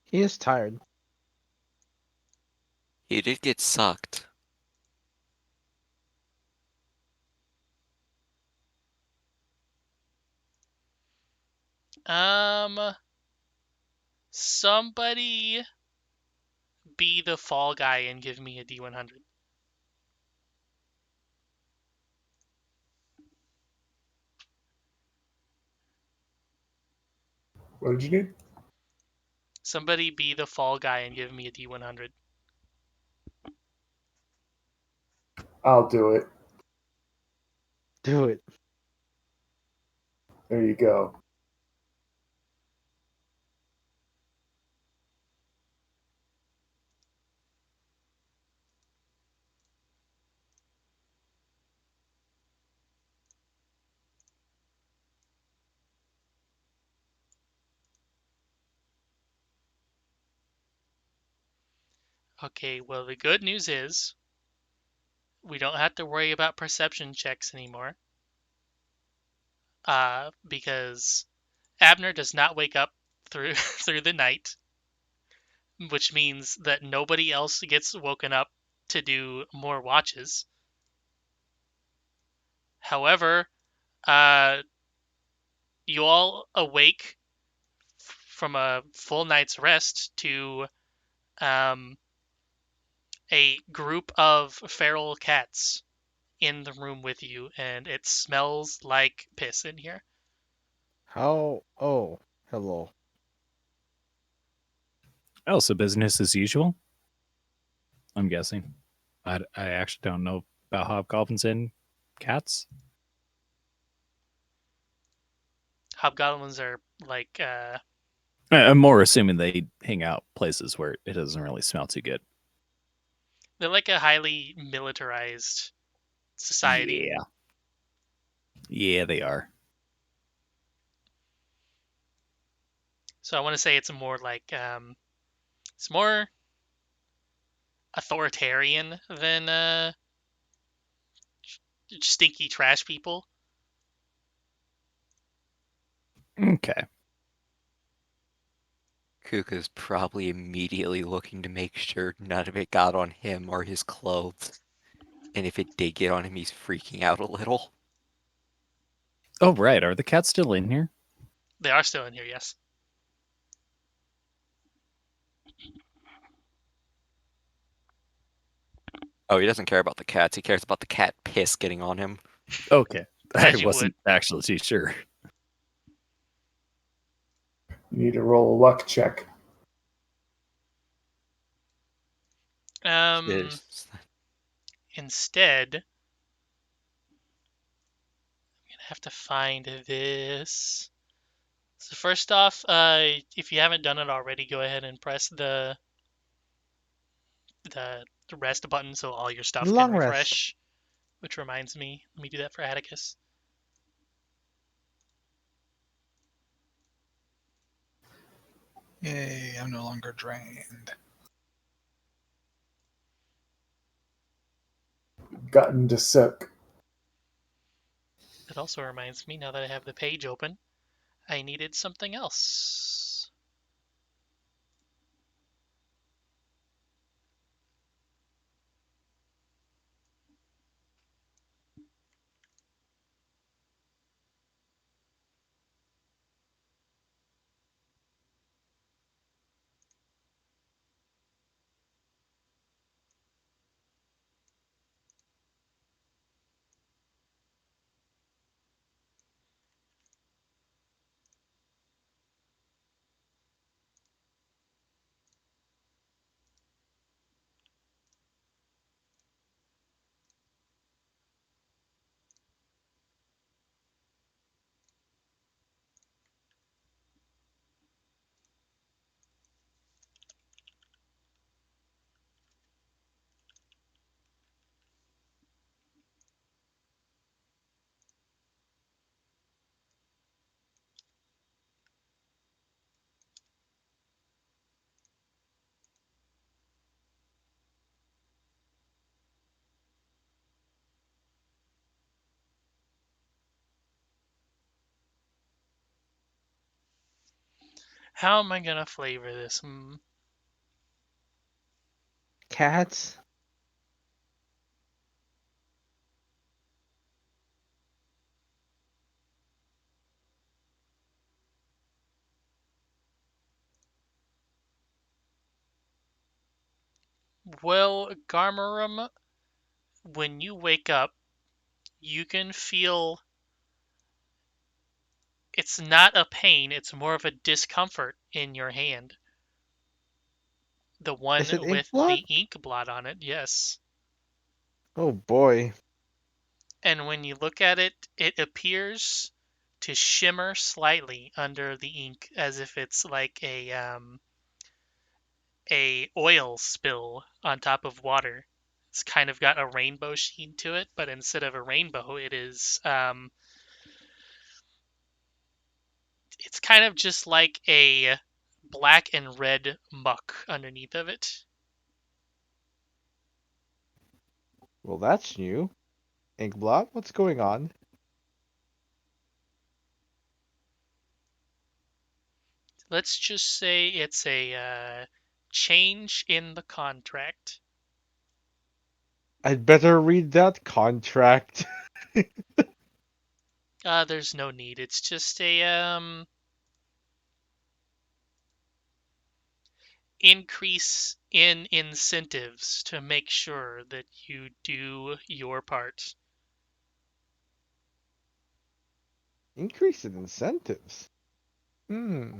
He is tired. He did get sucked. Somebody be the fall guy and give me a D100. What did you need? Somebody be the fall guy and give me a D100. I'll do it. Do it. There you go. Okay, well, the good news is we don't have to worry about perception checks anymore. Because Abner does not wake up through through the night, which means that nobody else gets woken up to do more watches. However, you all awake from a full night's rest to a group of feral cats in the room with you, and it smells like piss in here. How? Oh, hello. Oh, so business as usual? I'm guessing. I actually don't know about hobgoblins and cats. Hobgoblins are like I'm more assuming they hang out places where it doesn't really smell too good. they're like a highly militarized society. Yeah. Yeah, they are. So I want to say it's more like it's more authoritarian than stinky trash people. Okay. Kuka's probably immediately looking to make sure none of it got on him or his clothes. And if it did get on him, he's freaking out a little. Oh, right. Are the cats still in here? They are still in here, yes. Oh, he doesn't care about the cats. He cares about the cat piss getting on him. Okay. I As you wasn't actually too sure. You need to roll a luck check. Yes. Instead, I'm gonna have to find this. So first off, if you haven't done it already, go ahead and press the rest button so all your stuff can Long rest. refresh. Which reminds me, let me do that for Atticus. Yay, I'm no longer drained. Gotten to soak. It also reminds me, now that I have the page open, I needed something else. How am I gonna flavor this? Cats. Well, Garmarum, when you wake up, you can feel it's not a pain, it's more of a discomfort in your hand. The one Is it ink with blot? the ink blot on it, yes. Oh boy. And when you look at it, it appears to shimmer slightly under the ink as if it's like a oil spill on top of water. It's kind of got a rainbow sheen to it, but instead of a rainbow, it is it's kind of just like a black and red muck underneath of it. Well, that's new. Ink blot? What's going on? Let's just say it's a change in the contract. I'd better read that contract. There's no need. It's just a increase in incentives to make sure that you do your part. Increase in incentives. Hmm.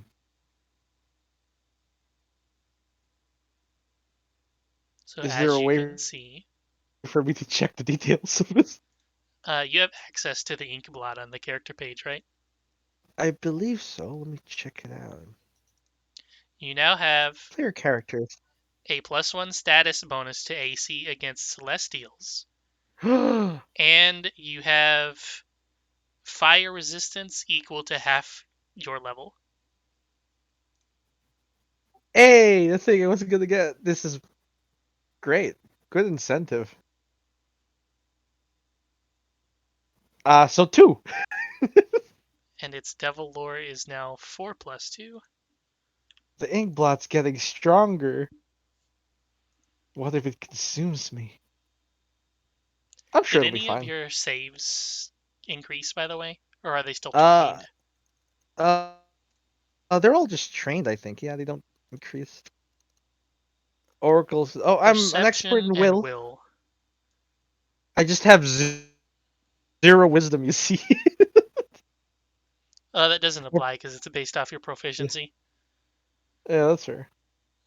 So Is there as a you way can see, for me to check the details of this? you have access to the ink blot on the character page, right? I believe so. Let me check it out. You now have Player characters. a +1 status bonus to AC against Celestials, Hey, and you have fire resistance equal to half your level. the thing I wasn't gonna get. This is great. Good incentive. So 2. And its devil lore is now 4+2. The ink blot's getting stronger. What if it consumes me? I'm sure Did it'll be any of fine. your saves increase, by the way? Or are they still Uh, trained? uh, they're all just trained, I think. Yeah, they don't increase. Oracles. Oh, I'm an expert Perception in and will. will. I just have 0 wisdom, you see. That doesn't apply because it's based off your proficiency. Yeah, that's fair.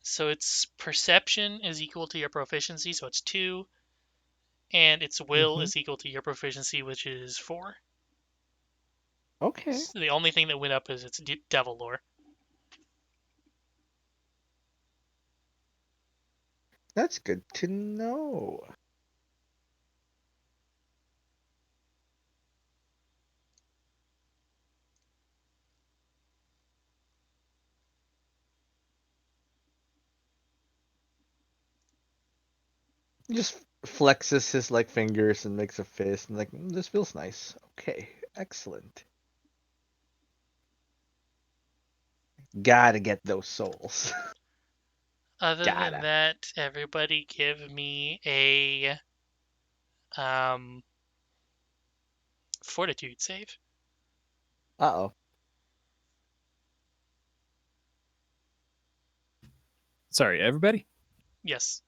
So its perception is equal to your proficiency, so it's 2. And its will Mhm. is equal to your proficiency, which is 4. Okay. So the only thing that went up is its devil lore. That's good to know. He just flexes his like fingers and makes a fist and like, this feels nice. Okay, excellent. Gotta get those souls. Other than Gotta. that, everybody give me a fortitude save. Uh-oh. Sorry, everybody. Yes.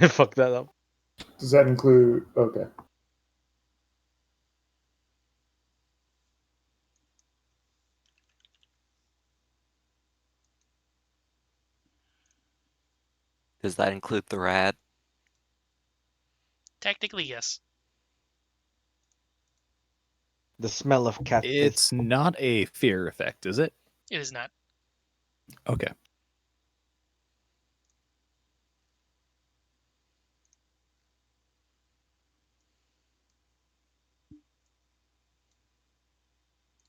Fuck that up. Does that include? Okay. Does that include the rat? Technically, yes. The smell of cat piss. It's not a fear effect, is it? It is not. Okay.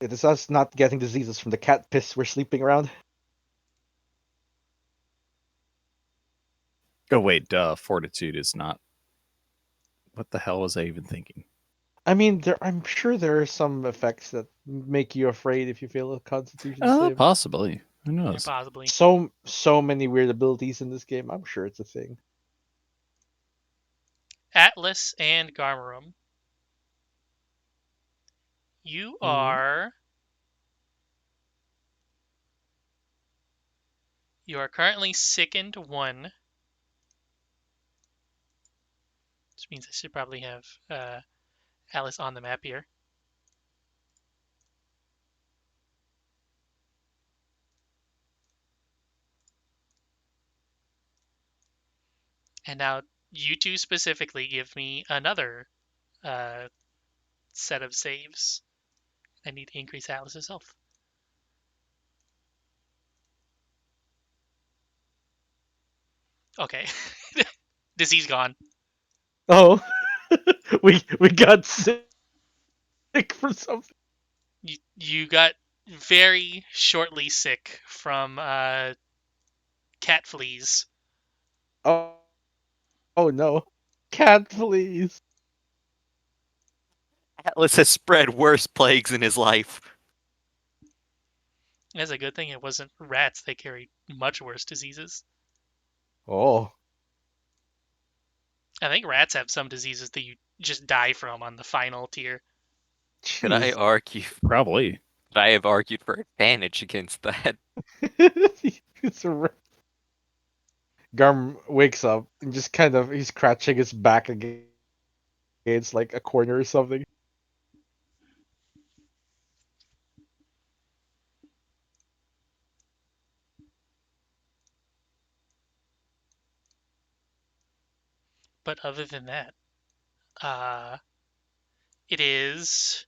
It is us not getting diseases from the cat piss we're sleeping around. Oh wait, fortitude is not. What the hell was I even thinking? I mean, I'm sure there are some effects that make you afraid if you fail a Constitution save. Possibly. Who Yeah, knows? possibly. So many weird abilities in this game. I'm sure it's a thing. Atlas and Garmarum. You are currently sickened 1. Which means I should probably have Atlas on the map here. And now you two specifically give me another set of saves. I need to increase Atlas's health. Okay. Disease gone. Oh, we got sick from something. You got very shortly sick from cat fleas. Oh, oh no, cat, please. Atlas has spread worse plagues in his life. That's a good thing it wasn't rats. They carried much worse diseases. Oh, I think rats have some diseases that you just die from on the final tier. Could I jeez. argue? Probably. Could I have argued for advantage against that? It's a Garm wakes up and just kind of he's scratching his back against like a corner or something. But other than that, it is.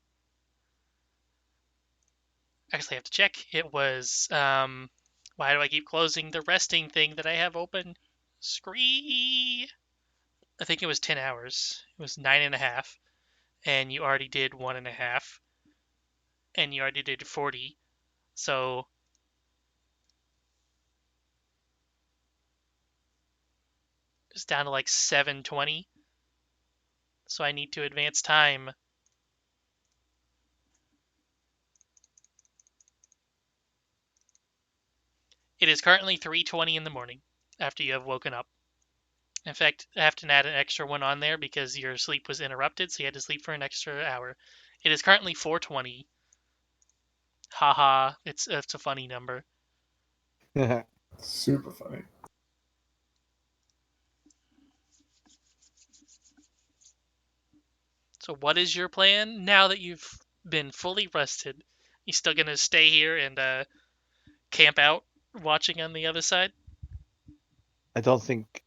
Actually, I have to check. It was. Why do I keep closing the resting thing that I have open? Scree. I think it was 10 hours. It was 9.5, and you already did 1.5, and you already did 40. So it's down to like 720. So I need to advance time. It is currently 3:20 in the morning after you have woken up. In fact, I have to add an extra one on there because your sleep was interrupted, so you had to sleep for an extra hour. It is currently 4:20. Haha, it's a funny number. Super funny. So what is your plan now that you've been fully rested? You still gonna stay here and camp out, watching on the other side? I don't think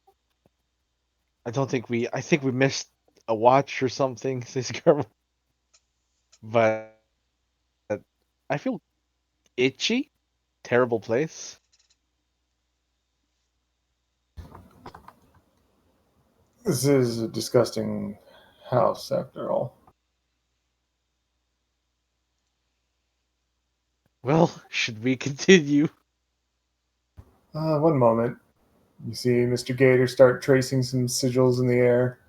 we. I think we missed a watch or something. Says Garm. but I feel itchy. Terrible place. This is a disgusting house, after all. Well, should we continue? One moment. You see Mr. Gator start tracing some sigils in the air.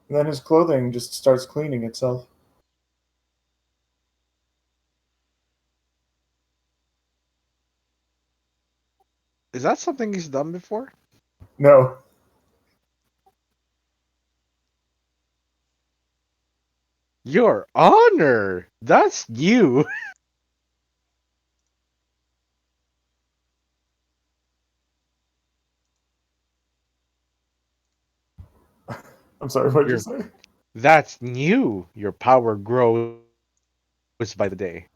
And then his clothing just starts cleaning itself. Is that something he's done before? No. Your Honor! That's you! I'm sorry, what did you Your say? That's new. Your power grows by the day.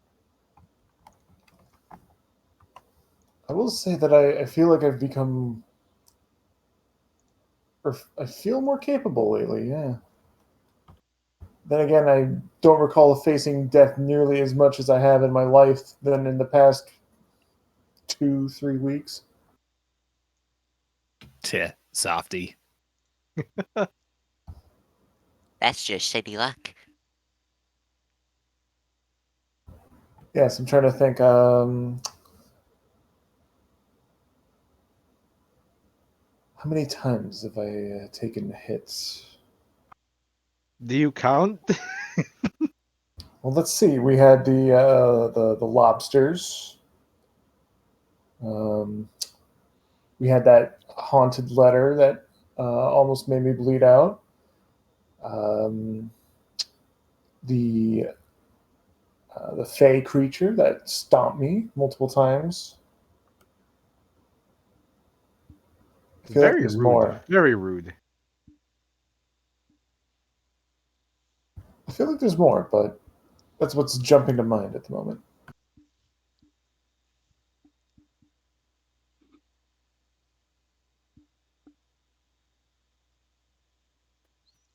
I will say that I feel like I've become. Or I feel more capable lately, yeah. Then again, I don't recall facing death nearly as much as I have in my life than in the past 2, 3 weeks. Teh, softy. That's just shitty luck. Yes, I'm trying to think. How many times have I taken hits? Do you count? Well, let's see. We had the lobsters. Um, we had that haunted letter that almost made me bleed out. Um, the fey creature that stomped me multiple times. I feel like Very there's rude. more. Very rude. I feel like there's more, but that's what's jumping to mind at the moment.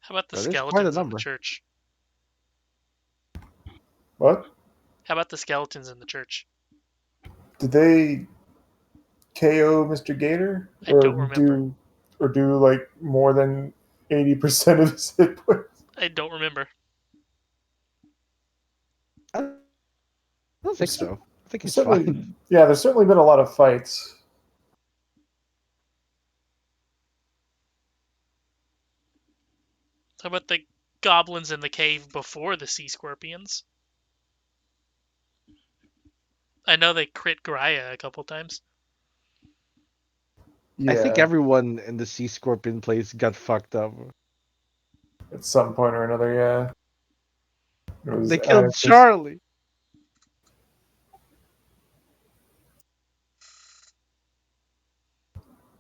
How about the That is quite a skeletons in the number. church? What? How about the skeletons in the church? Did they KO Mr. Gator, I don't remember. do like more than 80% of his hit points? I don't remember. I don't think so. I think he's Certainly, fine. yeah. There's certainly been a lot of fights. How about the goblins in the cave before the sea scorpions? I know they crit Graya a couple times. I think Yeah, everyone in the Sea Scorpion place got fucked up. at some point or another. Yeah, it was They killed Atticus, Charlie.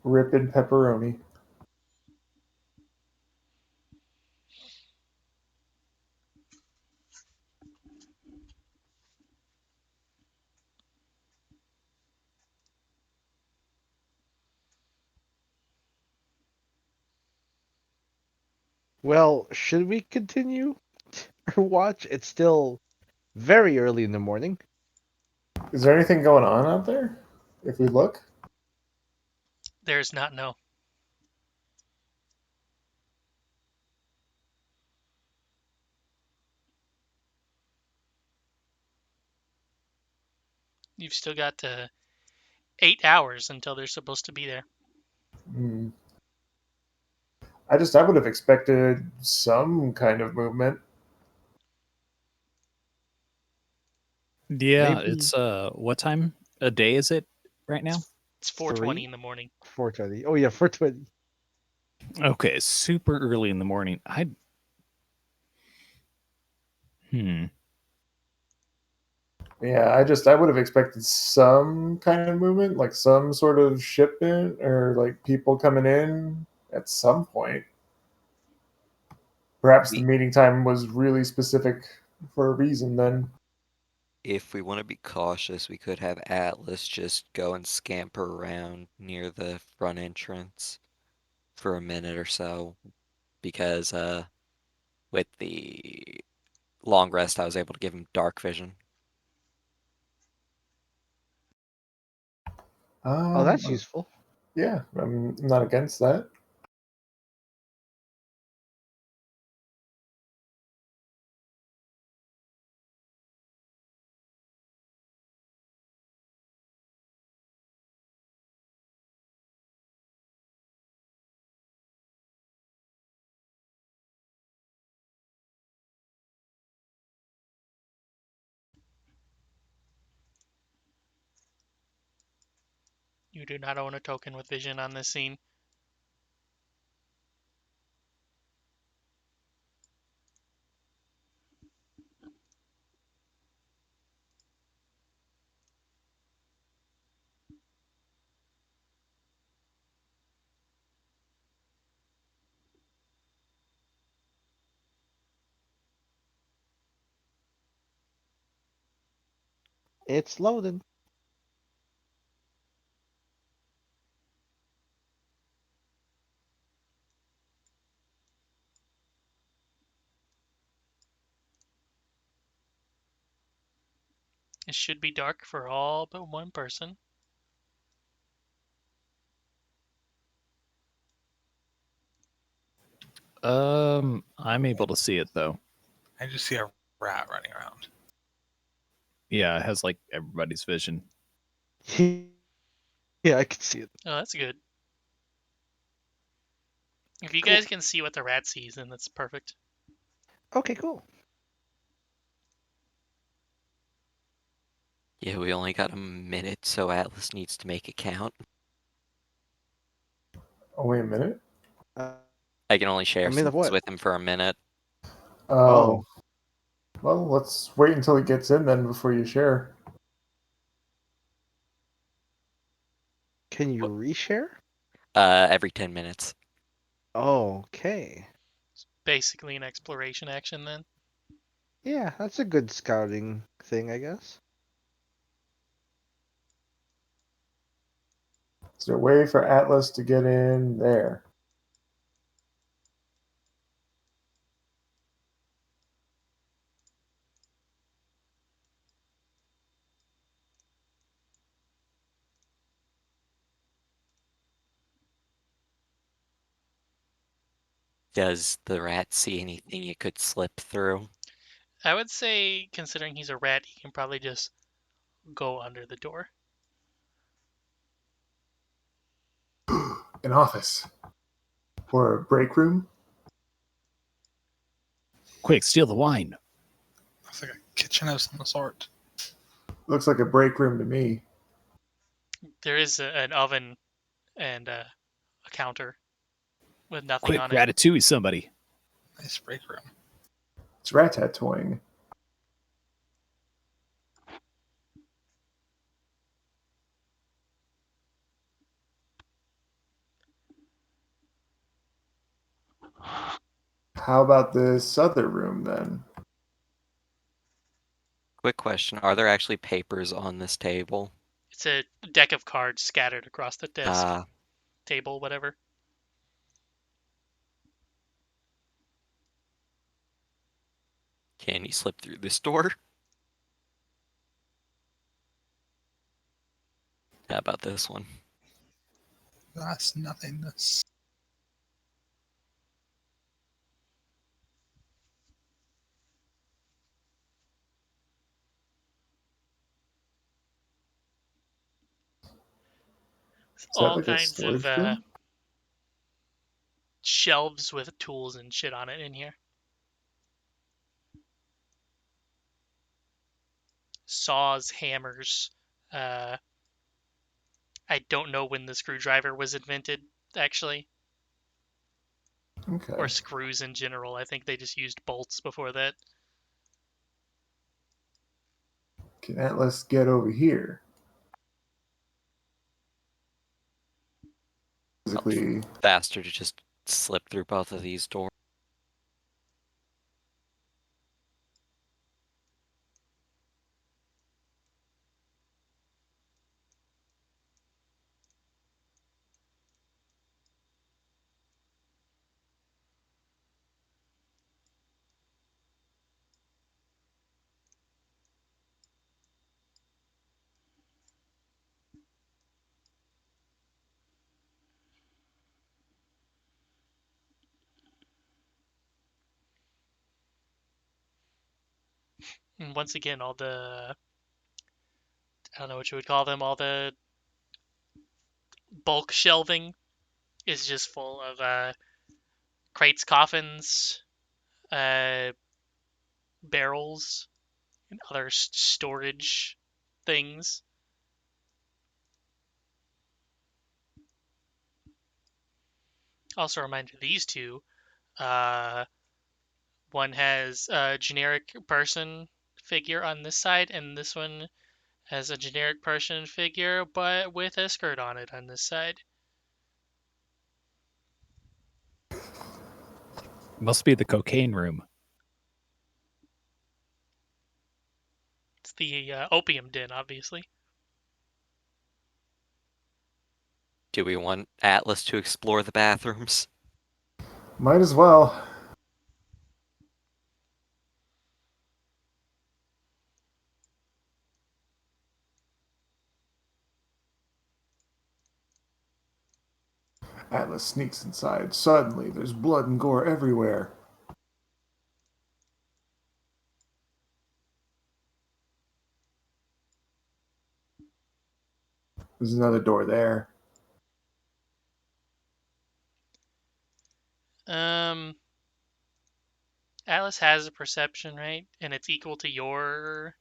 Rip, and Pepperoni. Well, should we continue our watch? It's still very early in the morning. Is there anything going on out there? If we look, There's not no. You've still got 8 hours until they're supposed to be there. hmm. I would have expected some kind of movement. Yeah, Maybe it's what time a day is it right now? It's 4:20 in 3, the morning. 4:20. Oh yeah, 4:20. Okay, it's super early in the morning. Yeah, I would have expected some kind of movement, like some sort of shipment or like people coming in at some point. Perhaps the We, meeting time was really specific for a reason then. if we want to be cautious, we could have Atlas just go and scamper around near the front entrance for a minute or so, because with the long rest, I was able to give him dark vision. Oh, that's useful. Yeah, I'm not against that. You do not own a token with vision on this scene. It's loaded. It should be dark for all but one person. I'm able to see it though. I just see a rat running around. Yeah, it has like everybody's vision. Yeah, I can see it. Oh, that's good. If you Cool. guys can see what the rat sees, then that's perfect. Okay, cool. Yeah, we only got a minute, so Atlas needs to make it count. Oh, wait a minute. Uh, I can only share A minute of scenes what? with him for a minute. Oh. Well, let's wait until he gets in then before you share. Can you reshare? Every 10 minutes. Oh, okay. Basically an exploration action then. Yeah, that's a good scouting thing, I guess. Is there a way for Atlas to get in there? Does the rat see anything it could slip through? I would say, considering he's a rat, he can probably just go under the door. An office. Or a break room? Quick, steal the wine. Looks like a kitchen of some sort. Looks like a break room to me. There is an oven and a counter with nothing Quick, on it. ratatouille somebody. Nice break room. It's ratatouille. How about this other room then? Quick question. Are there actually papers on this table? It's a deck of cards scattered across the desk, Uh, table, whatever. can you slip through this door? How about this one? That's nothingness. It's Is that all like a kinds of storage room? shelves with tools and shit on it in here. Saws, hammers. I don't know when the screwdriver was invented, actually, Okay. or screws in general. I think they just used bolts before that. Can Atlas get over here? Physically. Faster to just slip through both of these doors. And once again, all the, I don't know what you would call them, all the bulk shelving is just full of crates, coffins, barrels, and other storage things. Also, a reminder, these two, one has a generic person figure on this side, and this one has a generic person figure, but with a skirt on it on this side. Must be the cocaine room. It's the opium den, obviously. Do we want Atlas to explore the bathrooms? Might as well. Atlas sneaks inside. Suddenly, there's blood and gore everywhere. There's another door there. Atlas has a perception, right? And it's equal to your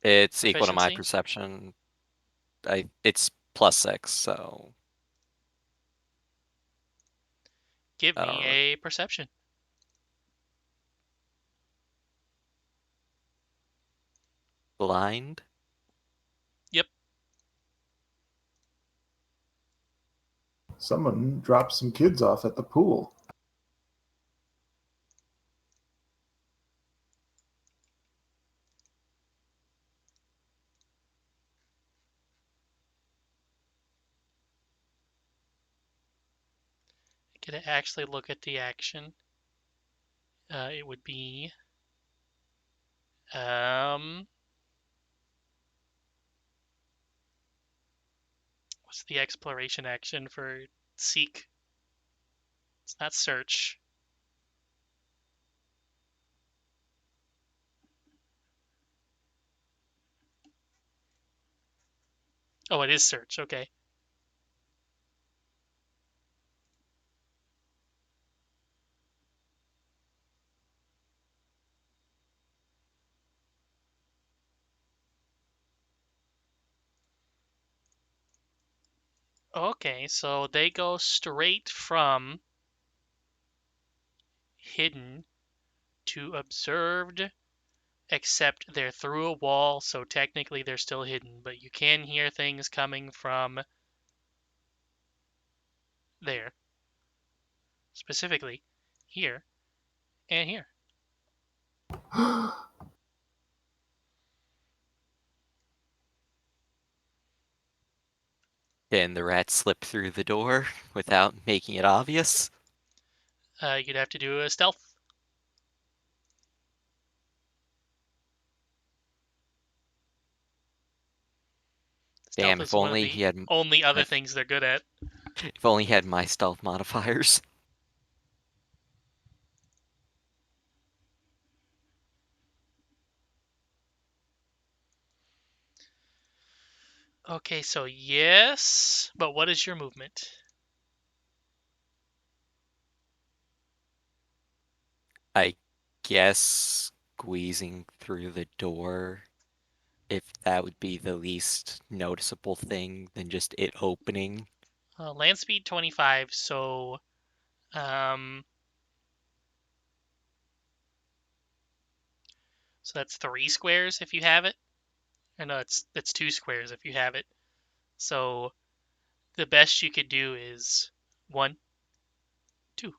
It's equal to my proficiency? perception. It's +6, so Give I me don't. a perception. Blind. Yep. Someone dropped some kids off at the pool. Get to actually look at the action. It would be what's the exploration action for seek? It's not search. Oh, it is search. Okay. Okay, so they go straight from hidden to observed, except they're through a wall, so technically they're still hidden, but you can hear things coming from there. Specifically, here and here. Can the rat slip through the door without making it obvious? You'd have to do a stealth. Stealth Damn, is if one of only the he had only my, other things they're good at. if only he had my stealth modifiers. Okay, so yes, but what is your movement? I guess squeezing through the door, if that would be the least noticeable thing than just it opening. Land speed 25, so um, so that's 3 squares if you have it. Or no, it's 2 squares if you have it. So the best you could do is 1, 2.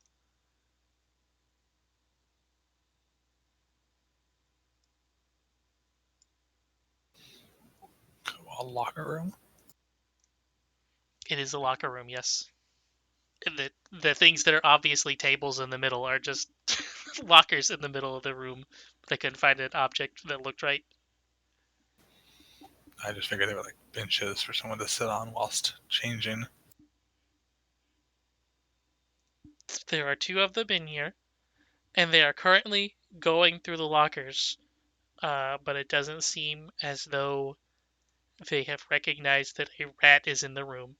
A locker room. It is a locker room, yes. And the things that are obviously tables in the middle are just lockers in the middle of the room. They couldn't find an object that looked right. I just figured they were like benches for someone to sit on whilst changing. There are 2 of them in here, and they are currently going through the lockers but it doesn't seem as though they have recognized that a rat is in the room.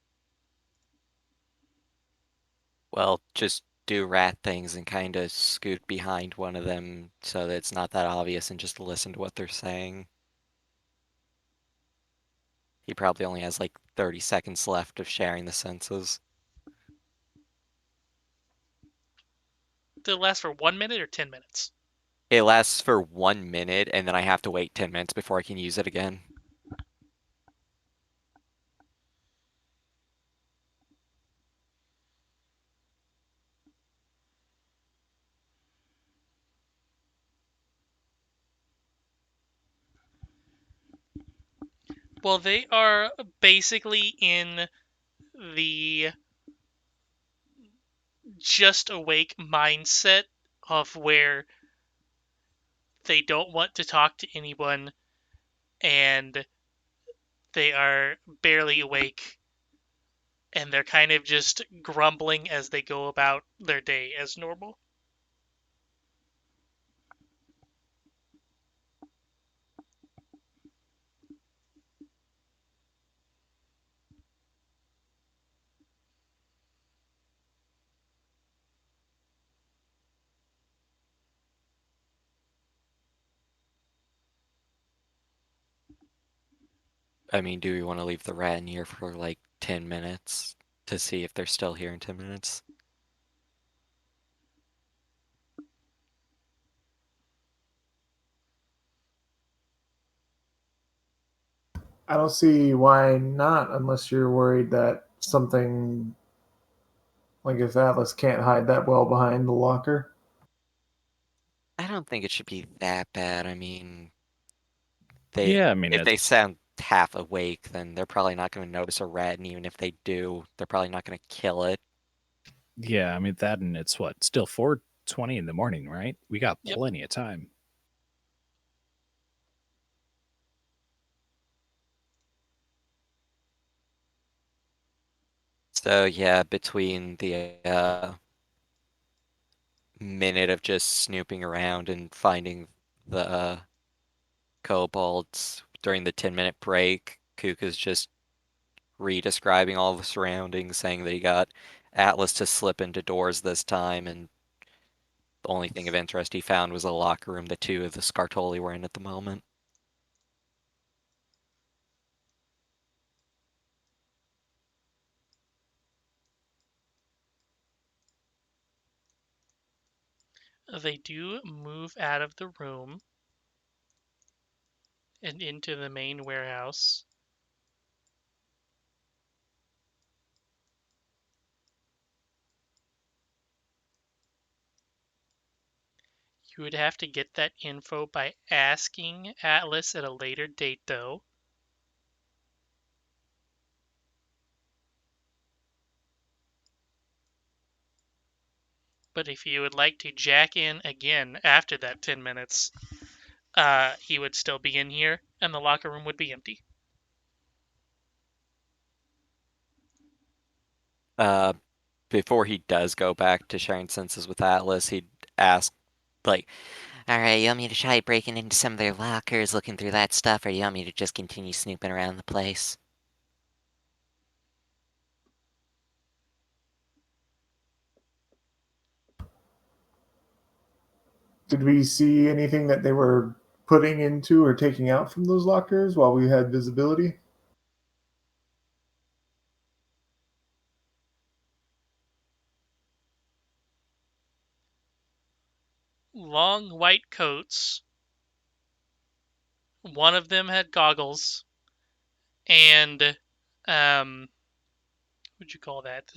Well, just do rat things and kind of scoot behind one of them so that it's not that obvious and just listen to what they're saying. He probably only has like 30 seconds left of sharing the senses. Did it last for 1 minute or 10 minutes? It lasts for 1 minute, and then I have to wait 10 minutes before I can use it again. Well, they are basically in the just awake mindset of where they don't want to talk to anyone and they are barely awake and they're kind of just grumbling as they go about their day as normal. I mean, do we want to leave the rat in here for like 10 minutes to see if they're still here in 10 minutes? I don't see why not, unless you're worried that something, like if Atlas can't hide that well behind the locker. I don't think it should be that bad. I mean, they Yeah, I mean, if they it's sound half awake, then they're probably not going to notice a rat, and even if they do, they're probably not going to kill it. yeah, I mean that, and it's what still 4:20 in the morning, right? We got Yep. plenty of time. So yeah, between the minute of just snooping around and finding the kobolds during the 10-minute break, Kuka's just re-describing all the surroundings, saying that he got Atlas to slip into doors this time, and the only thing of interest he found was a locker room the two of the Scartoli were in at the moment. They do move out of the room and into the main warehouse. You would have to get that info by asking Atlas at a later date, though. But if you would like to jack in again after that 10 minutes, he would still be in here and the locker room would be empty. Before he does go back to sharing senses with Atlas, he'd ask, like, alright, you want me to try breaking into some of their lockers, looking through that stuff, or you want me to just continue snooping around the place? Did we see anything that they were putting into or taking out from those lockers while we had visibility? Long white coats. One of them had goggles. And, what'd you call that?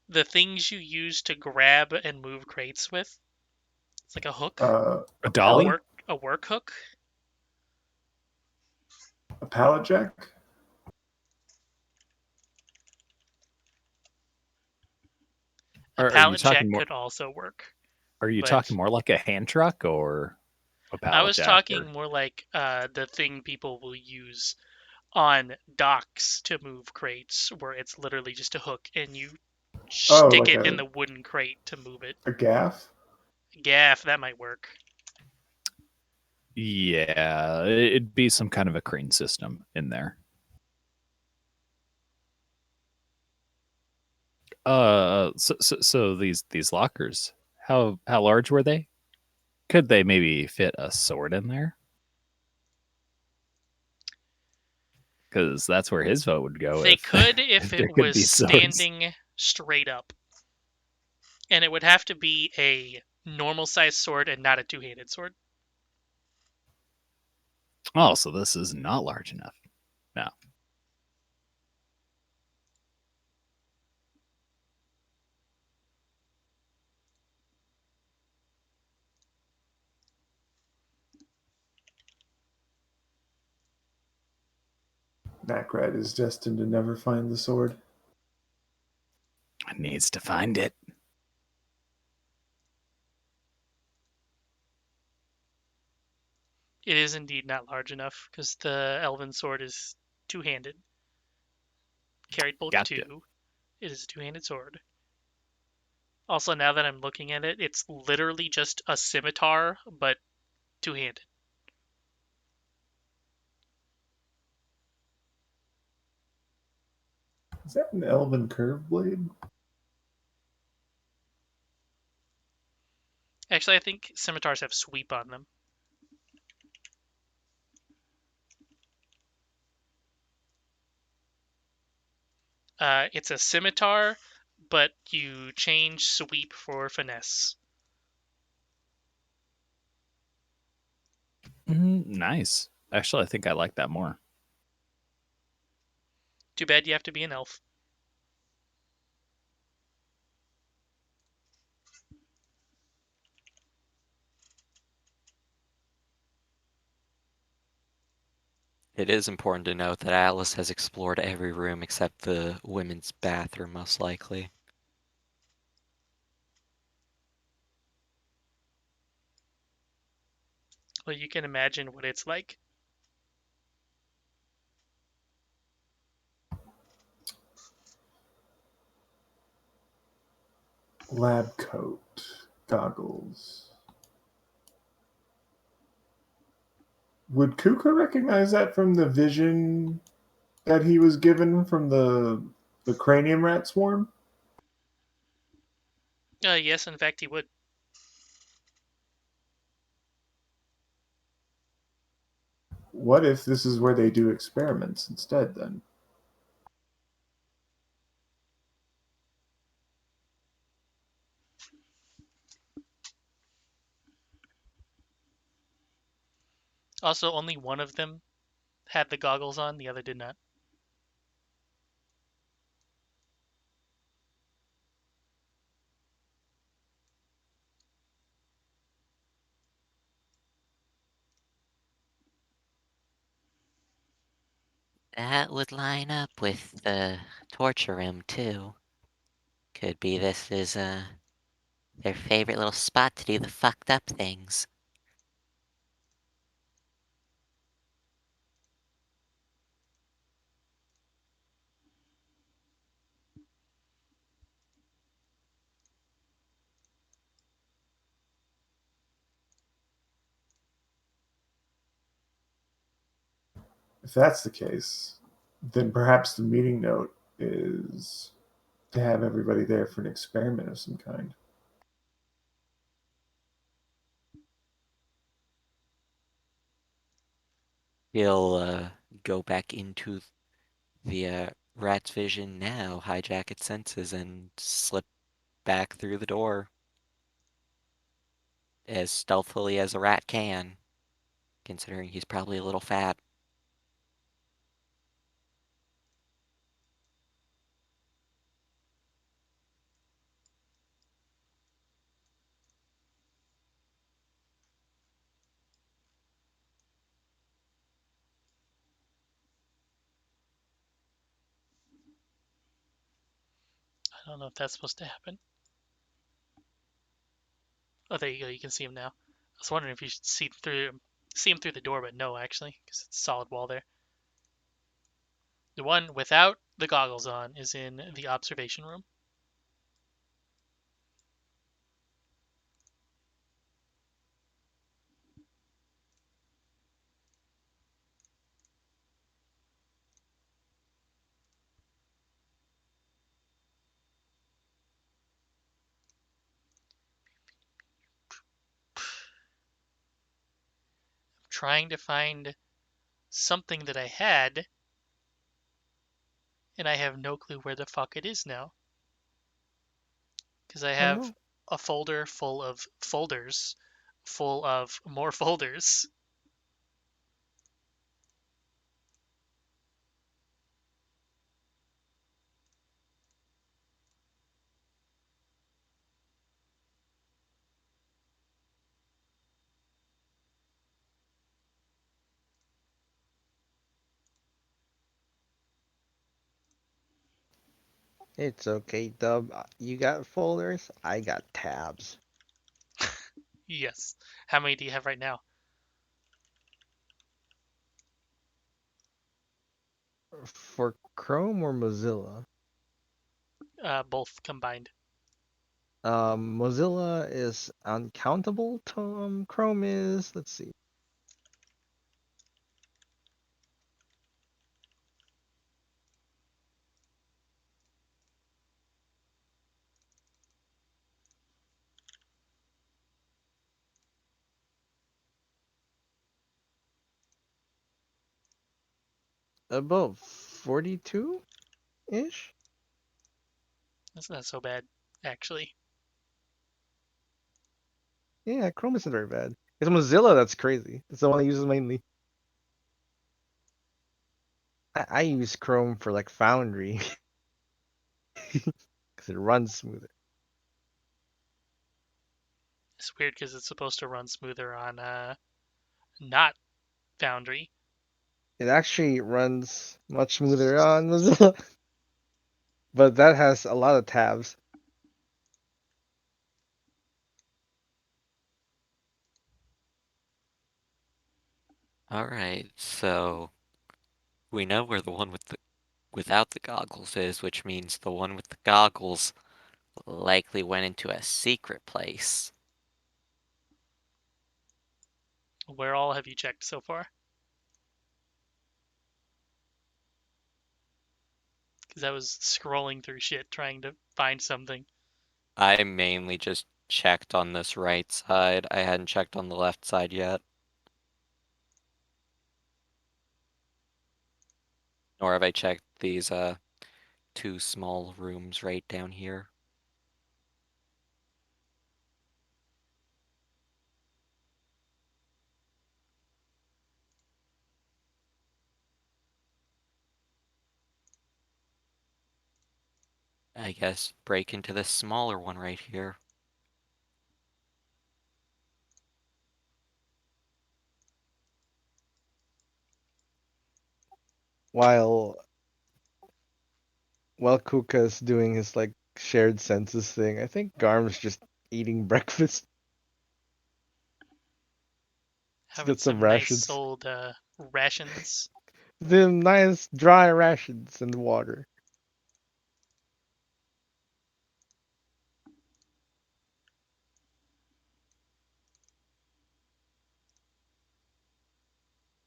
The things you use to grab and move crates with. It's like a hook. A A dolly? pallet? A work hook. A pallet jack? A Are you pallet jack talking more? could also work. Are you but- talking more like a hand truck or a pallet I was jack, talking or- more like the thing people will use on docks to move crates, where it's literally just a hook and you stick like it a- in the wooden crate to move it. A gaff? Gaff, that might work. Yeah, it'd be some kind of a crane system in there. So these lockers, how large were they? Could they maybe fit a sword in there? Because that's where his vote would go. They if could if there it could was be swords. standing straight up. And it would have to be a normal sized sword and not a two-handed sword. Oh, so this is not large enough. No. Nakrat is destined to never find the sword. It needs to find it. It is indeed not large enough because the elven sword is two-handed. Carried both Gotcha. two. It is a two-handed sword. Also, now that I'm looking at it, it's literally just a scimitar, but two-handed. Is that an elven curve blade? Actually, I think scimitars have sweep on them. It's a scimitar, but you change sweep for finesse. Nice. Actually, I think I like that more. Too bad you have to be an elf. It is important to note that Atlas has explored every room except the women's bathroom, most likely. Well, you can imagine what it's like. Lab coat, goggles. Would Kuka recognize that from the vision that he was given from the cranium rat swarm? Yes, in fact, he would. What if this is where they do experiments instead, then? Also, only one of them had the goggles on, the other did not. That would line up with the torture room, too. Could be this is, their favorite little spot to do the fucked up things. If that's the case, then perhaps the meeting note is to have everybody there for an experiment of some kind. He'll go back into the rat's vision now, hijack its senses, and slip back through the door as stealthily as a rat can, considering he's probably a little fat. I don't know if that's supposed to happen. Oh, there you go. You can see him now. I was wondering if you should see him through the door, but no, actually, because it's a solid wall there. The one without the goggles on is in the observation room. trying to find something that I had, and I have no clue where the fuck it is now. Because I Oh have no. a folder full of folders, full of more folders. It's okay, Dub. You got folders, I got tabs. Yes. How many do you have right now? For Chrome or Mozilla? Both combined. Mozilla is uncountable. Chrome is, let's see. About 42-ish? That's not so bad, actually. Yeah, Chrome isn't very bad. It's Mozilla that's crazy. It's the one I use mainly. I use Chrome for like Foundry because it runs smoother. It's weird because it's supposed to run smoother on not Foundry. It actually runs much smoother on Mozilla, but that has a lot of tabs. Alright, so we know where the one without the goggles is, which means the one with the goggles likely went into a secret place. Where all have you checked so far? Because I was scrolling through shit trying to find something. I mainly just checked on this right side. I hadn't checked on the left side yet. Nor have I checked these two small rooms right down here. I guess break into this smaller one right here. While Kuka's doing his like shared census thing, I think Garm's just eating breakfast. Let's Having get some some nice rations. old rations. Them nice dry rations and water.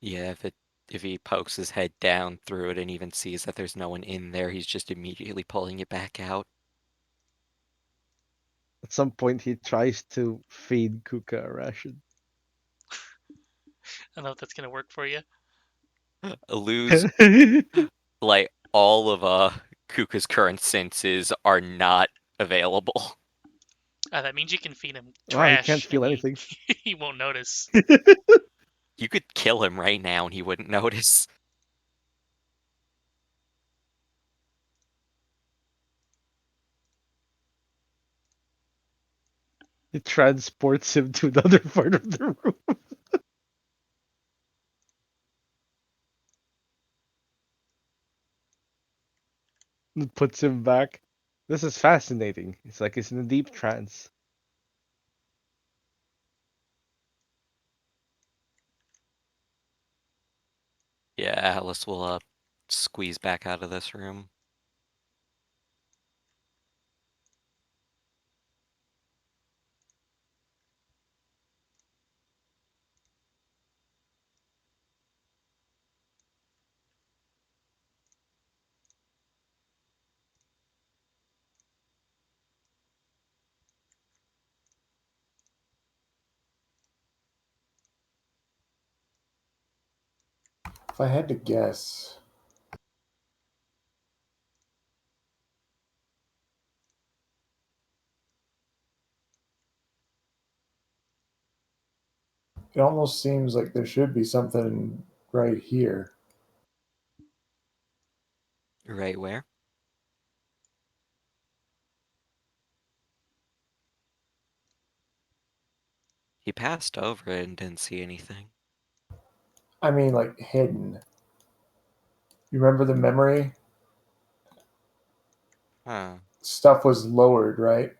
Yeah, if he pokes his head down through it and even sees that there's no one in there, he's just immediately pulling it back out. At some point, he tries to feed Kuka a ration. I don't know if that's gonna work for you. Lose like all of Kuka's current senses are not available. That means you can feed him Wow, he can't trash feel and anything. he won't notice. You could kill him right now and he wouldn't notice. It transports him to another part of the room. It puts him back. This is fascinating. It's like he's in a deep trance. Yeah, Alice will squeeze back out of this room. If I had to guess, it almost seems like there should be something right here. Right where? He passed over it and didn't see anything. I mean, like hidden. You remember the memory? Huh. Stuff was lowered, right?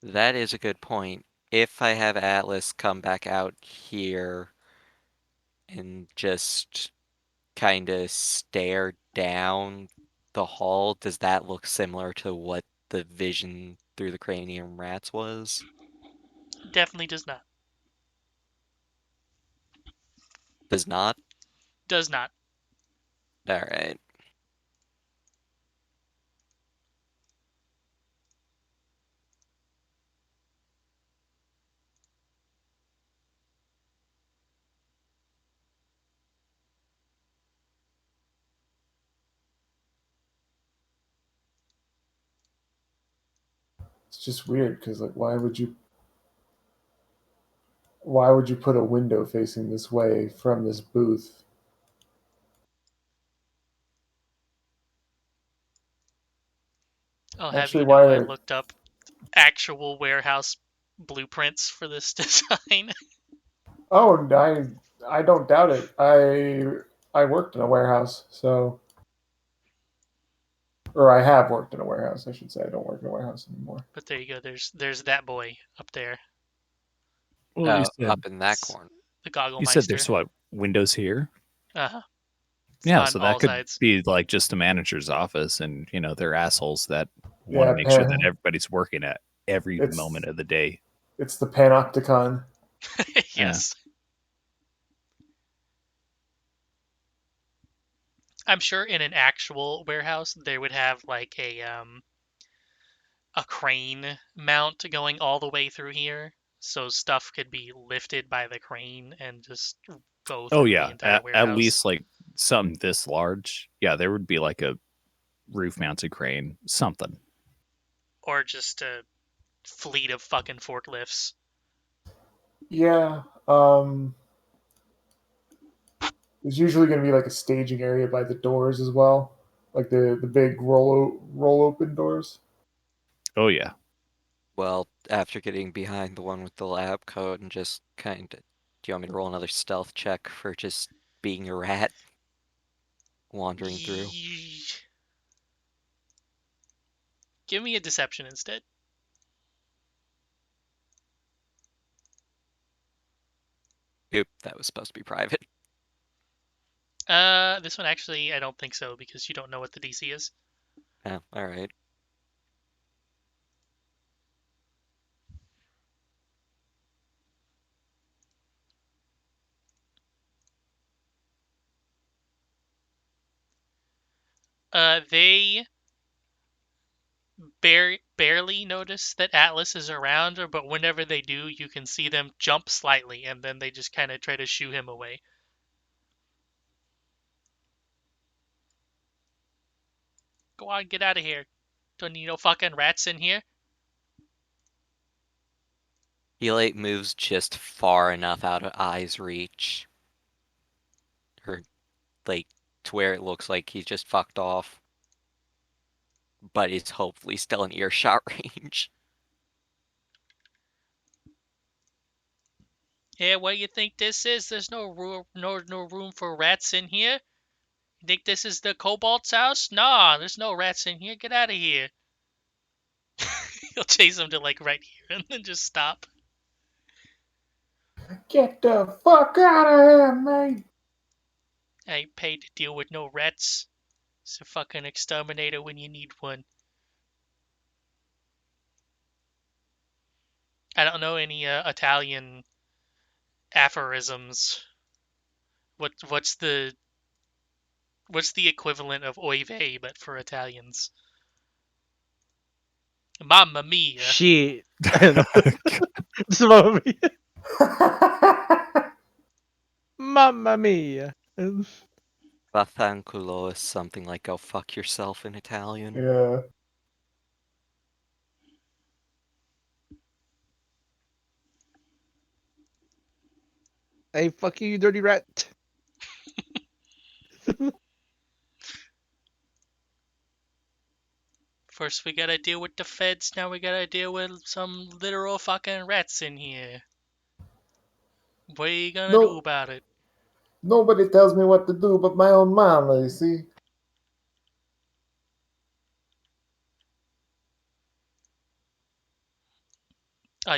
That is a good point. If I have Atlas come back out here and just kind of stare down the hall, does that look similar to what the vision through the cranium rats was? Definitely does not. Does not? Does not. Alright. It's just weird because, like, why would you put a window facing this way from this booth? I'll have Actually, you know I why? looked up actual warehouse blueprints for this design. Oh, I don't doubt it. I worked in a warehouse, so, or I have worked in a warehouse, I should say. I don't work in a warehouse anymore. But there you go. There's that boy up there, Well, you Oh, said, up in that corner. the Goggle you said Meister. there's what, windows here? Uh-huh. Yeah, On so all that could sides. be like just a manager's office, and they're assholes that Yeah, want to make sure that Pan- everybody's working at every It's- moment of the day. It's the Panopticon. Yes. I'm sure in an actual warehouse they would have like a crane mount going all the way through here, so stuff could be lifted by the crane and just go through Oh the yeah, entire warehouse. at least like something this large. Yeah, there would be like a roof-mounted crane, something. Or just a fleet of fucking forklifts. Yeah. There's usually going to be like a staging area by the doors as well, like the big roll open doors. Oh yeah. Well, after getting behind the one with the lab coat and just kind of... Do you want me to roll another stealth check for just being a rat? Wandering through? Give me a deception instead. Oop, that was supposed to be private. This one actually, I don't think so, because you don't know what the DC is. Oh, alright. They barely notice that Atlas is around, but whenever they do, you can see them jump slightly, and then they just kind of try to shoo him away. Go on, get out of here. Don't need no fucking rats in here. Helate moves just far enough out of eye's reach. Or, like, to where it looks like he's just fucked off. But is hopefully still in earshot range. Yeah, what do you think this is? There's no room for rats in here. You think this is the Cobalt's house? Nah, there's no rats in here. Get out of here. He'll chase him to like right here and then just stop. Get the fuck out of here, mate! I ain't paid to deal with no rats. It's a fucking exterminator when you need one. I don't know any Italian aphorisms. What's the equivalent of oy vey but for Italians? Mamma mia. Shit. This movie. Mamma mia. Vaffanculo is something like "go fuck yourself" in Italian. Yeah. Hey, fuck you dirty rat. First we gotta deal with the feds, now we gotta deal with some literal fucking rats in here. What are you gonna do No, about it? nobody tells me what to do but my own mama, you see.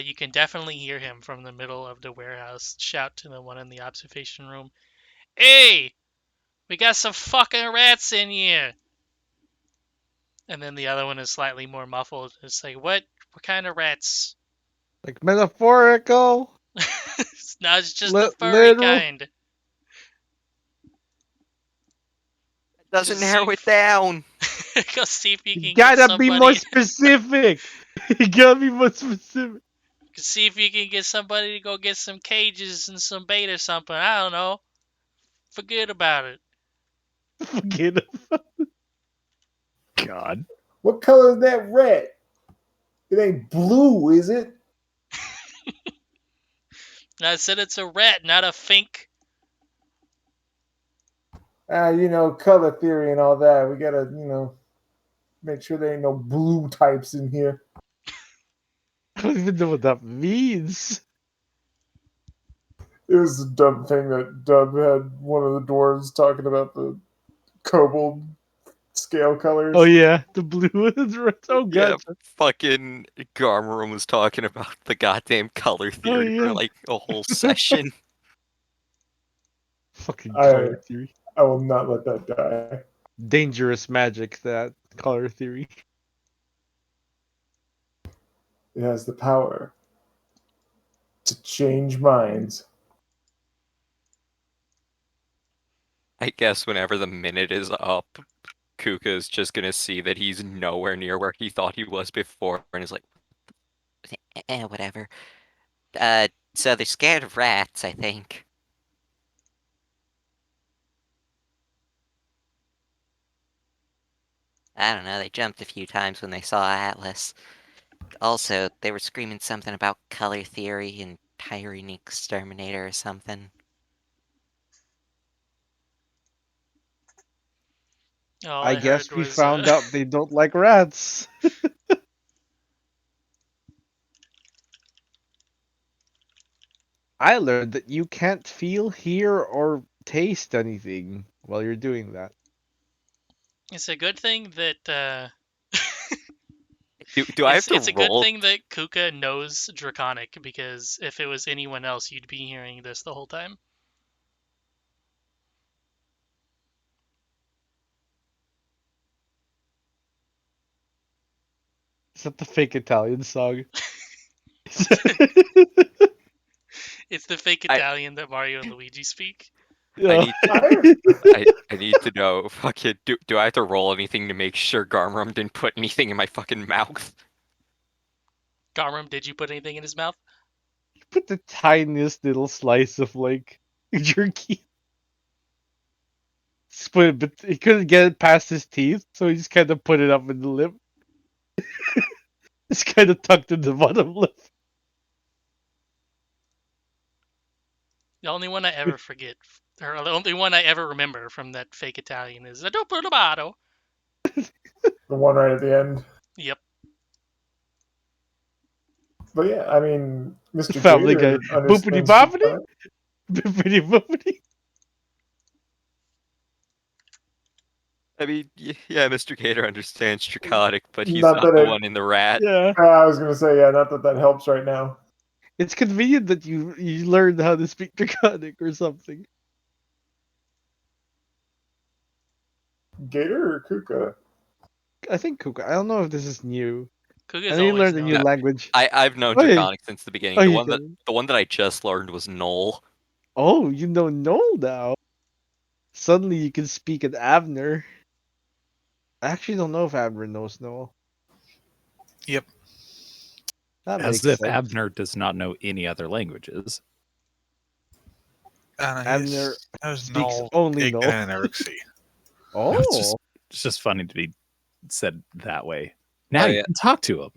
You can definitely hear him from the middle of the warehouse shout to the one in the observation room. Hey! We got some fucking rats in here! And then the other one is slightly more muffled. It's like, what? What kind of rats? Like metaphorical, No, it's just the furry literal. kind. Doesn't Just narrow it down. Go see if you You can get gotta be more somebody. specific. You gotta be more specific. See if you can get somebody to go get some cages and some bait or something. I don't know. Forget about it. Forget it. God. What color is that rat? It ain't blue, is it? I said it's a rat, not a fink. You know, color theory and all that. We gotta, make sure there ain't no blue types in here. I don't even know what that means. It was a dumb thing that Dub had one of the dwarves talking about the kobold scale colors. Oh yeah, the blue is red. Oh Yeah, god. fucking Garmarum was talking about the goddamn color theory yeah. for like a whole session. Fucking I- color theory. I will not let that die. Dangerous magic, that color theory. It has the power to change minds. I guess whenever the minute is up, Kuka is just gonna see that he's nowhere near where he thought he was before, and is like, Whatever. So they're scared of rats, I think. I don't know, they jumped a few times when they saw Atlas. Also, they were screaming something about color theory and Tyrene Exterminator or something. All I I guess heard we was, found out they don't like rats. I learned that you can't feel, hear, or taste anything while you're doing that. it's a good thing that do I have to it's a good roll? thing that Kuka knows Draconic, because if it was anyone else, you'd be hearing this the whole time. Is that the fake Italian song? It's the fake I- Italian that Mario and Luigi speak. I Yeah. need I need to know. Fucking do I have to roll anything to make sure Garmarum didn't put anything in my fucking mouth? Garmram, did you put anything in his mouth? Put the tiniest little slice of like jerky. Split it, but he couldn't get it past his teeth, so he just kind of put it up in the lip. It's kind of tucked in the bottom lip. The only one I ever forget, or the only one I ever remember from that fake Italian is "Dopo Lobato." The one right at the end. Yep. But yeah, I mean, Mr. Family Guy. Gator Boopity understands boppity? Draconic. Boopity boopity? I mean, yeah, Mr. Gator understands Draconic, but he's Not not that the it- one in the rat. Yeah. I was gonna say, yeah, not that that helps right now. It's convenient that you learned how to speak Draconic or something. Gator or Kuka? I think Kuka. I don't know if this is new. Kuga's I think you always learned a new known. language. I've known Oh, yeah. Draconic since the beginning. Oh, the you one that did. the one that I just learned was Knoll. Oh, you know Noel now. Suddenly you can speak at Avner. I actually don't know if Avner knows Noel. Yep. That As makes if sense. Abner does not know any other languages. Abner There's speaks no only Aiken no. and Erixie. Oh, It's just funny to be said that way. Now Oh, you yeah. can talk to him.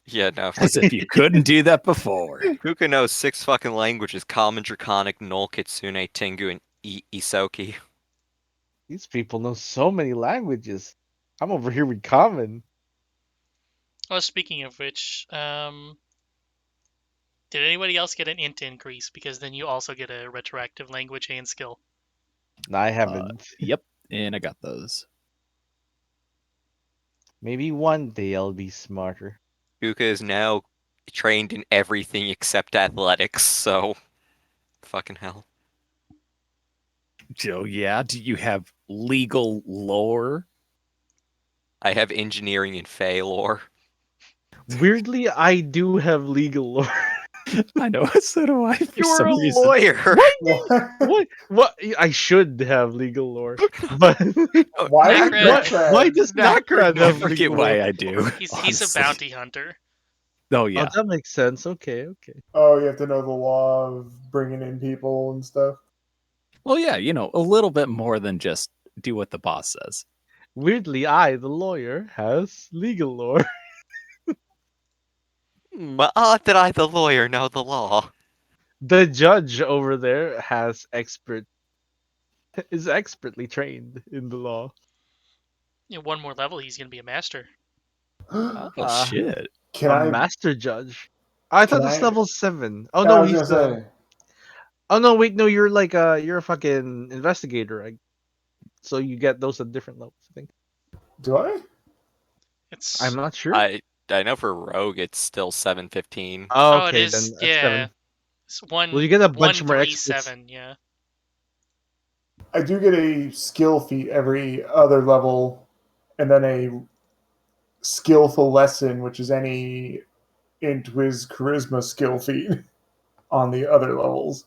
Yeah, no. As if you couldn't do that before. Kuka knows 6 fucking languages: Common, Draconic, Null, Kitsune, Tengu, and Isoki. these people know so many languages. I'm over here with common. Oh, speaking of which, did anybody else get an int increase? Because then you also get a retroactive language and skill. No, I haven't. Yep, and I got those. Maybe one day I'll be smarter. Kuka is now trained in everything except athletics, so fucking hell. Joe, yeah, do you have legal lore? I have engineering and Fey lore. Weirdly, I do have legal lore. I know, so do I. For You're some a reason. lawyer. What? What? I should have legal lore, but Why Nakra- would Nakra- why does Nakran I have forget legal why lore? I do. He's honestly. a bounty hunter. Oh yeah. Oh, that makes sense. Okay, okay. Oh, you have to know the law of bringing in people and stuff. Well, yeah, a little bit more than just do what the boss says. Weirdly, I, the lawyer, has legal lore. Did I, the lawyer, know the law? The judge over there is expertly trained in the law. One more level, he's gonna be a master. Oh Ah. shit. Can A I? master judge. I thought Can it's I- level 7. Oh I no, was he's gonna the. say. Oh no, wait, no, you're like you're a fucking investigator. So you get those at different levels. I think. Do I? It's I'm not sure. I know for Rogue it's still 715. Oh, it okay, is. then Yeah, 7. it's one. Well, you get a bunch more 137. Yeah. I do get a skill feat every other level, and then a skillful lesson, which is any int whiz charisma skill feat on the other levels.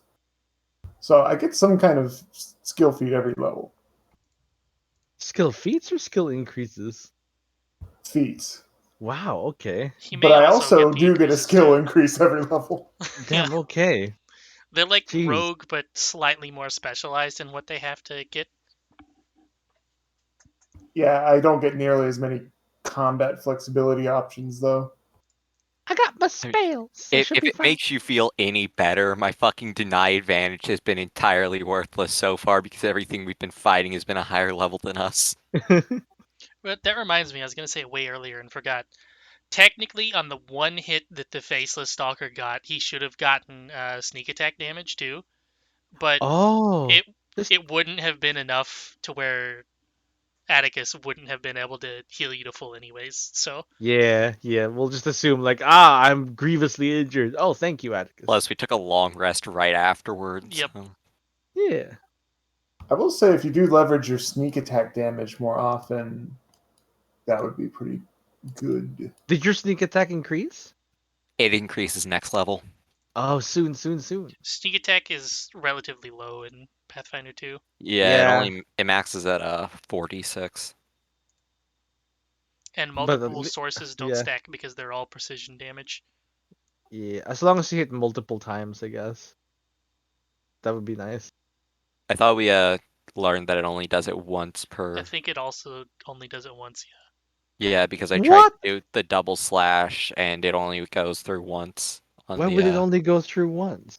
So I get some kind of skill feat every level. Skill feats or skill increases? Feats. Wow. Okay. He may But I also the do get a increases, skill too. increase every level. Damn. Okay. They're like Jeez. rogue, but slightly more specialized in what they have to get. Yeah, I don't get nearly as many combat flexibility options, though. I got my spells. If it makes you feel any better, my fucking deny advantage has been entirely worthless so far because everything we've been fighting has been a higher level than us. But that reminds me, I was gonna say way earlier and forgot. Technically, on the one hit that the faceless stalker got, he should have gotten sneak attack damage too. But Oh. it wouldn't have been enough to where Atticus wouldn't have been able to heal you to full anyways. So Yeah. We'll just assume I'm grievously injured. Oh, thank you, Atticus. Plus, we took a long rest right afterwards. Yep. so- Yeah. I will say, if you do leverage your sneak attack damage more often, that would be pretty good. Did your sneak attack increase? It increases next level. Oh, soon. sneak attack is relatively low in Pathfinder 2. Yeah, Yeah. it maxes at 46. And But multiple sources don't yeah. stack because they're all precision damage. Yeah, as long as you hit multiple times, I guess. That would be nice. I thought we learned that it only does it once per. I think it also only does it once, Yeah, because I tried What? to do the double slash and it only goes through once. On Why the, would it only go through once?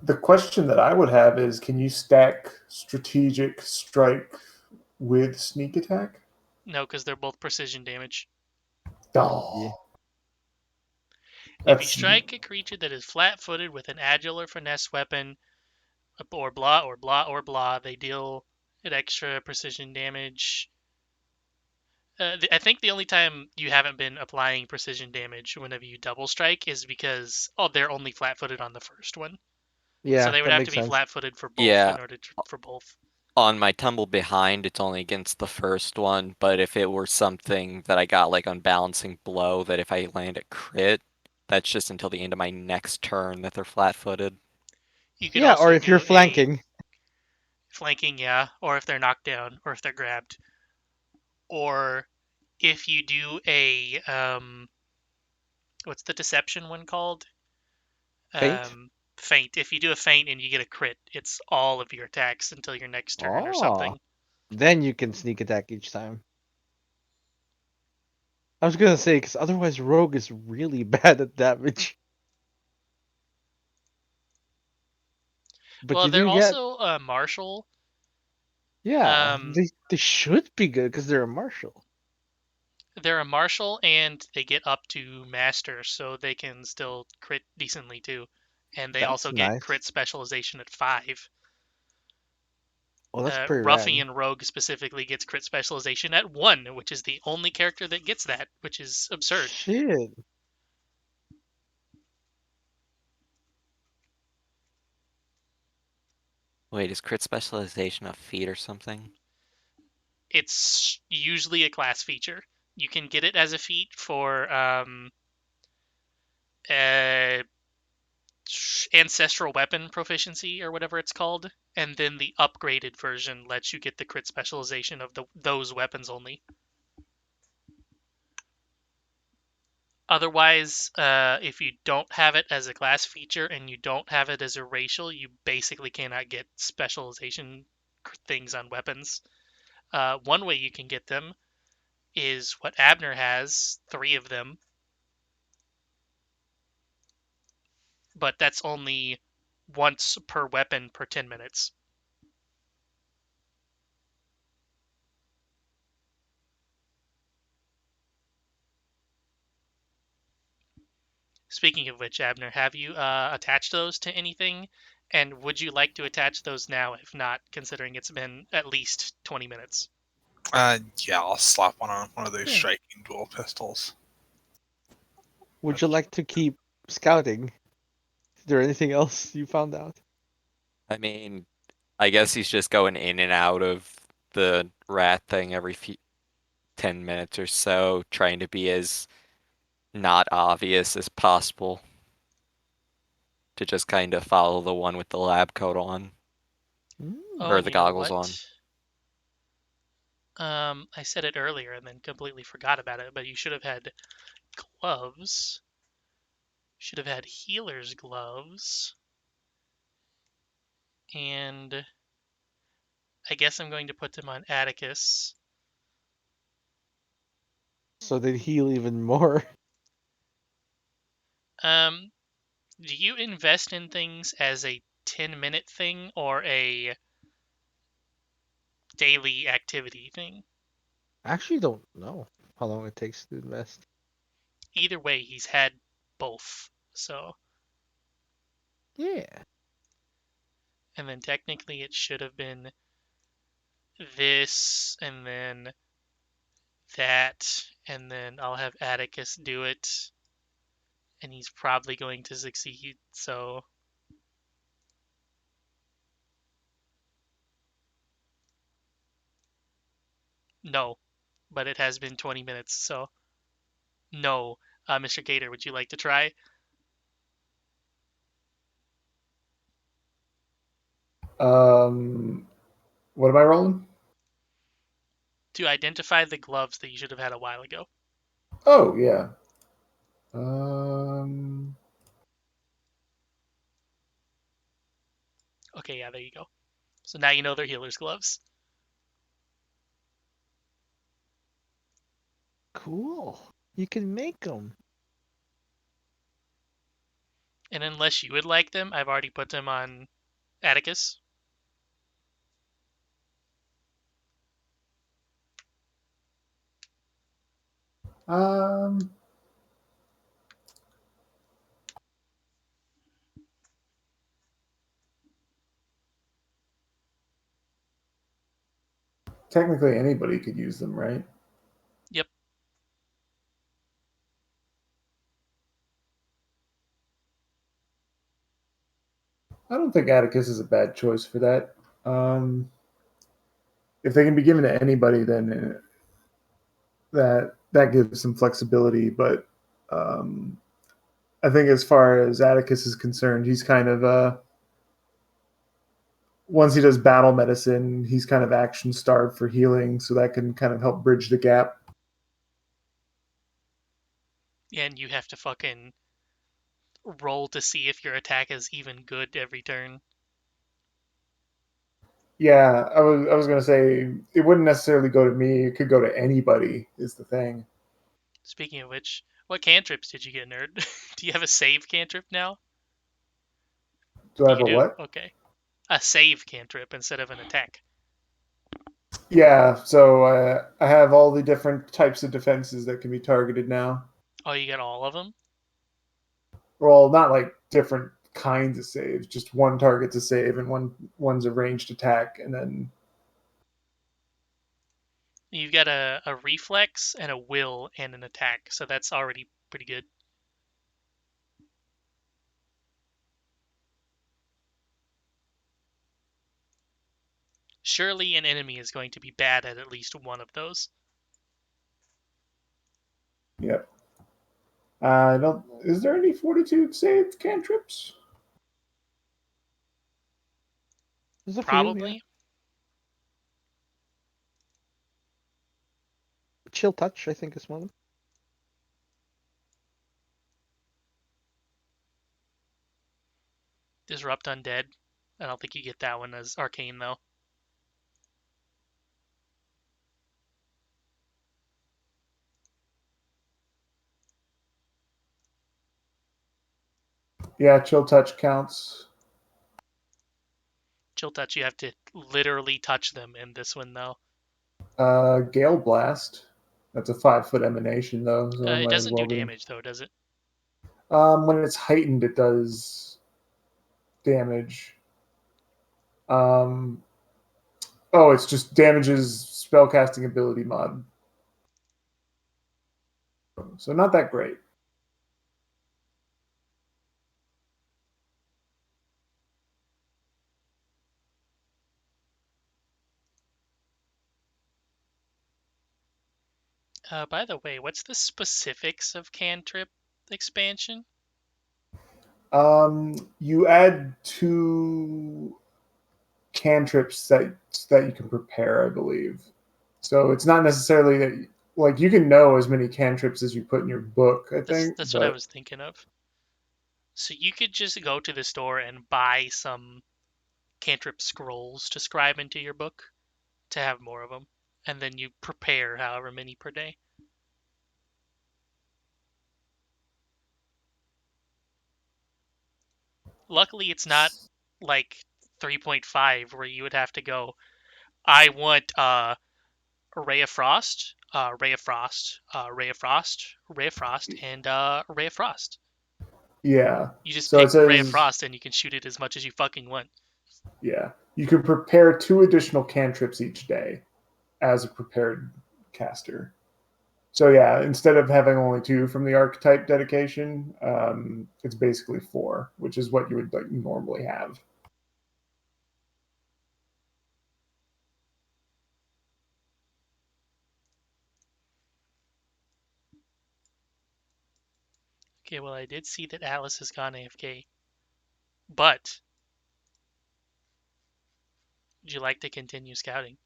The question that I would have is, can you stack strategic strike with sneak attack? No, because they're both precision damage. Oh. If you strike a creature that is flat-footed with an agile or finesse weapon, or blah, they deal an extra precision damage. I think the only time you haven't been applying precision damage whenever you double strike is because they're only flat-footed on the first one. Yeah, So they would that have makes to be sense. flat-footed for both Yeah. in order for both. On my tumble behind, it's only against the first one, but if it were something that I got like on balancing blow, that if I land a crit, that's just until the end of my next turn that they're flat-footed. You could Yeah, also or if you're do flanking. flanking, yeah, or if they're knocked down, or if they're grabbed, or if you do a what's the deception one called? Feint? Feint. If you do a feint and you get a crit, it's all of your attacks until your next turn or Oh, something. then you can sneak attack each time. I was gonna say, because otherwise Rogue is really bad at damage. But Well, you they're do get, also martial. yeah, Um, they should be good because they're a martial. They're a martial and they get up to master, so they can still crit decently too. And they That's also get nice. crit specialization at 5. Oh, that's pretty rad. Ruffian Rogue specifically gets crit specialization at 1, which is the only character that gets that, which is absurd. Shit. Wait, is crit specialization a feat or something? It's usually a class feature. You can get it as a feat for ancestral weapon proficiency or whatever it's called, and then the upgraded version lets you get the crit specialization of those weapons only. Otherwise, if you don't have it as a class feature and you don't have it as a racial, you basically cannot get specialization things on weapons. One way you can get them is what Abner has, 3 of them, but that's only once per weapon per 10 minutes. Speaking of which, Abner, have you attached those to anything? And would you like to attach those now, if not, considering it's been at least 20 minutes? Yeah, I'll slap one on one of those Yeah. striking dual pistols. Would you like to keep scouting? Is there anything else you found out? I mean, I guess he's just going in and out of the rat thing every 10 minutes or so, trying to be as not obvious as possible. To just kind of follow the one with the lab coat on. Or the you know goggles what? I said it earlier and then completely forgot about it, but you should have had gloves. Should have had healer's gloves. And I guess I'm going to put them on Atticus. So they heal even more. Do you invest in things as a 10-minute thing or a daily activity thing? I actually don't know how long it takes to invest. Either way, he's had both. So, Yeah. and then technically it should have been this and then that, and then I'll have Atticus do it, and he's probably going to succeed. So, no, but it has been 20 minutes, so no. Mr. Gator, would you like to try? What am I rolling? To identify the gloves that you should have had a while ago. Oh yeah. Um, Okay, yeah, there you go. So now you know they're healer's gloves. Cool. You can make them. And unless you would like them, I've already put them on Atticus. um, technically anybody could use them, right? Yep. I don't think Atticus is a bad choice for that. If they can be given to anybody, then that gives some flexibility. But I think as far as Atticus is concerned, he's kind of once he does battle medicine, he's kind of action starved for healing, so that can kind of help bridge the gap. and you have to fucking roll to see if your attack is even good every turn. Yeah, I was gonna say it wouldn't necessarily go to me. It could go to anybody. Is the thing. Speaking of which, what cantrips did you get, nerd? Do you have a save cantrip now? Do I You have a do. what? Okay. A save cantrip instead of an attack. Yeah, so I have all the different types of defenses that can be targeted now. Oh, you got all of them? Well, not like different kinds of saves, just one target to save and one's a ranged attack, and then You've got a reflex and a will and an attack, so that's already pretty good. Surely an enemy is going to be bad at least one of those. yep. I don't. Is there any fortitude save cantrips? There's a few, yeah. Probably. Chill touch, I think, is one of them. Disrupt Undead. I don't think you get that one as arcane, though. Yeah, chill touch counts. Chill Touch, you have to literally touch them in this one, though. Gale blast. That's a 5 foot emanation though, so it It might as doesn't do well be. damage, though, does it? When it's heightened, it does damage. Um, oh, it's just damages spellcasting ability mod. So not that great. By the way, what's the specifics of Cantrip expansion? You add 2 cantrips that you can prepare, I believe. So it's not necessarily that like you can know as many cantrips as you put in your book, I think. That's what I But was thinking of. So you could just go to the store and buy some Cantrip scrolls to scribe into your book to have more of them, and then you prepare however many per day. Luckily, it's not like 3.5 where you would have to go, I want Ray of Frost, Ray of Frost, Ray of Frost, Ray of Frost, and Ray of Frost. yeah. You just So pick it Ray of says Frost and you can shoot it as much as you fucking want. yeah. You can prepare 2 additional cantrips each day as a prepared caster. So yeah, instead of having only 2 from the archetype dedication, it's basically 4, which is what you would like normally have. Okay, well, I did see that Alice has gone AFK, but would you like to continue scouting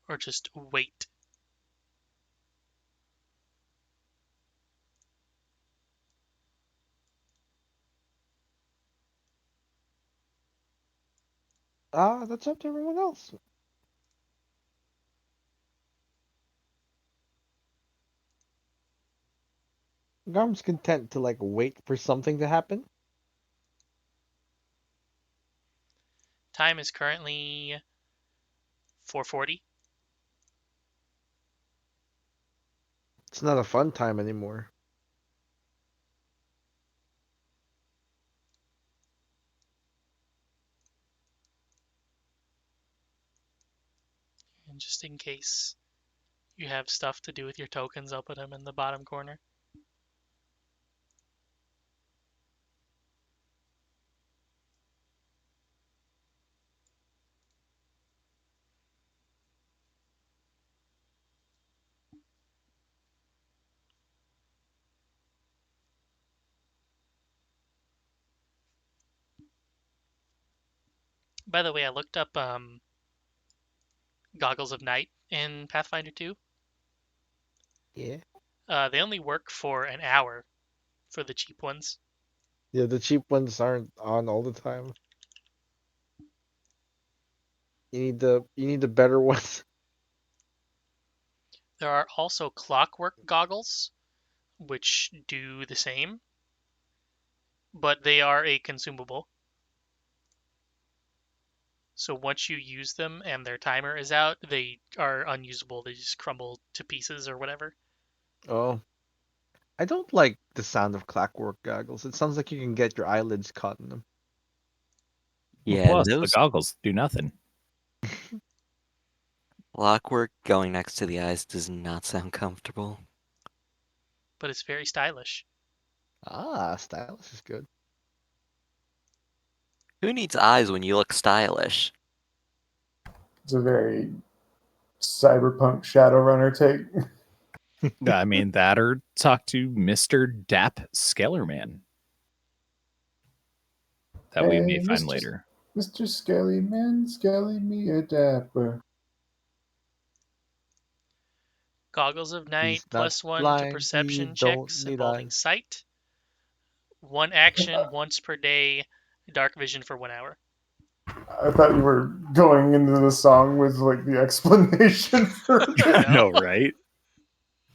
or just wait? That's up to everyone else. Garm's content to like wait for something to happen. Time is currently 4:40. It's not a fun time anymore. And just in case you have stuff to do with your tokens, I'll put them in the bottom corner. By the way, I looked up Goggles of Night in Pathfinder 2. Yeah. They only work for an hour, for the cheap ones. Yeah, the cheap ones aren't on all the time. You need the better ones. There are also clockwork goggles, which do the same, but they are a consumable. So once you use them and their timer is out, they are unusable. They just crumble to pieces or whatever. Oh, I don't like the sound of clockwork goggles. It sounds like you can get your eyelids caught in them. Yeah, Plus, the those goggles do nothing. clockwork going next to the eyes does not sound comfortable. But it's very stylish. Ah, stylus is good. Who needs eyes when you look stylish? It's a very cyberpunk Shadowrunner take. I mean, that or talk to Mr. Dap Skellerman. That we may Hey, find Mr. later. Mr. Skelly Man, Skelly me a dapper. Goggles of Night, He's not +1 to blind. He perception don't checks need involving eyes. sight. 1 action once per day. Dark vision for 1 hour. I thought you were going into the song with like the explanation for I know, right?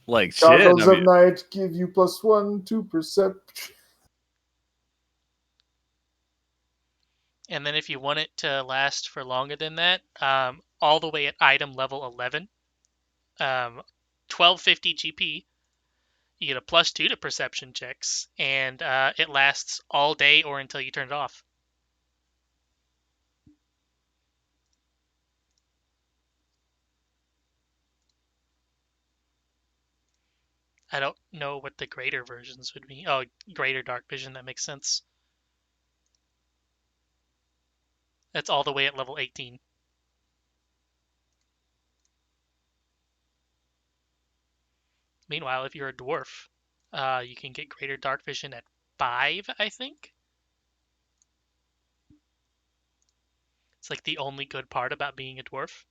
Like shit. goggles I mean, of night give you +1 to perception. And then if you want it to last for longer than that, all the way at item level 11, 1250 GP, you get a +2 to perception checks, and it lasts all day or until you turn it off. I don't know what the greater versions would be. Oh, greater dark vision, that makes sense. That's all the way at level 18. Meanwhile, if you're a dwarf, you can get greater dark vision at 5, I think. It's like the only good part about being a dwarf.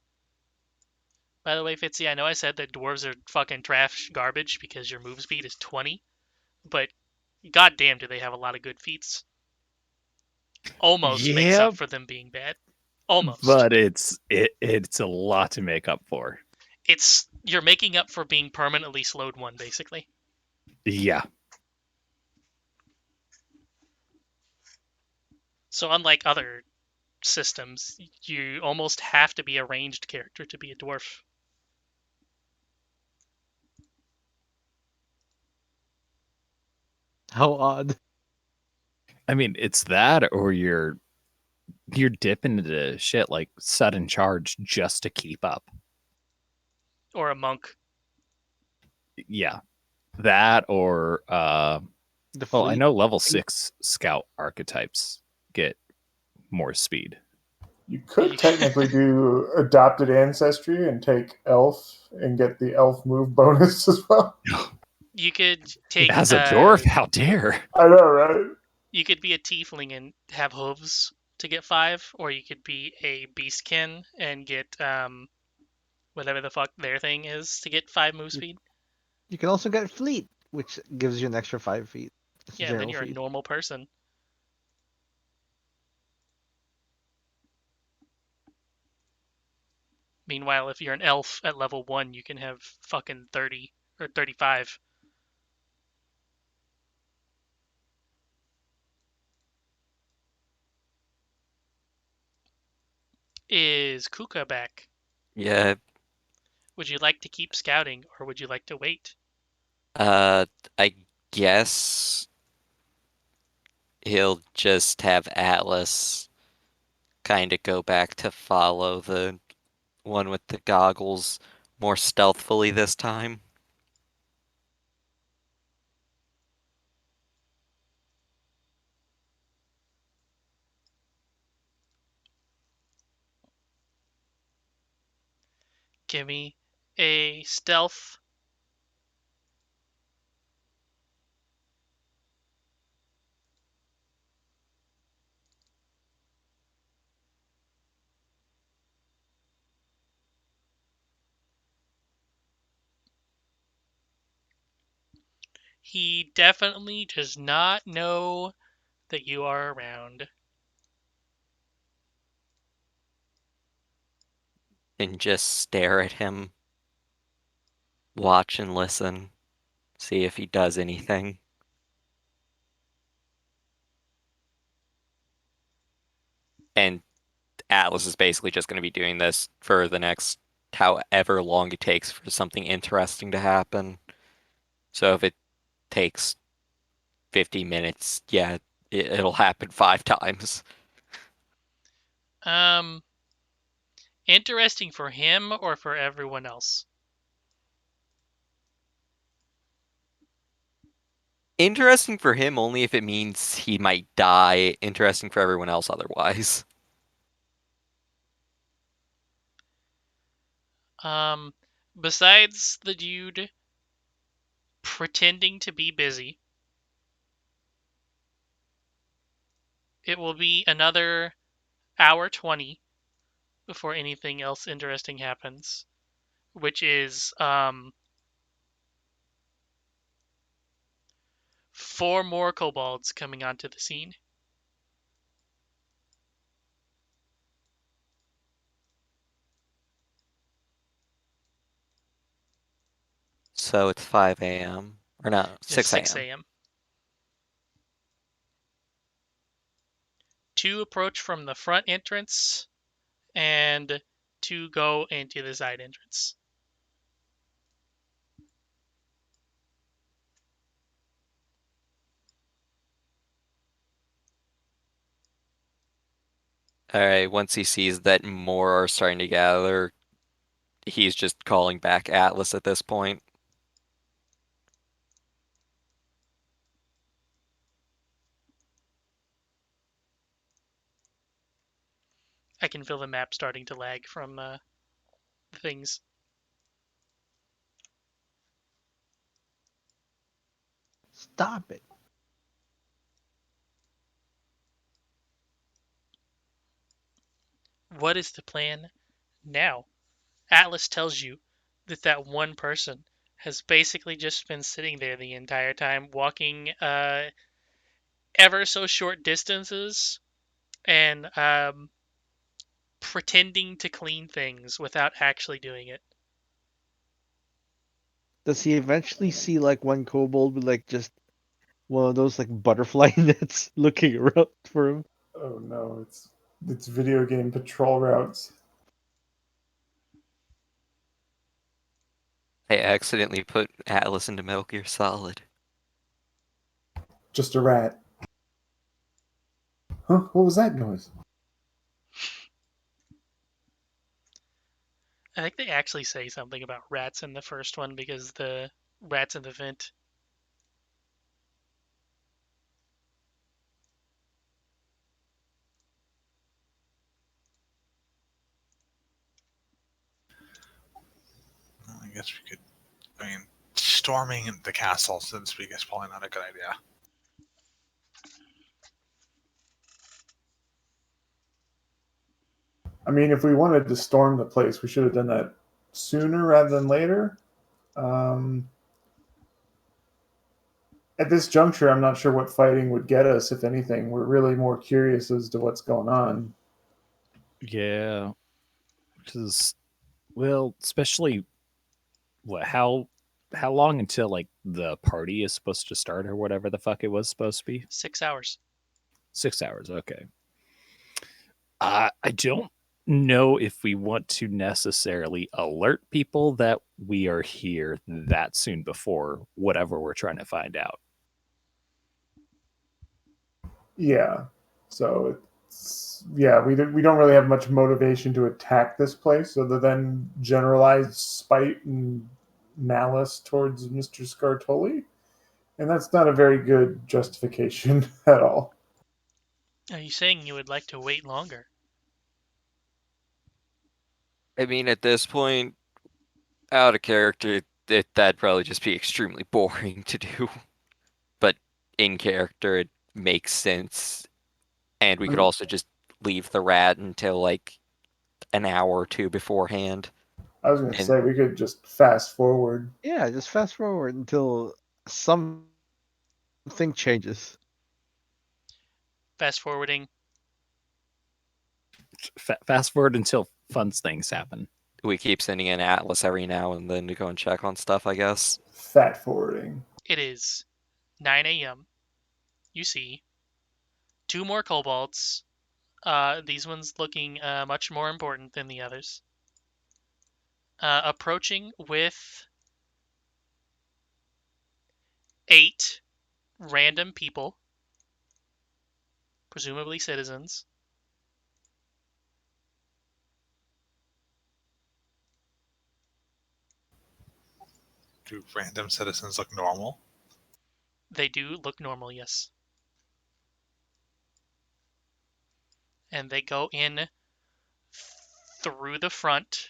By the way, Fitzy, I know I said that dwarves are fucking trash garbage because your move speed is 20, but goddamn do they have a lot of good feats. Almost makes yeah, up for them being bad. Almost. but it's a lot to make up for. You're making up for being permanently slowed 1, basically. Yeah. So unlike other systems, you almost have to be a ranged character to be a dwarf. How odd. I mean, it's that or you're dipping into shit like sudden charge just to keep up. Or a monk. Yeah. That or The well, I fleet. know level 6 scout archetypes get more speed. You could technically do adopted ancestry and take elf and get the elf move bonus as well. You could take As a dwarf, how dare. I know, right? You could be a tiefling and have hooves to get 5, or you could be a beastkin and get whatever the fuck their thing is to get 5 move speed. You can also get fleet, which gives you an extra 5 feet. It's Yeah, and then general you're a feet. normal person. Meanwhile, if you're an elf at level 1, you can have fucking 30 or 35. Is Kuka back? Yeah, Would you like to keep scouting, or would you like to wait? I guess he'll just have Atlas kind of go back to follow the one with the goggles more stealthily this time. Give me a stealth. He definitely does not know that you are around. And just stare at him, watch and listen, see if he does anything. And Atlas is basically just going to be doing this for the next however long it takes for something interesting to happen. So if it takes 50 minutes, yeah, it'll happen 5 times. Interesting for him or for everyone else? Interesting for him only if it means he might die. Interesting for everyone else otherwise. Besides the dude pretending to be busy, it will be another hour 20 before anything else interesting happens, which is 4 more kobolds coming onto the scene. So it's 5 a.m. Or no, It's 6 6 a.m. a.m. 2 approach from the front entrance, and 2 go into the side entrance. Alright, once he sees that more are starting to gather, he's just calling back Atlas at this point. I can feel the map starting to lag from things. Stop it. What is the plan now? Atlas tells you that that one person has basically just been sitting there the entire time, walking ever so short distances and pretending to clean things without actually doing it. Does he eventually see like one kobold with like just one of those like butterfly nets looking around for him? Oh no, it's video game patrol routes. I accidentally put Atlas into Metal Gear Solid. Just a rat. Huh? What was that noise? I think they actually say something about rats in the first one because the rats in the vent. I guess we could. I mean, storming the castle, so to speak, is probably not a good idea. I mean, if we wanted to storm the place, we should have done that sooner rather than later. At this juncture, I'm not sure what fighting would get us, if anything. We're really more curious as to what's going on. Yeah, because well, especially how long until like the party is supposed to start or whatever the fuck it was supposed to be? 6 hours. 6 hours. Okay. I don't know if we want to necessarily alert people that we are here that soon before whatever we're trying to find out. Yeah. So we don't really have much motivation to attack this place other than generalized spite and malice towards Mr. Scartoli, and that's not a very good justification at all. Are you saying you would like to wait longer? I mean, at this point, out of character, that'd probably just be extremely boring to do. But in character, it makes sense. And we could also just leave the rat until like an hour or two beforehand. I was going to And say we could just fast forward. Yeah, just fast forward until some thing changes. Fast forwarding. Fast forward until fun things happen. We keep sending in Atlas every now and then to go and check on stuff, I guess. Fat forwarding. It is 9 a.m. You see 2 more kobolds. These ones looking much more important than the others. Approaching with 8 random people, presumably citizens. Do random citizens look normal? They do look normal, yes. And they go in through the front.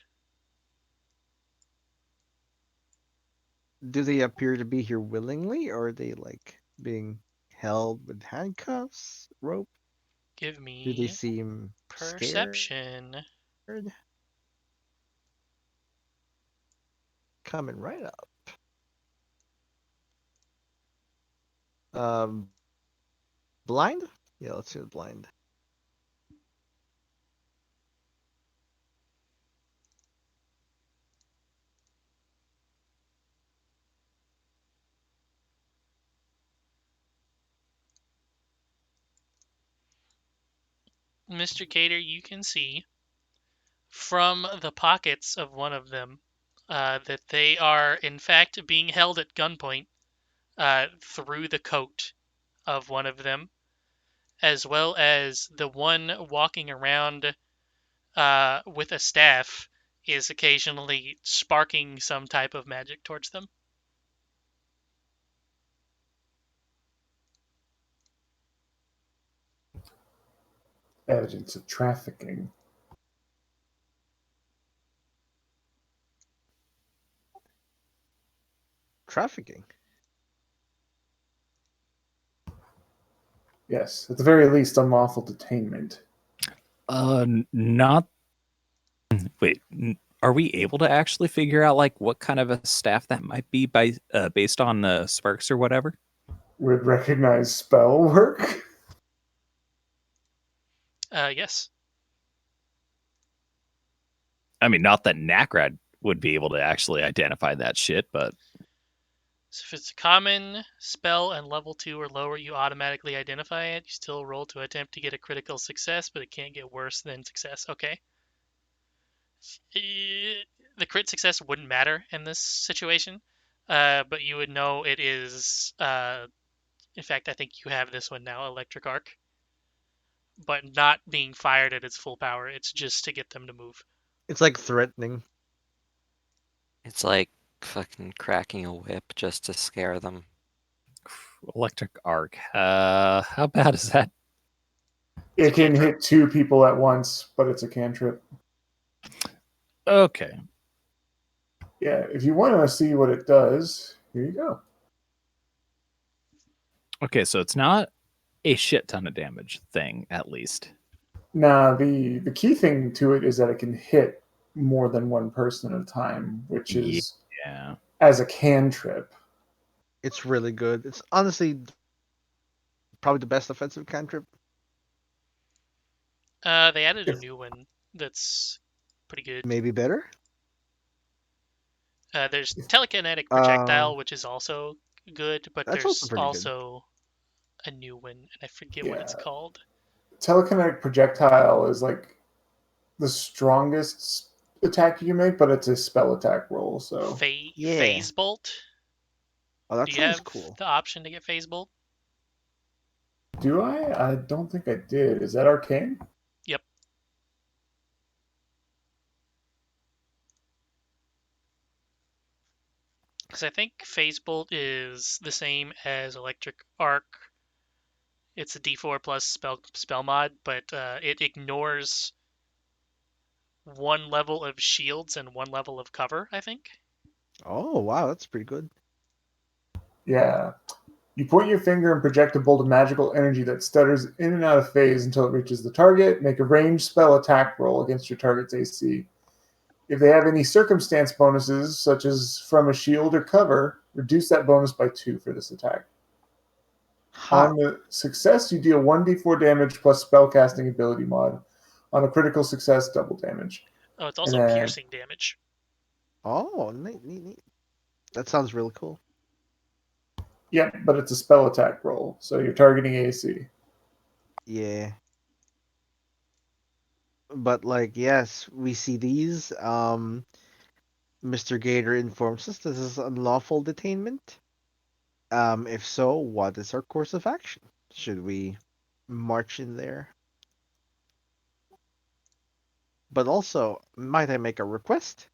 Do they appear to be here willingly, or are they like being held with handcuffs, rope? Give Do they me seem perception. scared? Coming right up. Blind? Yeah, let's do blind. Mr. Cater, you can see from the pockets of one of them that they are in fact being held at gunpoint through the coat of one of them, as well as the one walking around with a staff is occasionally sparking some type of magic towards them. Evidence of trafficking. Trafficking. Yes, at the very least, unlawful detainment. Not. Wait, are we able to actually figure out like what kind of a staff that might be by based on the sparks or whatever? Would recognize spell work? Yes. I mean, not that Nakrad would be able to actually identify that shit, but So if it's a common spell and level 2 or lower, you automatically identify it. You still roll to attempt to get a critical success, but it can't get worse than success. Okay. The crit success wouldn't matter in this situation, but you would know it is. In fact, I think you have this one now, Electric Arc, but not being fired at its full power. It's just to get them to move. It's like threatening. It's like fucking cracking a whip just to scare them. electric arc. How bad is that? It can hit 2 people at once, but it's a cantrip. Okay. Yeah, if you want to see what it does, here you go. Okay, so it's not a shit ton of damage thing, at least. Now, the key thing to it is that it can hit more than one person at a time, which is Yeah. as a cantrip. It's really good. It's honestly probably the best offensive cantrip. They added a If- new one that's pretty good. Maybe better. There's telekinetic projectile, which is also good, but That's there's also pretty good. also a new one, and I forget what it's Yeah. called. Telekinetic projectile is like the strongest attack you can make, but it's a spell attack roll. So Yeah. Phase Bolt. Oh, that Do you sounds have cool. the option to get Phase Bolt? do I? I don't think I did. Is that arcane? Yep. Because I think Phase Bolt is the same as Electric Arc. It's a D4 plus spell mod, but it ignores 1 level of shields and 1 level of cover, I think. Oh wow, that's pretty good. Yeah. You point your finger and project a bolt of magical energy that stutters in and out of phase until it reaches the target. Make a ranged spell attack roll against your target's AC. If they have any circumstance bonuses, such as from a shield or cover, reduce that bonus by 2 for this attack. Ha. On the success, you deal 1d4 damage plus spellcasting ability mod. On a critical success, double damage. Oh, it's also And then- piercing damage. Oh, neat. That sounds really cool. Yeah, but it's a spell attack roll, so you're targeting AC. Yeah. But like, yes, we see these. Mr. Gator informs us this is unlawful detainment. If so, what is our course of action? Should we march in there? But also, might I make a request?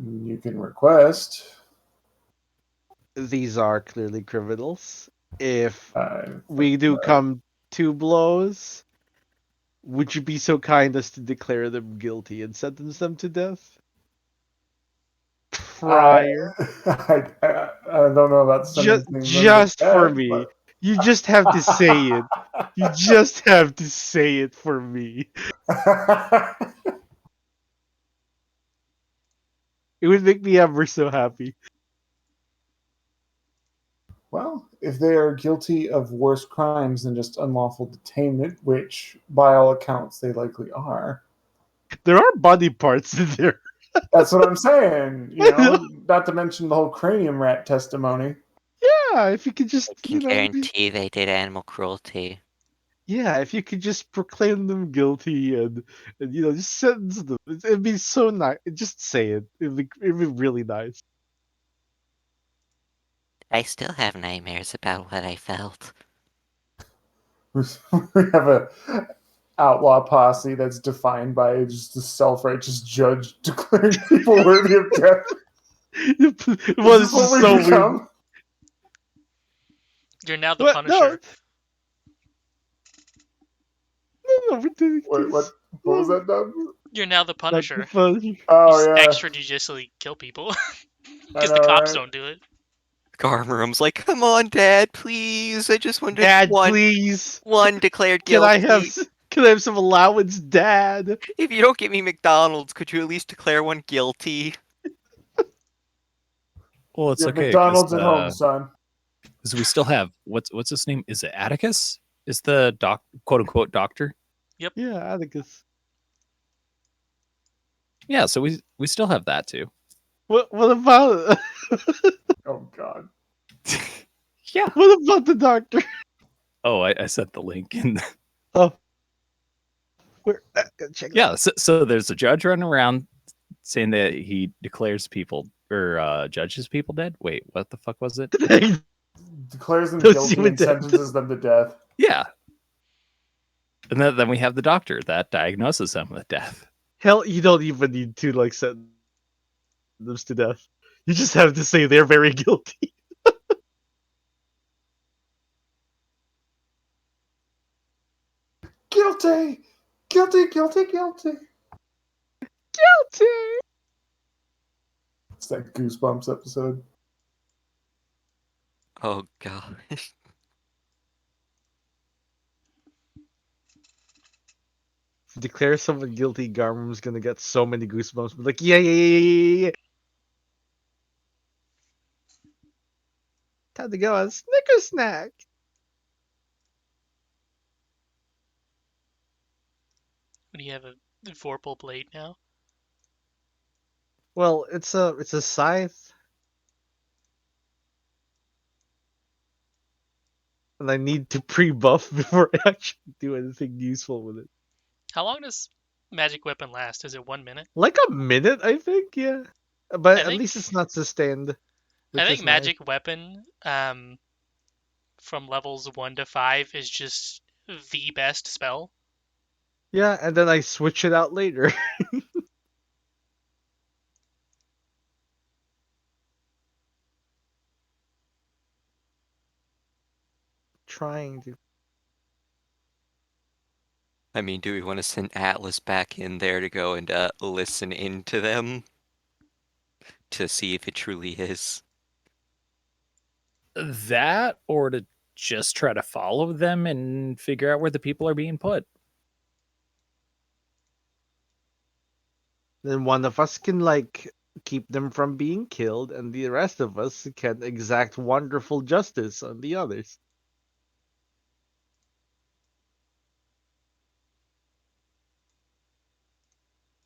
You can request. These are clearly criminals. If Uh, we do come to blows, would you be so kind as to declare them guilty and sentence them to death? Prior. I don't know about Just, sentencing them to just for death, me. but- You just have to say it. You just have to say it for me. It would make me ever so happy. Well, if they are guilty of worse crimes than just unlawful detainment, which by all accounts they likely are, There are body parts in there. that's what I'm saying. You know, not to mention the whole cranium rat testimony. Yeah, if you could just, I can you know, guarantee they did animal cruelty. yeah, if you could just proclaim them guilty and you know, just sentence them. It'd be so nice. Just say it. It'd be really nice. I still have nightmares about what I felt. We have a outlaw posse that's defined by just a self-righteous judge declaring people worthy of death. Well, this what is we so weird. become? You're now the What? Punisher. No, ridiculous. What was that, Dub? You're now the Not the Punisher. Oh You yeah, extrajudicially kill people I because know, the cops right? don't do it. Garmurum's like, come on, Dad, please. I just wanted Dad, one, please. one declared Can guilty. I have some allowance, Dad? If you don't get me McDonald's, could you at least declare one guilty? Well, it's You have okay McDonald's at home, son. because we still have what's his name? Is it Atticus? Is the quote unquote doctor? Yeah, Atticus. Yeah, so we still have that too. What about Oh God. Yeah. what about the doctor? Oh, I sent the link in. Oh, where? Check that. Yeah, so there's a judge running around saying that he declares people or judges people dead. Wait, what the fuck was it? Declares them Don't see guilty what and that- sentences them to death. Yeah. And then we have the doctor that diagnoses them with death. Hell, you don't even need to like sentence them to death. You just have to say they're very guilty. Guilty, guilty, guilty, guilty. Guilty. It's that Goosebumps episode. Oh god. Declare someone guilty, Garmum's gonna get so many goosebumps. But like, yeah. Time to go on Snicker snack. When you have a Vorpal blade now. Well, it's a scythe. And I need to pre-buff before I actually do anything useful with it. How long does magic weapon last? Is it 1 minute? Like a minute, I think, yeah. But I at think- least it's not sustained. I which think is nice. magic weapon from levels 1 to 5 is just the best spell. Yeah, and then I switch it out later. Trying to. I mean, do we want to send Atlas back in there to go and listen into them? To see if it truly is? That or to just try to follow them and figure out where the people are being put. Then one of us can like keep them from being killed, and the rest of us can exact wonderful justice on the others.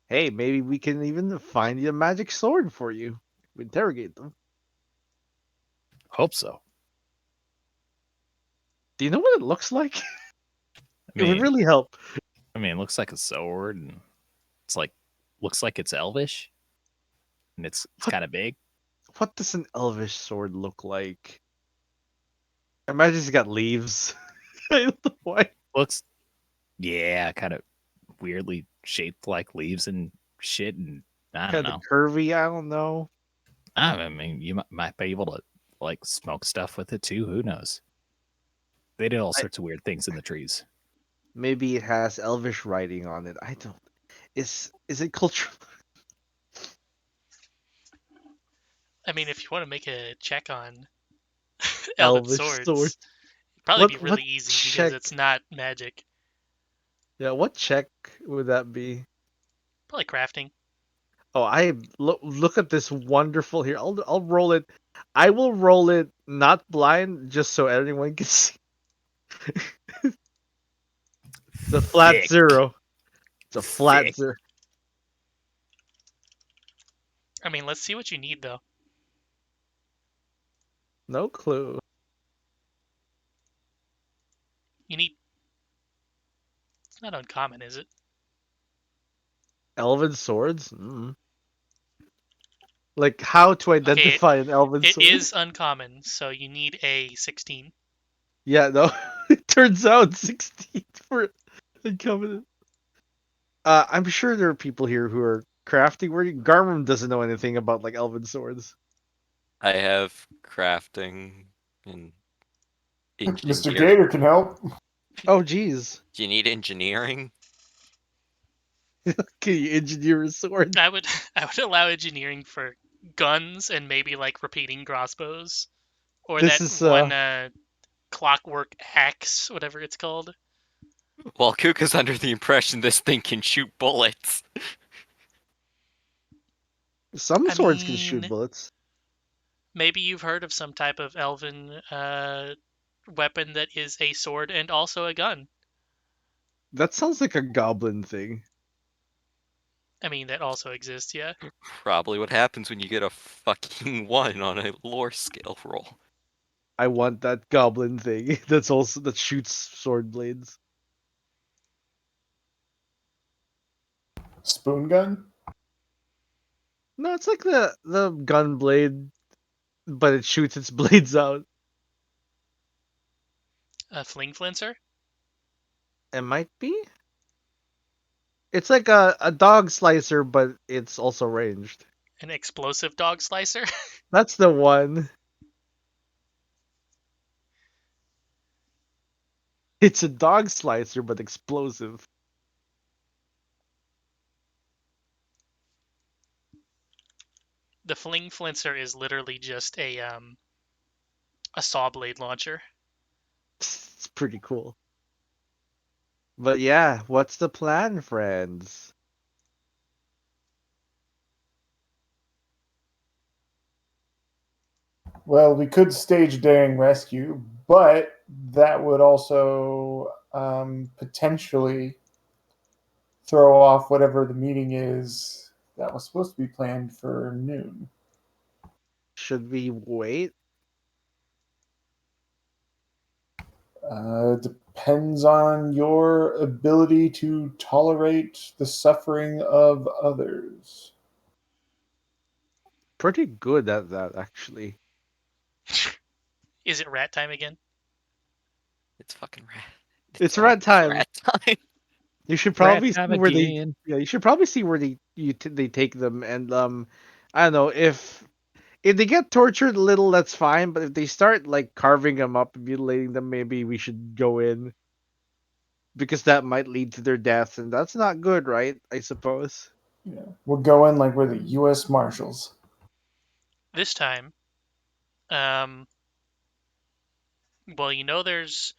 Hey, maybe we can even find a magic sword for you. Interrogate them. Hope so. Do you know what it looks like? I It would mean, really help. it looks like a sword, and it's like looks like it's elvish, and it's What- kind of big. What does an elvish sword look like? I imagine it's got leaves. I don't know why. Looks, yeah, kind of weirdly shaped like leaves and shit, and I don't Kind of know. curvy. I don't know. I mean, you might be able to like smoke stuff with it too. Who knows? They did all I- sorts of weird things in the trees. Maybe it has elvish writing on it. I don't. Is it cultural? I mean, if you want to make a check on Elven Elvish sword. swords, it'd probably be What really easy because check? it's not magic. Yeah, what check would that be? Probably crafting. Oh, I look at this wonderful here. I'll roll it. I will roll it not blind, just so everyone can see. It's a flat Thick. 0. It's a flat Thick. 0. I mean, let's see what you need though. No clue. You need. It's not uncommon, is it? Elven swords. Like how to identify an elven It sword? is uncommon, so you need a 16. Yeah, no. It turns out 16 for uncommon. I'm sure there are people here who are crafting. Where Garmum doesn't know anything about like elven swords. I have crafting and Mr. engineering. Gator can help. Oh, geez. Do you need engineering? Can you engineer a sword? I would allow engineering for guns and maybe like repeating crossbows, or This that is one clockwork axe, whatever it's called. Well, Kuka's under the impression this thing can shoot bullets. some I swords can shoot mean- bullets. Maybe you've heard of some type of elven weapon that is a sword and also a gun. That sounds like a goblin thing. I mean, that also exists, yeah. Probably what happens when you get a fucking 1 on a lore skill roll. I want that goblin thing. That shoots sword blades. Spoon gun? No, it's like the gun blade, but it shoots its blades out. A fling flincer? It might be. It's like a dog slicer, but it's also ranged. An explosive dog slicer? That's the one. It's a dog slicer, but explosive. The fling flincer is literally just a saw blade launcher. It's pretty cool. But yeah, what's the plan, friends? Well, we could stage daring rescue, but that would also potentially throw off whatever the meeting is that was supposed to be planned for noon. Should we wait? Depends on your ability to tolerate the suffering of others. Pretty good at that, actually. Is it rat time again? It's fucking rat. It's always rat time. Rat time. You should probably see time where they. again. Yeah, you should probably see where they take them, and I don't know if they get tortured a little, that's fine. But if they start like carving them up, mutilating them, maybe we should go in because that might lead to their deaths, and that's not good, right? I suppose. Yeah, we're going like we're the U.S. Marshals. This time, well, there's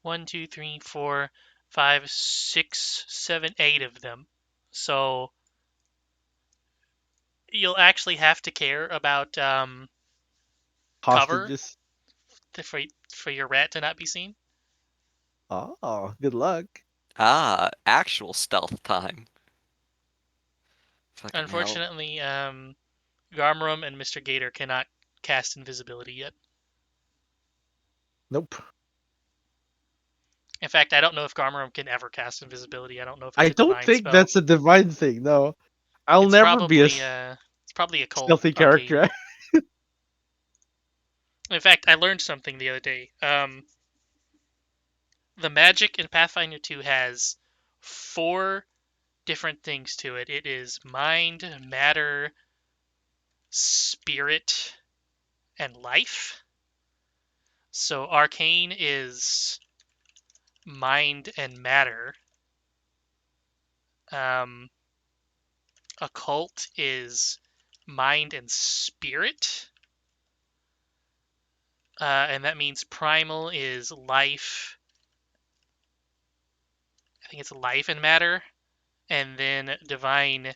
1, 2, 3, 4, 5, 6, 7, 8 of them. So you'll actually have to care about cover Hostages. for your rat to not be seen. Oh, good luck. Ah, actual stealth time. Fucking hell. Unfortunately, Garmarum and Mr. Gator cannot cast invisibility yet. Nope. In fact, I don't know if Garmarum can ever cast invisibility. I don't know if it's I a don't divine think spell. that's a divine thing. No, I'll It's never be a it's probably a cult stealthy character. arcane. In fact, I learned something the other day. The magic in Pathfinder 2 has 4 different things to it. It is mind, matter, spirit, and life. So arcane is mind and matter. Occult is mind and spirit. And that means primal is life. I think it's life and matter. And then divine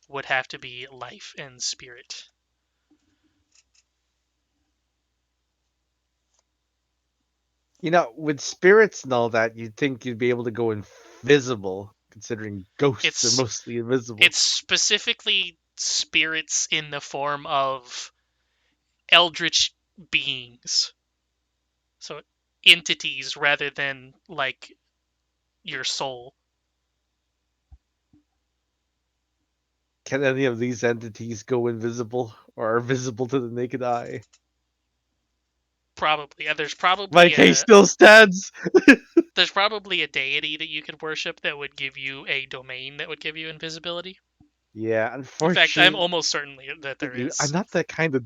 would have to be life and spirit. You know, with spirits and all that, you'd think you'd be able to go invisible, considering ghosts It's- are mostly invisible. It's specifically spirits in the form of eldritch beings. So entities rather than like your soul. Can any of these entities go invisible or are visible to the naked eye? Probably. There's probably My case still stands. there's probably a deity that you could worship that would give you a domain that would give you invisibility. Yeah, In unfortunately, fact, I'm almost certain that there is. I'm not that kind of.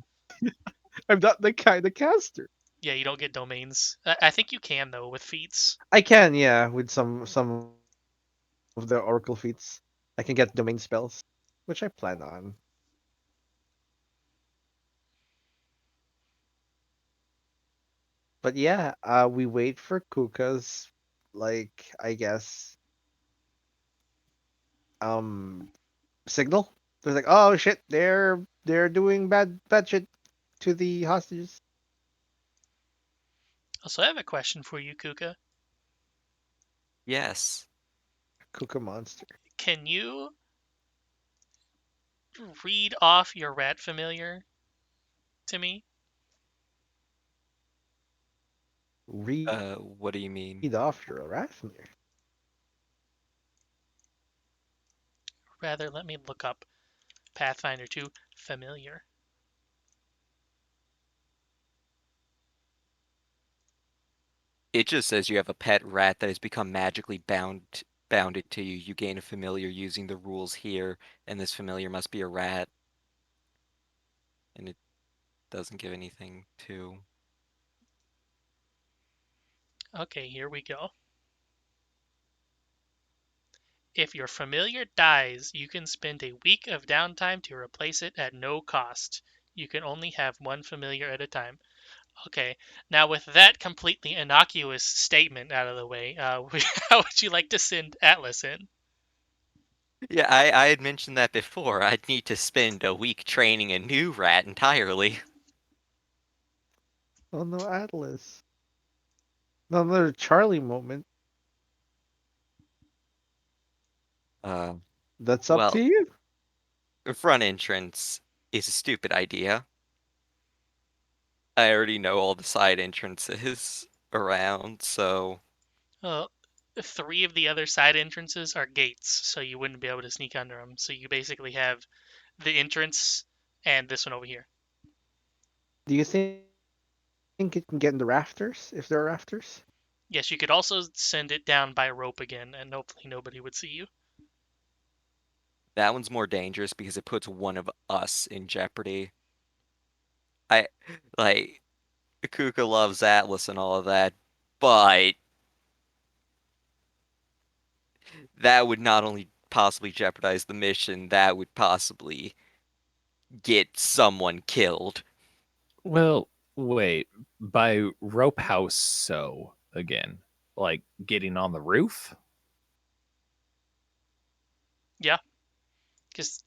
I'm not the kind of caster. Yeah, you don't get domains. I think you can though with feats. I can, yeah, with some of the oracle feats, I can get domain spells, which I plan on. But yeah, we wait for Kuka's, like, I guess, signal. They're like, oh shit, they're doing bad shit to the hostages. Also, I have a question for you, Kuka. Yes. Kuka monster. Can you read off your rat familiar to me? Read What do you mean? off your Arachner. Rather, let me look up Pathfinder 2 familiar. It just says you have a pet rat that has become magically bounded to you. You gain a familiar using the rules here, and this familiar must be a rat. And it doesn't give anything to. Okay, here we go. If your familiar dies, you can spend a week of downtime to replace it at no cost. You can only have one familiar at a time. Okay, now with that completely innocuous statement out of the way, how would you like to send Atlas in? Yeah, I had mentioned that before. I'd need to spend a week training a new rat entirely. Oh no, Atlas. Another Charlie moment. That's up Well, to you. the front entrance is a stupid idea. I already know all the side entrances around, so Well, 3 of the other side entrances are gates, so you wouldn't be able to sneak under them. So you basically have the entrance and this one over here. Do you think it can get in the rafters if there are rafters? Yes, you could also send it down by rope again, and hopefully nobody would see you. that one's more dangerous because it puts one of us in jeopardy. Like Kuka loves Atlas and all of that, but that would not only possibly jeopardize the mission, that would possibly get someone killed. Well, wait. By rope house, so again, like getting on the roof. Yeah, because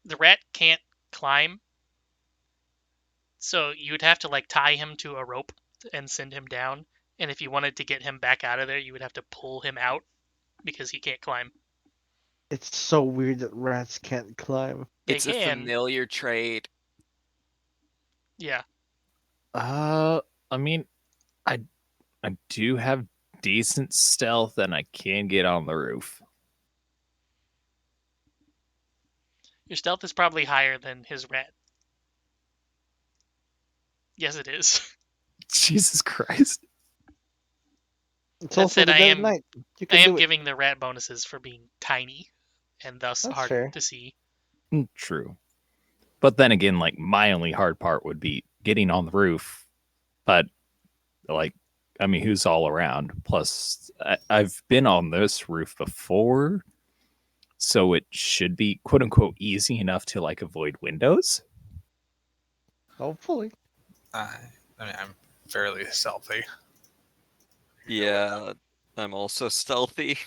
the rat can't climb. So you would have to like tie him to a rope and send him down. And if you wanted to get him back out of there, you would have to pull him out because he can't climb. It's so weird that rats can't climb. They It's a can. familiar trait. Yeah. I mean, I do have decent stealth, and I can get on the roof. Your stealth is probably higher than his rat. Yes, it is. Jesus Christ! It's That also said, the I dead am- of night. You I can am do it. giving the rat bonuses for being tiny and thus That's harder fair. to see. True, but then again, like my only hard part would be getting on the roof. But like, I mean, who's all around? Plus, I've been on this roof before, so it should be quote unquote easy enough to like avoid windows. Hopefully. I mean, I'm fairly stealthy. Yeah, I'm also stealthy.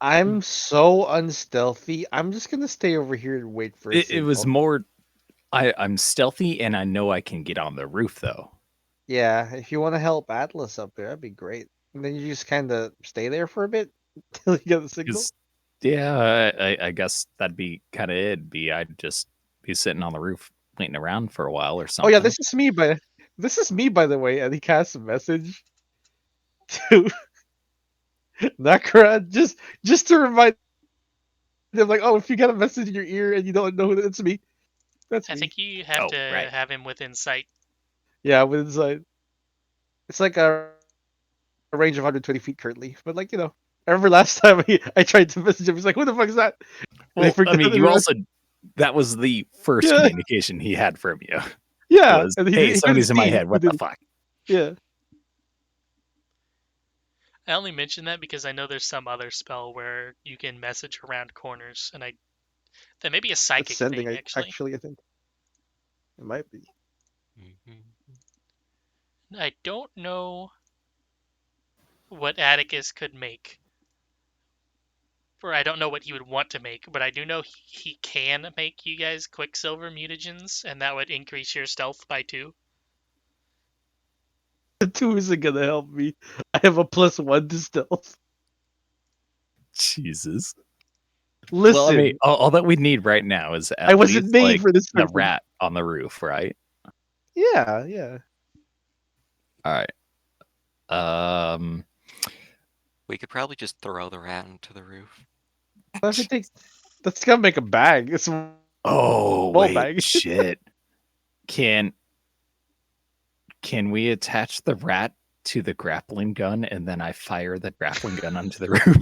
I'm so unstealthy. I'm just gonna stay over here and wait for a It was signal. more. I'm stealthy, and I know I can get on the roof though. Yeah, if you want to help Atlas up there, that'd be great. And then you just kind of stay there for a bit till you get the signal. 'Cause, yeah, I guess that'd be kind of it. I'd just be sitting on the roof waiting around for a while or Oh something. yeah, this is me by the way, and he casts a message to Nakra just to remind them like, oh, if you get a message in your ear and you don't know that it's me, that's I me. think you have Oh, to right. have him within sight. Yeah, with inside. It's like a range of 120 feet currently, but like I remember last time I tried to message him. He's like, "Who the fuck is that?" And Well, freaked I out mean, and you realized- also that was the first Yeah. communication he had from you. yeah, Was, and he hey, couldn't somebody's in my see head. who What the did it. fuck? Yeah. I only mention that because I know there's some other spell where you can message around corners, and that may be a It's psychic sending. thing actually. I think it might be. I don't know what Atticus could make, or I don't know what he would want to make, but I do know he can make you guys Quicksilver mutagens, and that would increase your stealth by 2. The 2 isn't gonna help me. I have a +1 to stealth. Jesus. Listen, Well, I mean, all that we need right now is at I wasn't least, made like, for this. the person. rat on the roof, right? Yeah. All right. We could probably just throw the rat into the roof. But if it takes, that's gonna make a bag. It's Oh, Small wait, bag. shit. Can we attach the rat to the grappling gun and then I fire the grappling gun onto the roof?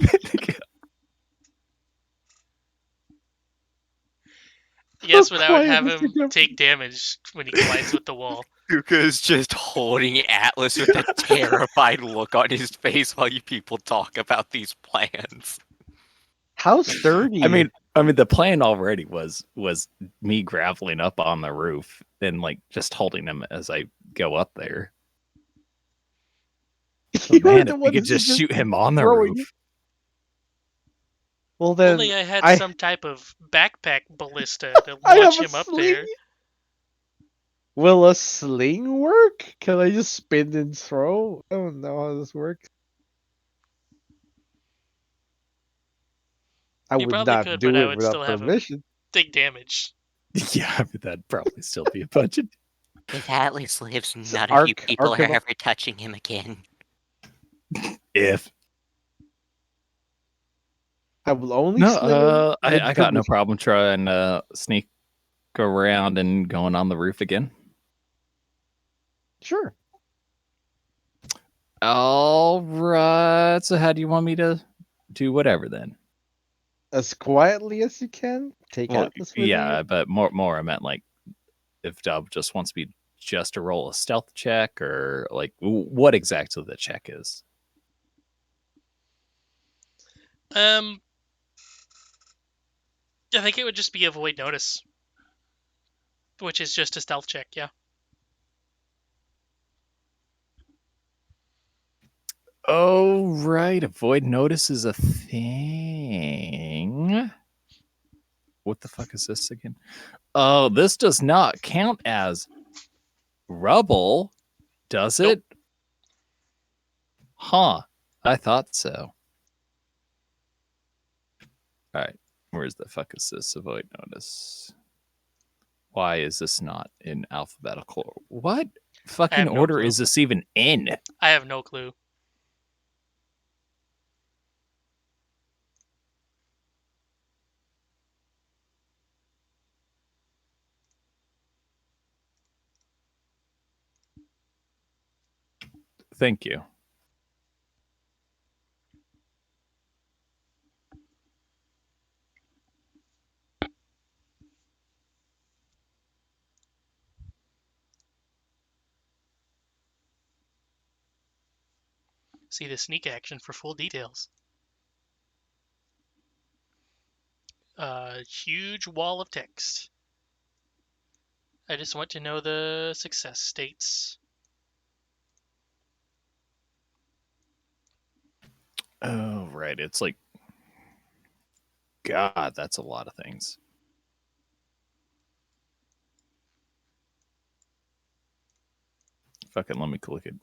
Yes, but I would quiet, have Mr. him Jeffrey. take damage when he collides with the wall. Kuka's just holding Atlas with a terrified look on his face while you people talk about these plans. How sturdy? I mean, the plan already was me grappling up on the roof and like just holding him as I go up there. you Man, the if we one could who's just shoot him on the throwing roof. Well then, Only I had I- some type of backpack ballista to I launch have a him up sling. there. Will a sling work? Can I just spin and throw? I don't know how this works. I You would probably not could, do but I it would without still have him permission. take damage. Yeah, I mean, that'd probably still be a budget. If Atlas lives, It's none of you arc- people are arc of- ever touching him again. If I will only no, slay him with I got no permission. problem trying sneak around and going on the roof again. Sure. All right. So how do you want me to do whatever then? As quietly as you can. Take Well, Atlas with yeah, you. but more I meant like if Dub just wants me just to roll a stealth check or like what exactly the check is. I think it would just be avoid notice, which is just a stealth check. Yeah. Oh right, avoid notice is a thing. What what the fuck is this again? Oh, this does not count as rubble, does Nope. it? Huh. I thought so. All right. Where's the fuck is this? Avoid notice. Why is this not in alphabetical? What fucking no order clue. is this even in? I have no clue. Thank you. See the sneak action for full details. Huge wall of text. I just want to know the success states. Oh, right. It's like, God, that's a lot of things. Fucking let me click it.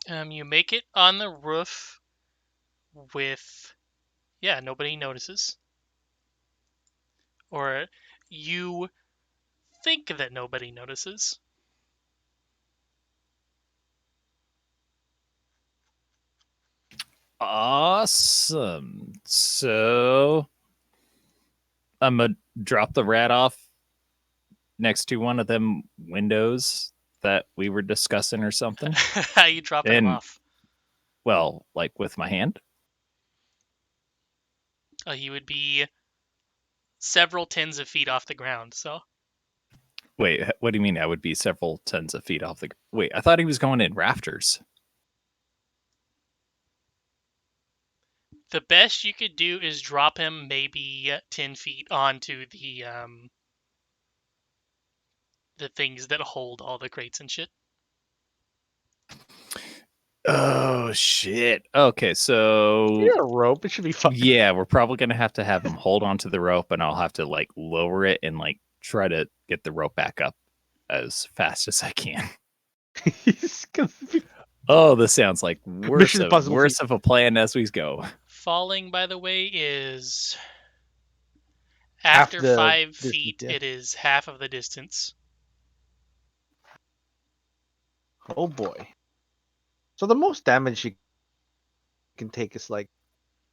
You make it on the roof with, yeah, nobody notices. Or you think that nobody notices. Awesome. So I'm gonna drop the rat off next to one of them windows that we were discussing or something. How you dropping him And- off? Well, like with my hand. He would be several tens of feet off the ground, so. Wait, what do you mean? I would be several tens of feet off the. Wait, I thought he was going in rafters. The best you could do is drop him maybe 10 feet onto the things that hold all the crates and shit. Oh shit. Okay, so You're a rope. It should be fine. yeah, we're probably gonna have to have him hold onto the rope, and I'll have to like lower it and like try to get the rope back up as fast as I can. He's gonna be- Oh, this sounds like worse Mission Impossible of a plan as we go. Falling, by the way, is Half after the 5 distance, feet, yeah. it is half of the distance. Oh boy. So the most damage you can take is like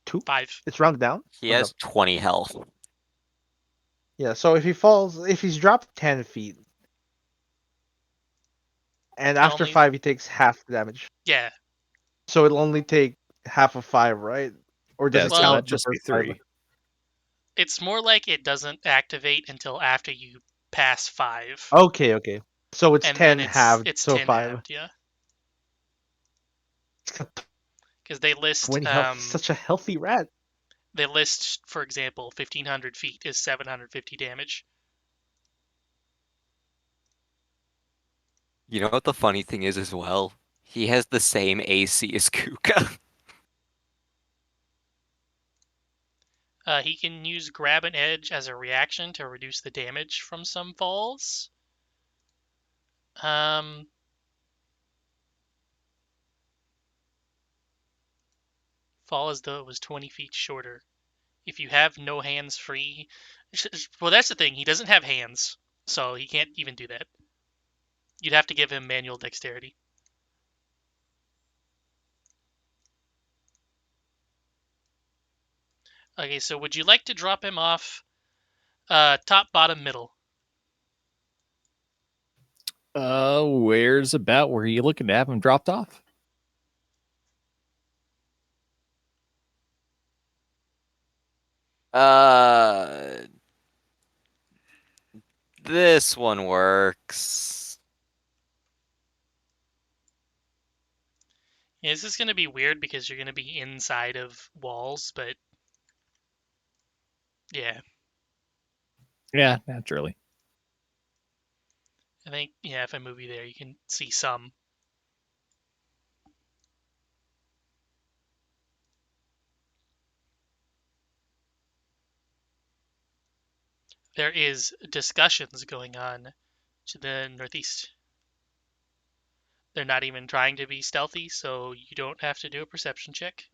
2. 5. It's rounded down. He Rounded has 20 health. up. Yeah. So if he's dropped 10 feet, and after Only- 5 he takes half the damage. Yeah. So it'll only take half of 5, right? Or does Yeah, it so count that'd the just be first 5? 3. It's more like it doesn't activate until after you pass 5. Okay, okay. So it's and 10 then halved, it's so 10 5. halved, yeah. It's got Because they list 20 health. He's such a healthy rat. they list, for example, 1500 feet is 750 damage. You know what the funny thing is as well? He has the same AC as Kuka. He can use Grab an Edge as a reaction to reduce the damage from some falls. Fall as though it was 20 feet shorter. If you have no hands free... Well, that's the thing. He doesn't have hands, so he can't even do that. You'd have to give him manual dexterity. Okay, so would you like to drop him off top, bottom, middle? Where's about where are you looking to have him dropped off? This one works. Yeah, this is going to be weird because you're going to be inside of walls, but Yeah, Yeah, naturally. I think, yeah, if I move you there, you can see some. There is discussions going on to the northeast. They're not even trying to be stealthy, so you don't have to do a perception check.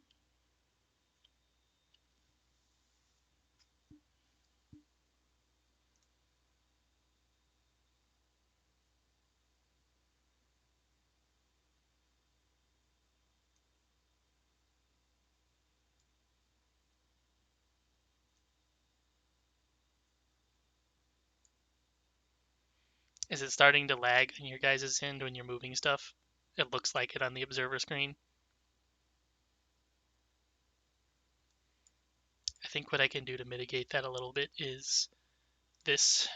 Is it starting to lag on your guys' end when you're moving stuff? It looks like it on the observer screen. I think what I can do to mitigate that a little bit is this.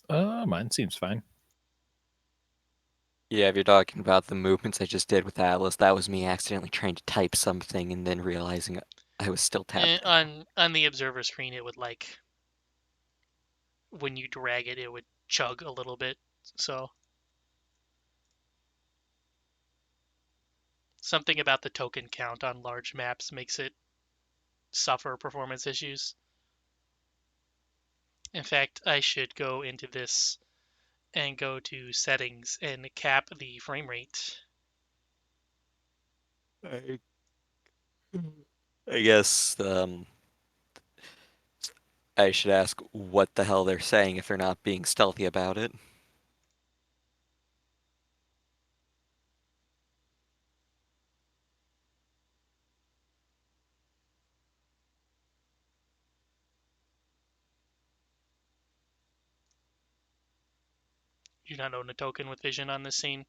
Mine seems fine. Yeah, if you're talking about the movements I just did with Atlas, that was me accidentally trying to type something and then realizing I was still tapped. On the observer screen, it would like when you drag it, it would chug a little bit. So something about the token count on large maps makes it suffer performance issues. In fact, I should go into this and go to settings and cap the frame rate. I guess I should ask what the hell they're saying if they're not being stealthy about it. You do not own a token with vision on this scene.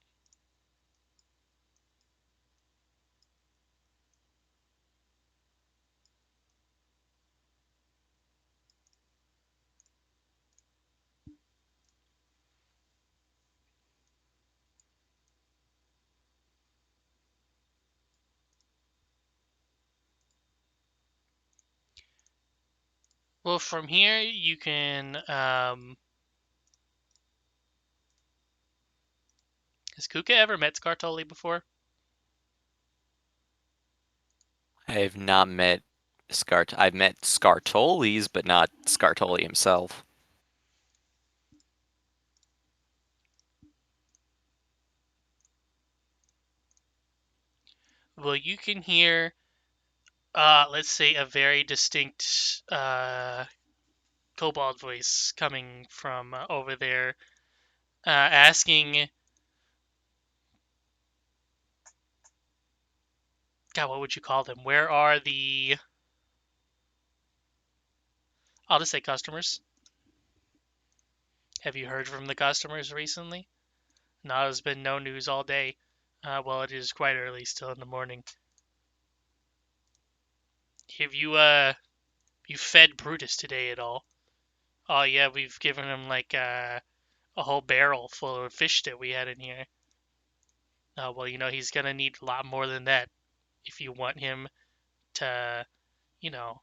Well, from here you can. Has Kuka ever met Scartoli before? I've not met I've met Scartolis, but not Scartoli himself. Well, you can hear, let's say, a very distinct kobold voice coming from over there, asking, God, what would you call them? Where are the, I'll just say customers. Have you heard from the customers recently? No, there's been no news all day. Well, it is quite early, still in the morning. Have you fed Brutus today at all? Oh yeah, we've given him like a whole barrel full of fish that we had in here. Well, he's gonna need a lot more than that if you want him to, you know,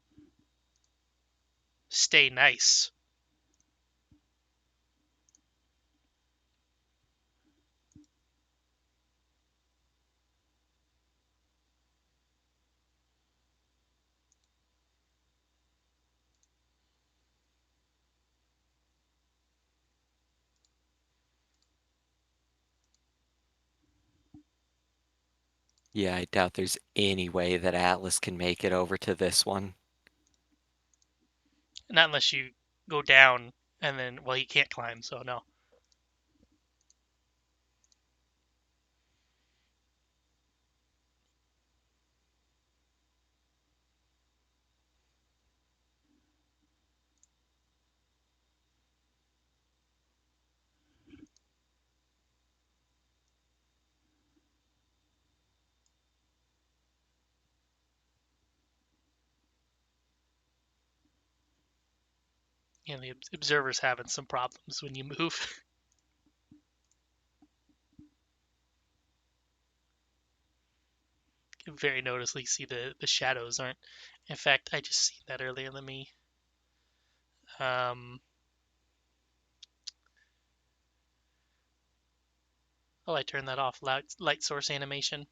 stay nice. Yeah, I doubt there's any way that Atlas can make it over to this one. Not unless you go down and then, well, he can't climb, so no. The observer's having some problems when you move. very noticeably see the shadows aren't. In fact, I just seen that earlier. Let me. Oh, I turned that off. Light source animation.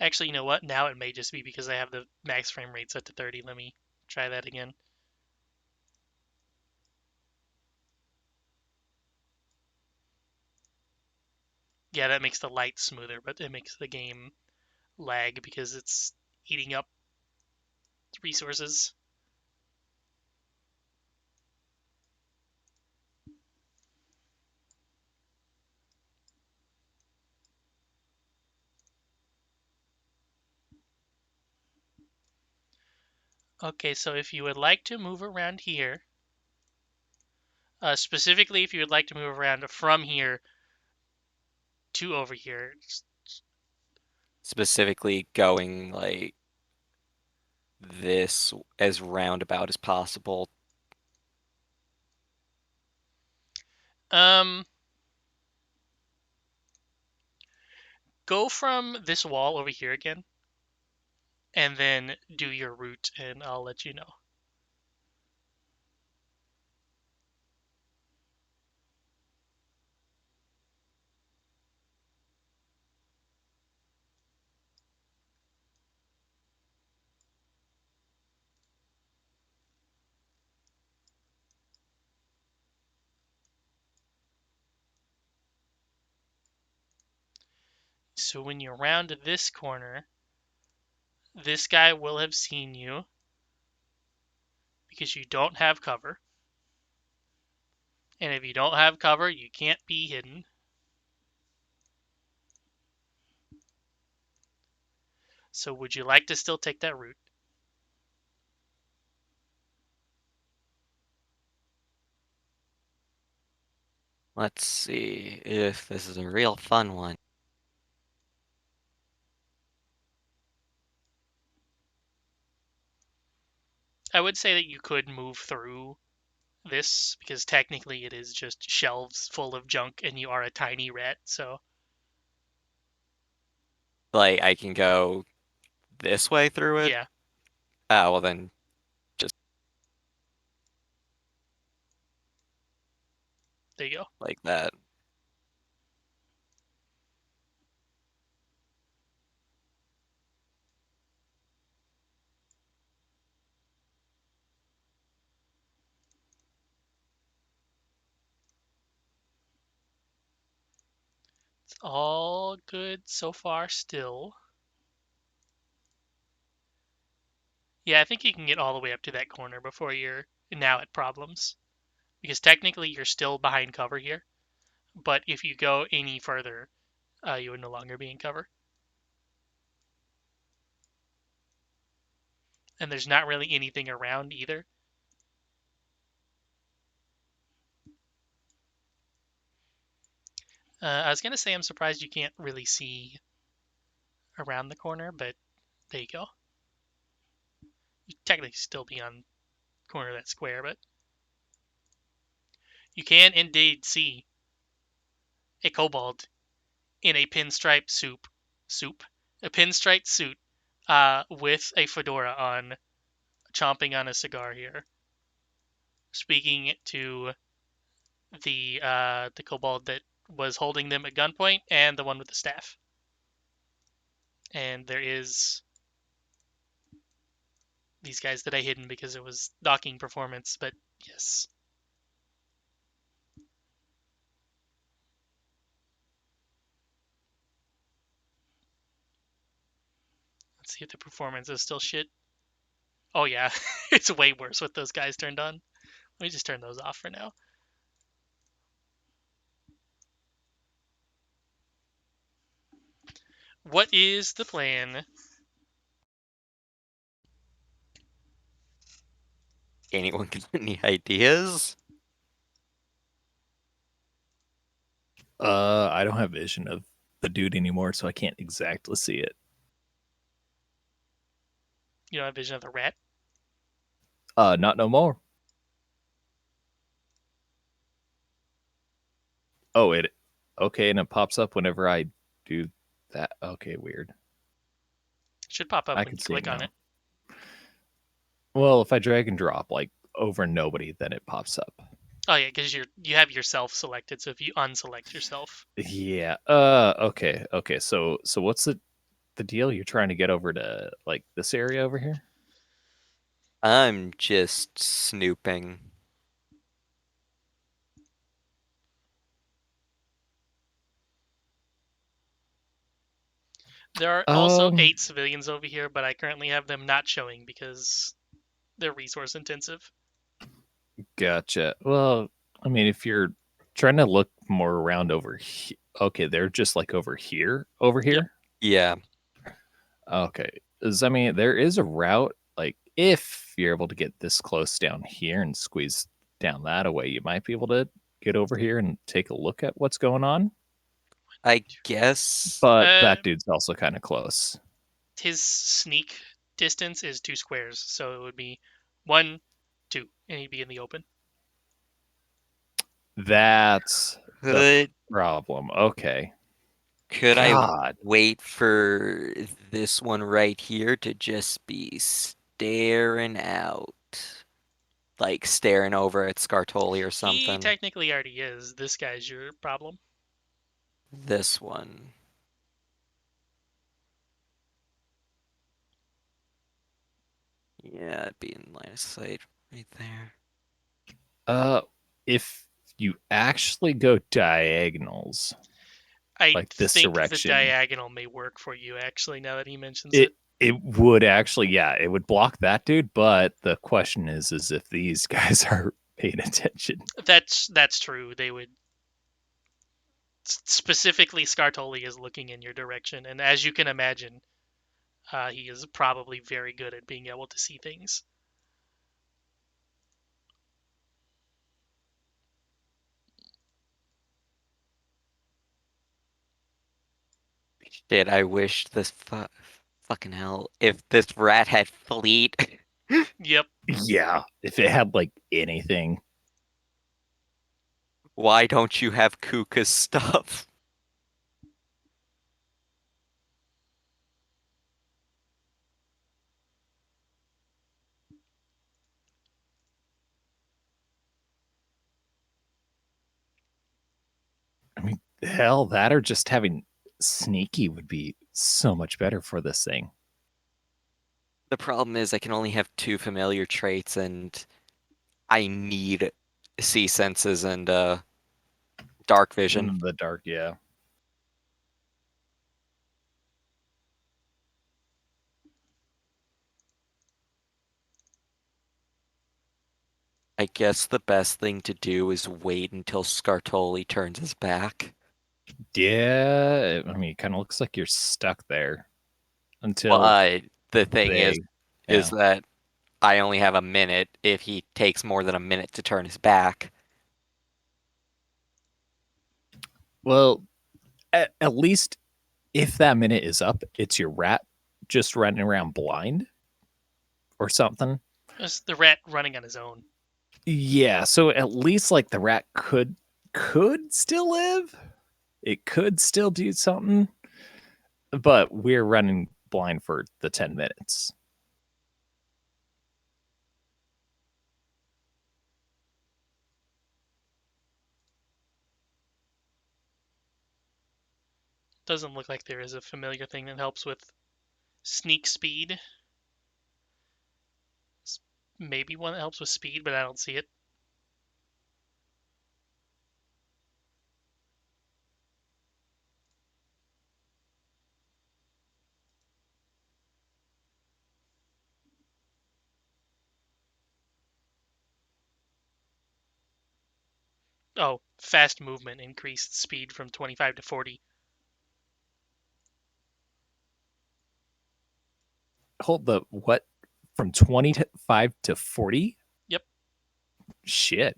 Actually, you know what? Now it may just be because I have the max frame rate set to 30. Let me try that again. Yeah, that makes the light smoother, but it makes the game lag because it's eating up resources. Okay, so if you would like to move around here, specifically if you would like to move around from here to over here, Specifically going like this as roundabout as possible. go from this wall over here again, and then do your route, and I'll let you know. So when you round this corner, this guy will have seen you because you don't have cover. And if you don't have cover, you can't be hidden. So would you like to still take that route? Let's see if this is a real fun one. I would say that you could move through this because technically it is just shelves full of junk and you are a tiny rat, so Like, I can go this way through it? yeah, Ah, well then, just there you go. like that. It's all good so far still. Yeah, I think you can get all the way up to that corner before you're now at problems. Because technically you're still behind cover here, but if you go any further, you would no longer be in cover. And there's not really anything around either. I was going to say I'm surprised you can't really see around the corner, but there you go. You technically still be on corner of that square, but you can indeed see a kobold in a pinstripe a pinstripe suit, with a fedora on, chomping on a cigar here, speaking to the kobold that was holding them at gunpoint and the one with the staff. And there is these guys that I hidden because it was docking performance, but yes. Let's see if the performance is still shit. Oh yeah, it's way worse with those guys turned on. Let me just turn those off for now. What is the plan? Anyone got any ideas? I don't have vision of the dude anymore, so I can't exactly see it. You don't have vision of the rat? Not no more. Oh, okay, and it pops up whenever I do that. Okay, weird. It should pop up I when can you see it click on now. it. Well, if I drag and drop like over nobody, then it pops up. Oh yeah, because you have yourself selected. So if you unselect yourself, Yeah. Okay. Okay. So what's the deal? You're trying to get over to like this area over here? I'm just snooping. there are also Um, 8 civilians over here, but I currently have them not showing because they're resource intensive. Gotcha. Well, I mean, if you're trying to look more around over here, okay, they're just like over here, Yeah. Okay. 'Cause, I mean, there is a route, like if you're able to get this close down here and squeeze down that away, you might be able to get over here and take a look at what's going on. I guess. But that dude's also kind of close. His sneak distance is 2 squares, so it would be 1, 2, and he'd be in the open. That's the Could problem. Okay. I God. wait for this one right here to just be staring out? Like staring over at Scartoli or He something? technically already is. This guy's your problem. This one. Yeah, it'd be in line of sight right there. If you actually go diagonals, I like this think direction, the diagonal may work for you, actually, now that he mentions it it. would actually, yeah, it would block that dude. But the question is if these guys are paying attention. That's true. They would. Specifically, Scartoli is looking in your direction, and as you can imagine, he is probably very good at being able to see things. Shit, I wish this fucking hell. If this rat had fleet. Yep. Yeah, if it had like anything. Why don't you have Kuka's stuff? I mean, hell, that or just having sneaky would be so much better for this thing. The problem is I can only have 2 familiar traits and I need sea senses and dark vision. The dark, yeah. I guess the best thing to do is wait until Scartoli turns his back. Yeah, I mean, it kind of looks like you're stuck there until The thing they, is that I only have a minute if he takes more than a minute to turn his back. well, at least if that minute is up, it's your rat just running around blind or something. It's the rat running on his own. Yeah, so at least like the rat could still live. It could still do something, but we're running blind for the 10 minutes. Doesn't look like there is a familiar thing that helps with sneak speed. Maybe one that helps with speed, but I don't see it. Oh, fast movement increased speed from 25 to 40. Hold the what? From 25 to 40? Yep. Shit.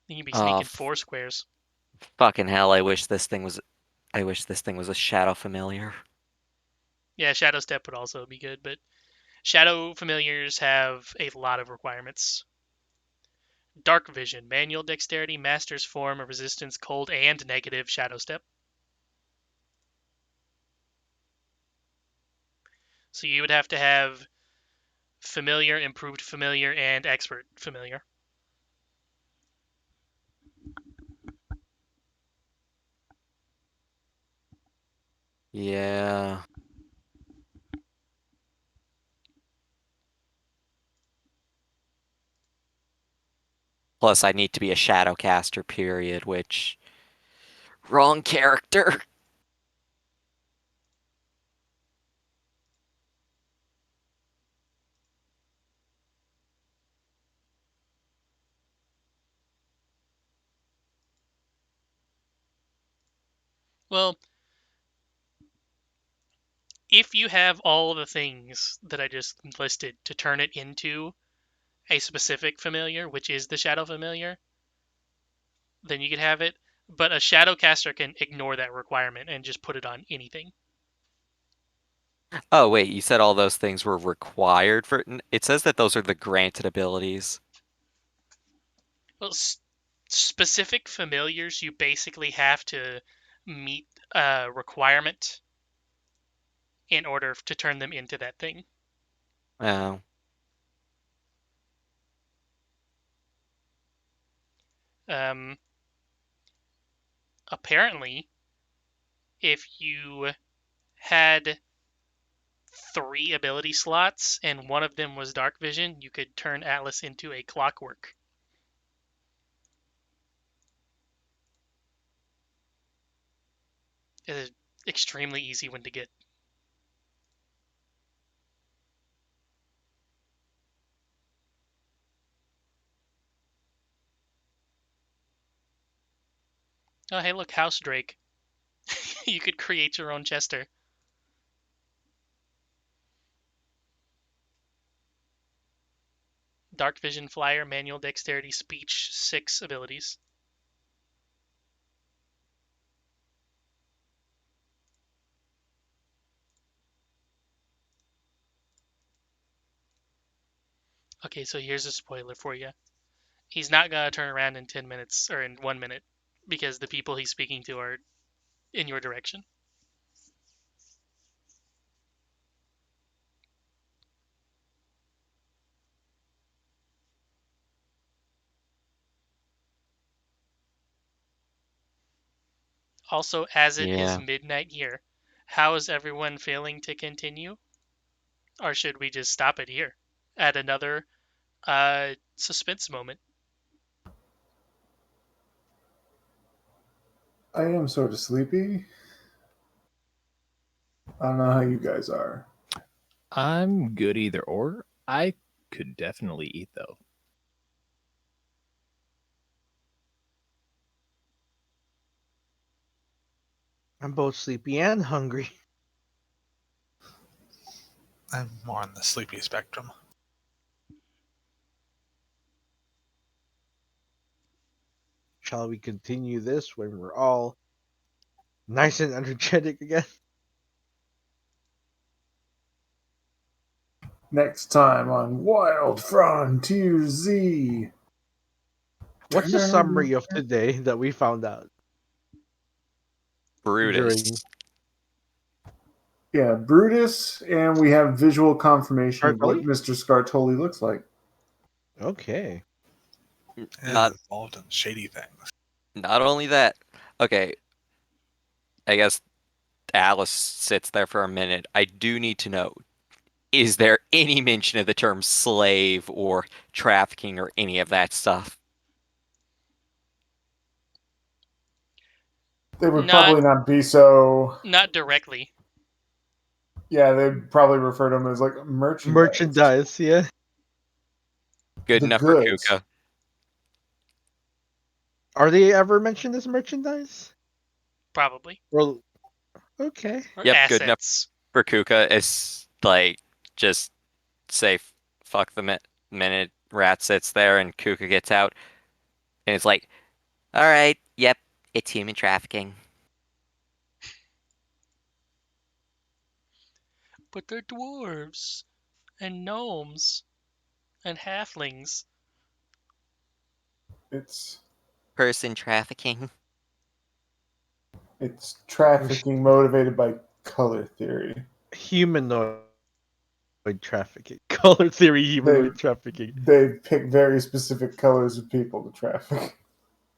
You can be sneaking 4 squares. Fucking hell, I wish this thing was a shadow familiar. Yeah, Shadow Step would also be good, but Shadow familiars have a lot of requirements. Dark vision, manual dexterity, master's form, resistance, cold, and negative shadow step. So you would have to have familiar, improved familiar, and expert familiar. Yeah. Plus, I need to be a Shadowcaster, period, which... Wrong character. Well, if you have all the things that I just listed to turn it into a specific familiar, which is the shadow familiar, then you could have it. But a shadowcaster can ignore that requirement and just put it on anything. Oh, wait, you said all those things were required for... It says that those are the granted abilities. Well, specific familiars, you basically have to meet a requirement in order to turn them into that thing. Oh. Apparently, if you had 3 ability slots and one of them was dark vision, you could turn Atlas into a clockwork. It is extremely easy one to get. Oh, hey, look, House Drake. You could create your own Chester. Dark Vision, Flyer, Manual Dexterity, Speech, 6 abilities. Okay, so here's a spoiler for you. He's not gonna turn around in 10 minutes, or in 1 minute, because the people he's speaking to are in your direction. Also, as it is Yeah. midnight here, how is everyone feeling to continue? Or should we just stop it here at another suspense moment? I am sort of sleepy. I don't know how you guys are. I'm good either or. I could definitely eat though. I'm both sleepy and hungry. I'm more on the sleepy spectrum. Shall we continue this when we're all nice and energetic again? Next time on Wild Frontier Z. What's the summary of today that we found out? Brutus. Yeah, Brutus, and we have visual confirmation of what Scartoli? Mr. Scartoli looks like. Okay. It Not is involved in shady things. not only that. Okay, I guess Alice sits there for a minute. I do need to know, is there any mention of the term slave or trafficking or any of that stuff? They would probably not be so. Not directly. Yeah, they'd probably refer to them as like Merchandise, yeah. Good The enough goods. for Kuka. Are they ever mentioned as merchandise? Probably. Well, okay. Or Yep, assets. good enough for Kuka. Is like just say fuck the minute Rat sits there and Kuka gets out, and it's like, all right, yep, it's human trafficking. But they're dwarves. and gnomes and halflings. It's Person trafficking. trafficking motivated by color theory. Humanoid trafficking. Color theory humanoid They- trafficking. They pick very specific colors of people to traffic.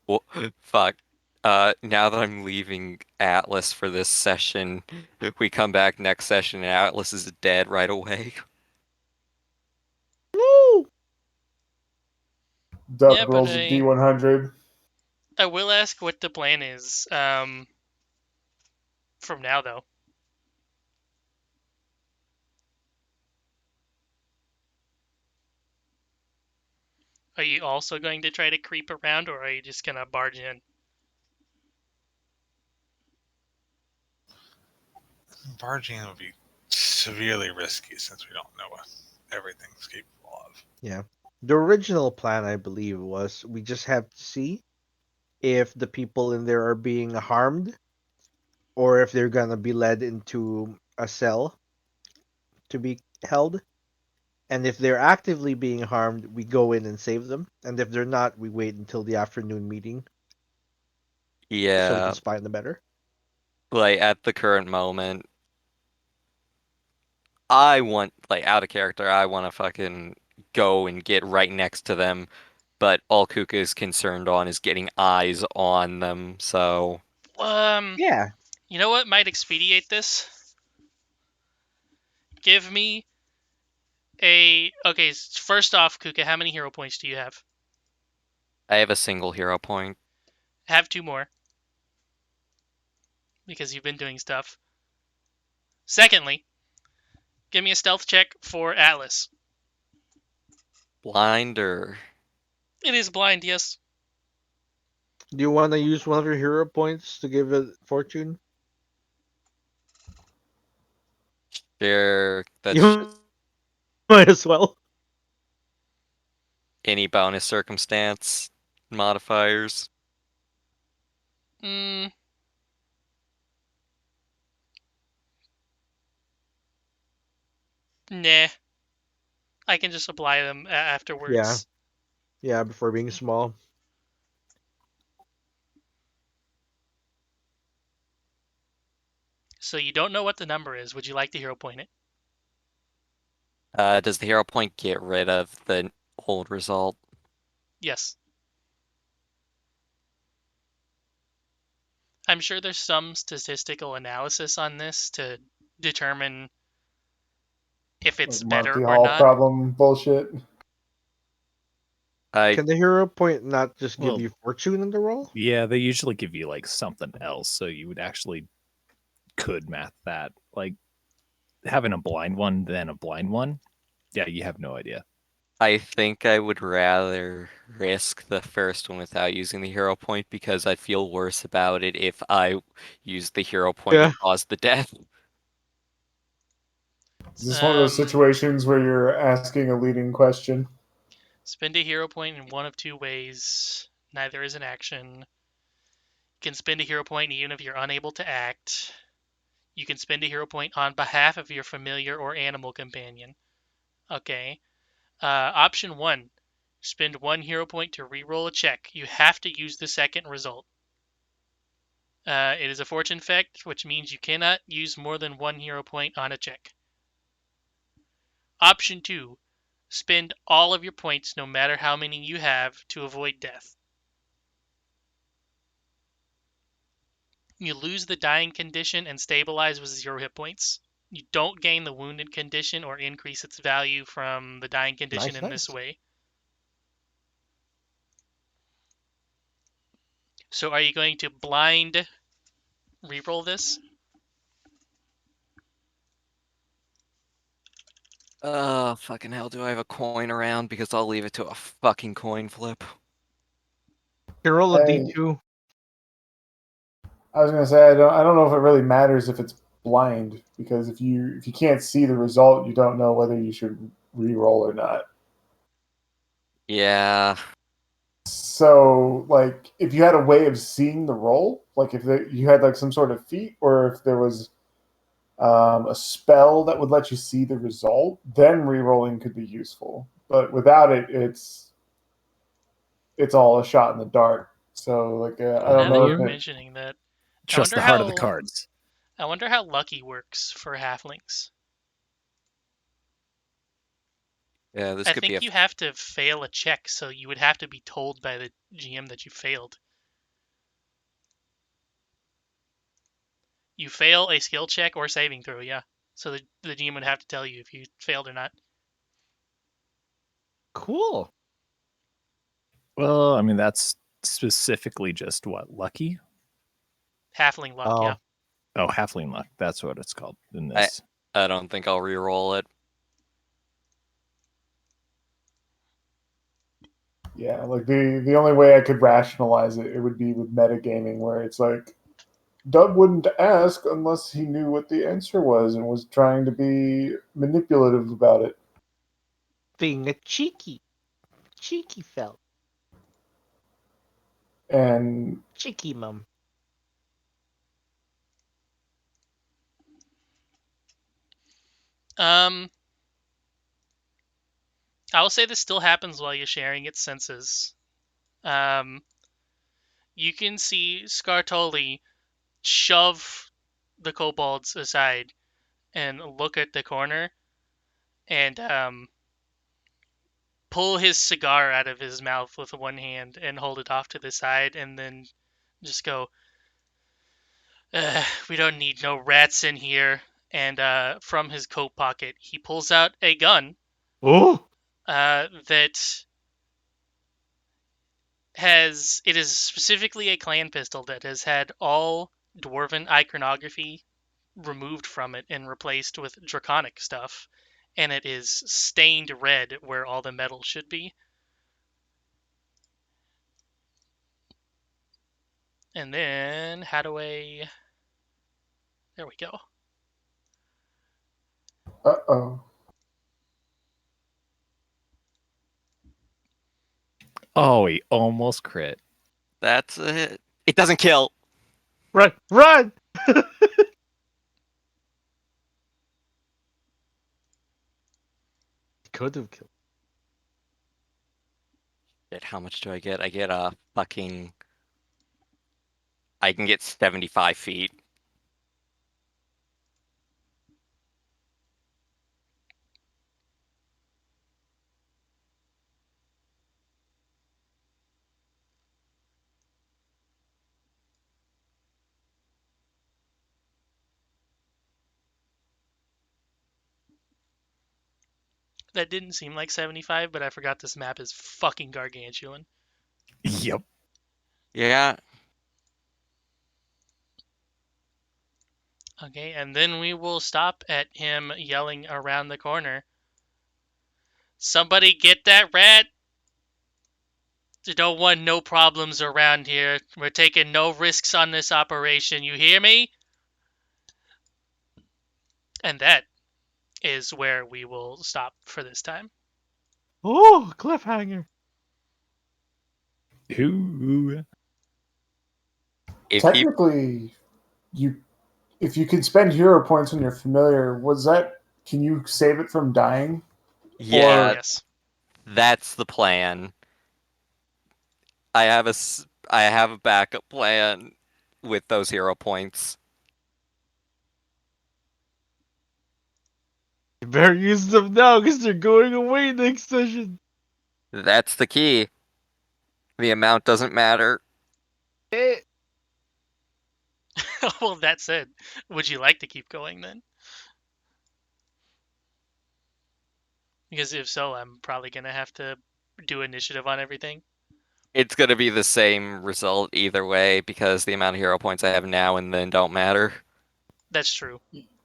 Well, fuck. Now that I'm leaving Atlas for this session, we come back next session and Atlas is dead right away. Woo! Doug Yeah, but rolls a D100. I will ask what the plan is. From now though. Are you also going to try to creep around, or are you just gonna barge in? Barging would be severely risky since we don't know what everything's capable of. Yeah. The original plan, I believe, was we just have to see if the people in there are being harmed or if they're gonna be led into a cell to be held. And if they're actively being harmed, we go in and save them. And if they're not, we wait until the afternoon meeting so we Yeah, can spy them better. like at the current moment, I want, like, out of character, I want to fucking go and get right next to them, but all Kuka is concerned on is getting eyes on them, so. Yeah. You know what might expedite this? Give me a... Okay, first off, Kuka, how many hero points do you have? I have a single hero point. Have 2 more. Because you've been doing stuff. Secondly, give me a stealth check for Atlas. Blind or. It is blind, yes. Do you want to use one of your hero points to give it fortune? Sure, that's You just might as well. any bonus circumstance modifiers. Mm. Nah. I can just apply them afterwards. Yeah, before being small. So you don't know what the number is. Would you like to hero point it? Does the hero point get rid of the old result? Yes. I'm sure there's some statistical analysis on this to determine if it's Like better Monty or Hall not. problem bullshit. Can the hero point not just give Well- you fortune in the roll? Yeah, they usually give you like something else, so you would actually could math that. Like having a blind one than a blind one. Yeah, you have no idea. I think I would rather risk the first one without using the hero point because I'd feel worse about it if I used the hero point Yeah. and caused the death. Is this one of those situations where you're asking a leading question? Spend a hero point in one of 2 ways. Neither is an action. You can spend a hero point even if you're unable to act. You can spend a hero point on behalf of your familiar or animal companion. Okay. Option 1. Spend 1 hero point to reroll a check. You have to use the second result. It is a fortune effect, which means you cannot use more than 1 hero point on a check. Option 2. Spend all of your points, no matter how many you have, to avoid death. You lose the dying condition and stabilize with 0 hit points. You don't gain the wounded condition or increase its value from the dying condition Nice, in this nice. way. So are you going to blind reroll this? Fucking hell, do I have a coin around? Because I'll leave it to a fucking coin flip. You can roll a Hey. D2. I was gonna say I don't know if it really matters if it's blind because if you can't see the result, you don't know whether you should re-roll or not. Yeah. So like if you had a way of seeing the roll, like if you had like some sort of feat, or if there was a spell that would let you see the result, then rerolling could be useful. But without it, it's all a shot in the dark. So like I don't Now that know you're if it, mentioning that, Trust the heart of the cards. I wonder how lucky works for halflings. Yeah, this I could be think a you have to fail a check, so you would have to be told by the GM that you failed. You fail a skill check or saving throw, yeah. So the GM would have to tell you if you failed or not. Cool. Well, I mean, that's specifically just what, lucky? Halfling luck, Oh, yeah. Oh, halfling luck. That's what it's called in I- this. I don't think I'll re-roll it. yeah, like the only way I could rationalize it would be with metagaming, where it's like Dub wouldn't ask unless he knew what the answer was and was trying to be manipulative about it. being a cheeky felt. And Cheeky mum. I will say this still happens while you're sharing its senses. You can see Scartoli shove the kobolds aside and look at the corner and pull his cigar out of his mouth with one hand and hold it off to the side and then just go, we don't need no rats in here. And from his coat pocket, he pulls out a gun Oh, that it is specifically a clan pistol that has had all dwarven iconography removed from it and replaced with draconic stuff, and it is stained red where all the metal should be. And then how do I... There we go. uh-oh. Oh, he almost crit. That's it. It doesn't kill. run! Could have killed. Shit, how much do I get? I get a fucking... I can get 75 feet. That didn't seem like 75, but I forgot this map is fucking gargantuan. Yep. Yeah. Okay, and then we will stop at him yelling around the corner. Somebody get that rat! You don't want no problems around here. We're taking no risks on this operation, you hear me? And that is where we will stop for this time. Oh, cliffhanger. Ooh. If you... Technically, if you can spend hero points when you're familiar, can you save it from dying? Yeah, Yes. that's the plan. I have a backup plan with those hero points. You better use them now because they're going away next session. That's the key. The amount doesn't matter. Eh. Well, that said, would you like to keep going then? Because if so, I'm probably going to have to do initiative on everything. It's going to be the same result either way because the amount of hero points I have now and then don't matter. That's true.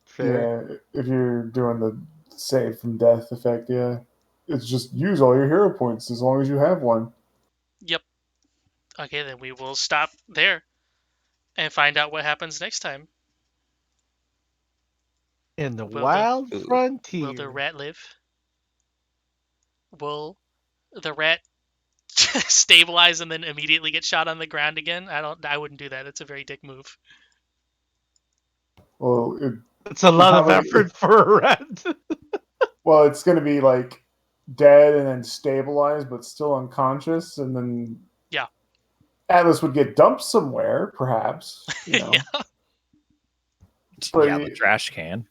Fair. Yeah, if you're doing the save from death effect, yeah. It's just use all your hero points as long as you have one. Yep. Okay, then we will stop there and find out what happens next time. In the Will wild Ooh. frontier. Will the rat live? Will the rat stabilize and then immediately get shot on the ground again? I wouldn't do that. It's a very dick move. Well, It's a lot of Probably- effort for a rat. Well, it's going to be like dead and then stabilized, but still unconscious, and then Yeah. Atlas would get dumped somewhere, perhaps. You know. Yeah. But Yeah, the trash can.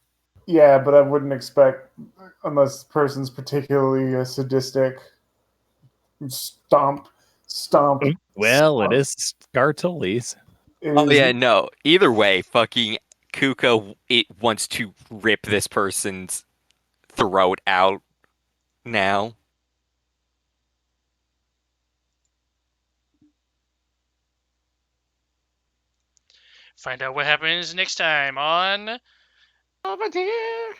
Yeah, but I wouldn't expect, unless the person's particularly sadistic, stomp. Well, it stomp. is Scartoli's. It Oh is- yeah, no. Either way, fucking Kuko it wants to rip this person's throat out now. Find out what happens next time on Over here.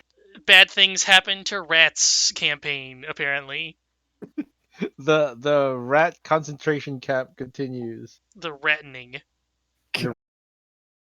Bad Things Happen to Rats campaign, apparently. The rat concentration camp continues. The rattening.